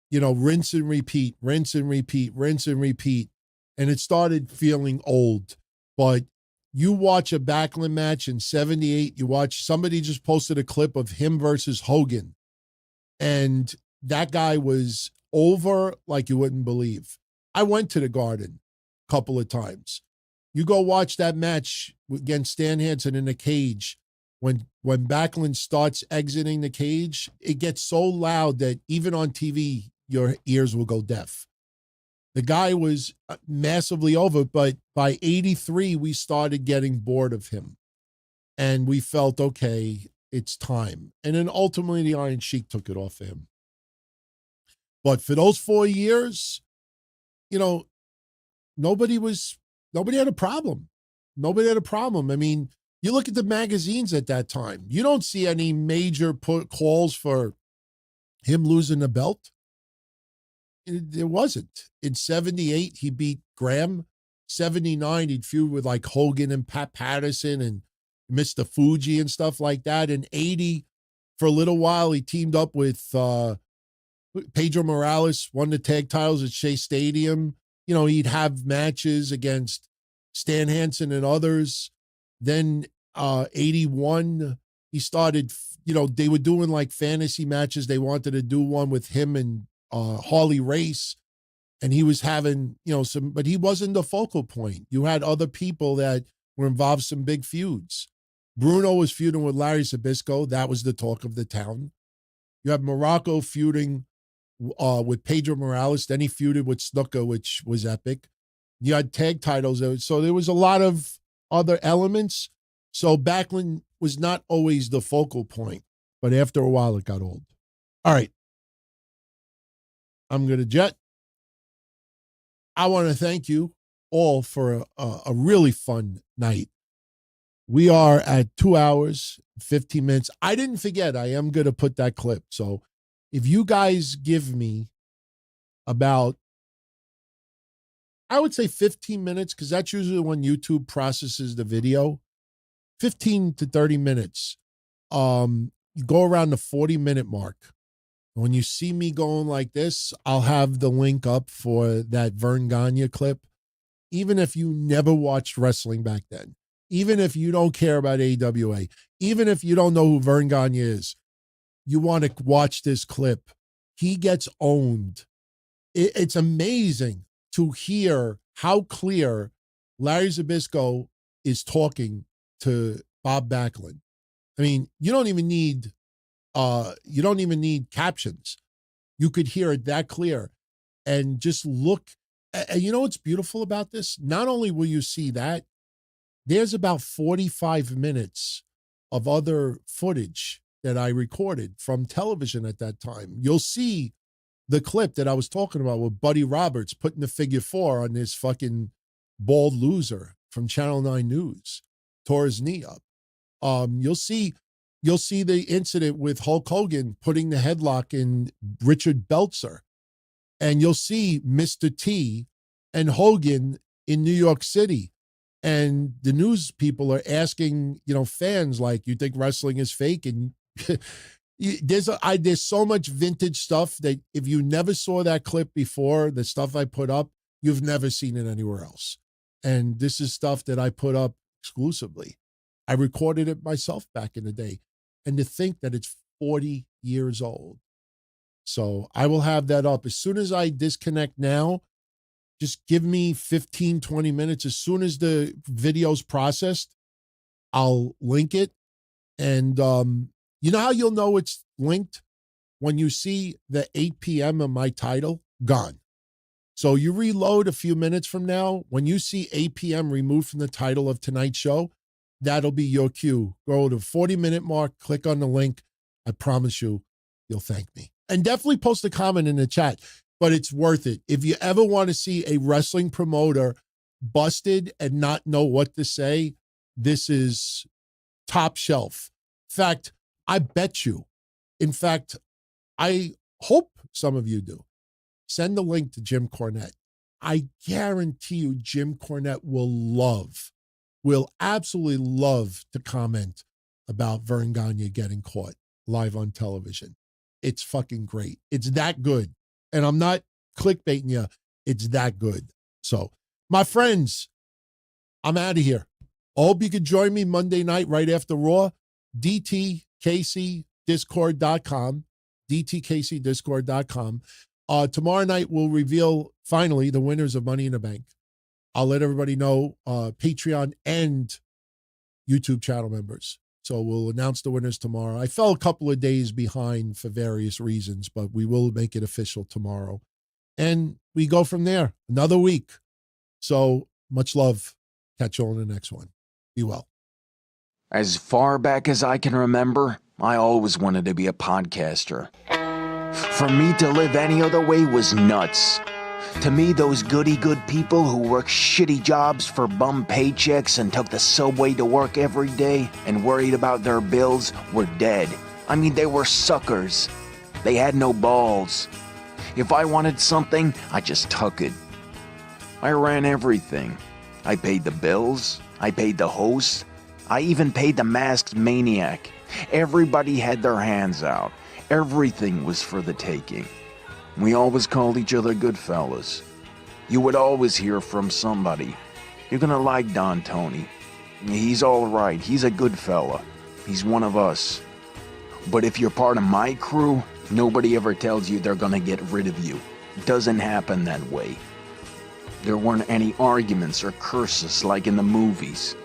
you know, rinse and repeat, rinse and repeat, rinse and repeat. And it started feeling old. But you watch a Backlund match in 78, you watch, somebody just posted a clip of him versus Hogan. And that guy was over like you wouldn't believe. I went to the Garden a couple of times. You go watch that match against Stan Hansen in the cage. When Backlund starts exiting the cage, it gets so loud that even on TV, your ears will go deaf. The guy was massively over, but by 83, we started getting bored of him. And we felt, okay, it's time. And then ultimately, the Iron Sheik took it off of him. But for those 4 years, you know, nobody had a problem. Nobody had a problem. I mean, you look at the magazines at that time, you don't see any major calls for him losing the belt. There wasn't. In 78, he beat Graham. 79, he'd feud with like Hogan and Pat Patterson and Mr. Fuji and stuff like that. In 80, for a little while, he teamed up with Pedro Morales, won the tag titles at Shea Stadium. You know, he'd have matches against Stan Hansen and others. Then 81, he started, you know, they were doing like fantasy matches. They wanted to do one with him and Harley Race. And he was having, you know, but he wasn't the focal point. You had other people that were involved in some big feuds. Bruno was feuding with Larry Zbyszko. That was the talk of the town. You have Morocco feuding with Pedro Morales. Then he feuded with Snuka, which was epic. You had tag titles. So there was a lot of other elements. So Backlund was not always the focal point. But after a while, it got old. All right. I'm going to jet. I want to thank you all for a really fun night. We are at 2 hours, 15 minutes. I didn't forget. I am going to put that clip. So if you guys give me about, I would say 15 minutes, because that's usually when YouTube processes the video, 15 to 30 minutes. You go around the 40-minute mark. When you see me going like this, I'll have the link up for that Vern Gagne clip. Even if you never watched wrestling back then, even if you don't care about AWA, even if you don't know who Vern Gagne is, you want to watch this clip. He gets owned. It's amazing to hear how clear Larry Zbyszko is talking to Bob Backlund. I mean, you don't even need captions. You could hear it that clear. And just look. And you know what's beautiful about this? Not only will you see that, there's about 45 minutes of other footage that I recorded from television at that time. You'll see the clip that I was talking about with Buddy Roberts putting the figure 4 on this fucking bald loser from Channel 9 News, tore his knee up. You'll see the incident with Hulk Hogan putting the headlock in Richard Belzer. And you'll see Mr. T and Hogan in New York City. And the news people are asking, you know, fans like, you think wrestling is fake? And there's so much vintage stuff that if you never saw that clip before, the stuff I put up, you've never seen it anywhere else. And this is stuff that I put up exclusively. I recorded it myself back in the day. And to think that it's 40 years old. So I will have that up. As soon as I disconnect now, just give me 15, 20 minutes. As soon as the video's processed, I'll link it. And you know how you'll know it's linked? When you see the 8 p.m. of my title, gone. So you reload a few minutes from now. When you see 8 p.m. removed from the title of tonight's show, that'll be your cue. Go to the 40-minute mark, click on the link. I promise you, you'll thank me. And definitely post a comment in the chat, but it's worth it. If you ever want to see a wrestling promoter busted and not know what to say, this is top shelf. In fact, I bet you. In fact, I hope some of you do. Send the link to Jim Cornette. I guarantee you Jim Cornette will absolutely love to comment about Vern Gagne getting caught live on television. It's fucking great. It's that good. And I'm not clickbaiting you. It's that good. So, my friends, I'm out of here. I hope you could join me Monday night right after Raw. DTKCDiscord.com. DTKCDiscord.com. Tomorrow night we'll reveal finally the winners of Money in the Bank. I'll let everybody know, Patreon and YouTube channel members. So we'll announce the winners tomorrow. I fell a couple of days behind for various reasons, but we will make it official tomorrow. And we go from there. Another week. So much love. Catch you on the next one. Be well. As far back as I can remember, I always wanted to be a podcaster. For me to live any other way was nuts. To me, those goody-good people who worked shitty jobs for bum paychecks and took the subway to work every day and worried about their bills were dead. I mean, they were suckers. They had no balls. If I wanted something, I just took it. I ran everything. I paid the bills. I paid the host. I even paid the masked maniac. Everybody had their hands out. Everything was for the taking. We always called each other good fellas. You would always hear from somebody. You're gonna like Don Tony. He's all right. He's a good fella. He's one of us. But if you're part of my crew, nobody ever tells you they're gonna get rid of you. It doesn't happen that way. There weren't any arguments or curses like in the movies.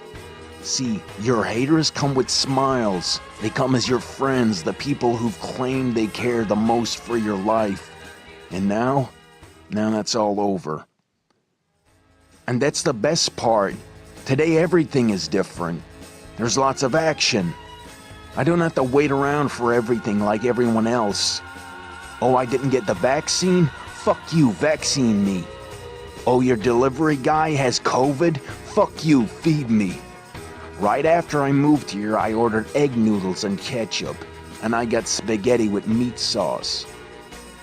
See, your haters come with smiles. They come as your friends, the people who've claimed they care the most for your life. And now that's all over. And that's the best part. Today everything is different. There's lots of action. I don't have to wait around for everything like everyone else. Oh, I didn't get the vaccine? Fuck you, vaccine me. Oh, your delivery guy has COVID? Fuck you, feed me. Right after I moved here, I ordered egg noodles and ketchup, and I got spaghetti with meat sauce.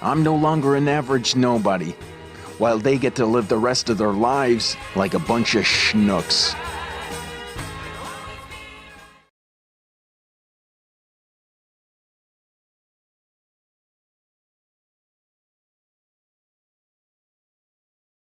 I'm no longer an average nobody, while they get to live the rest of their lives like a bunch of schnooks.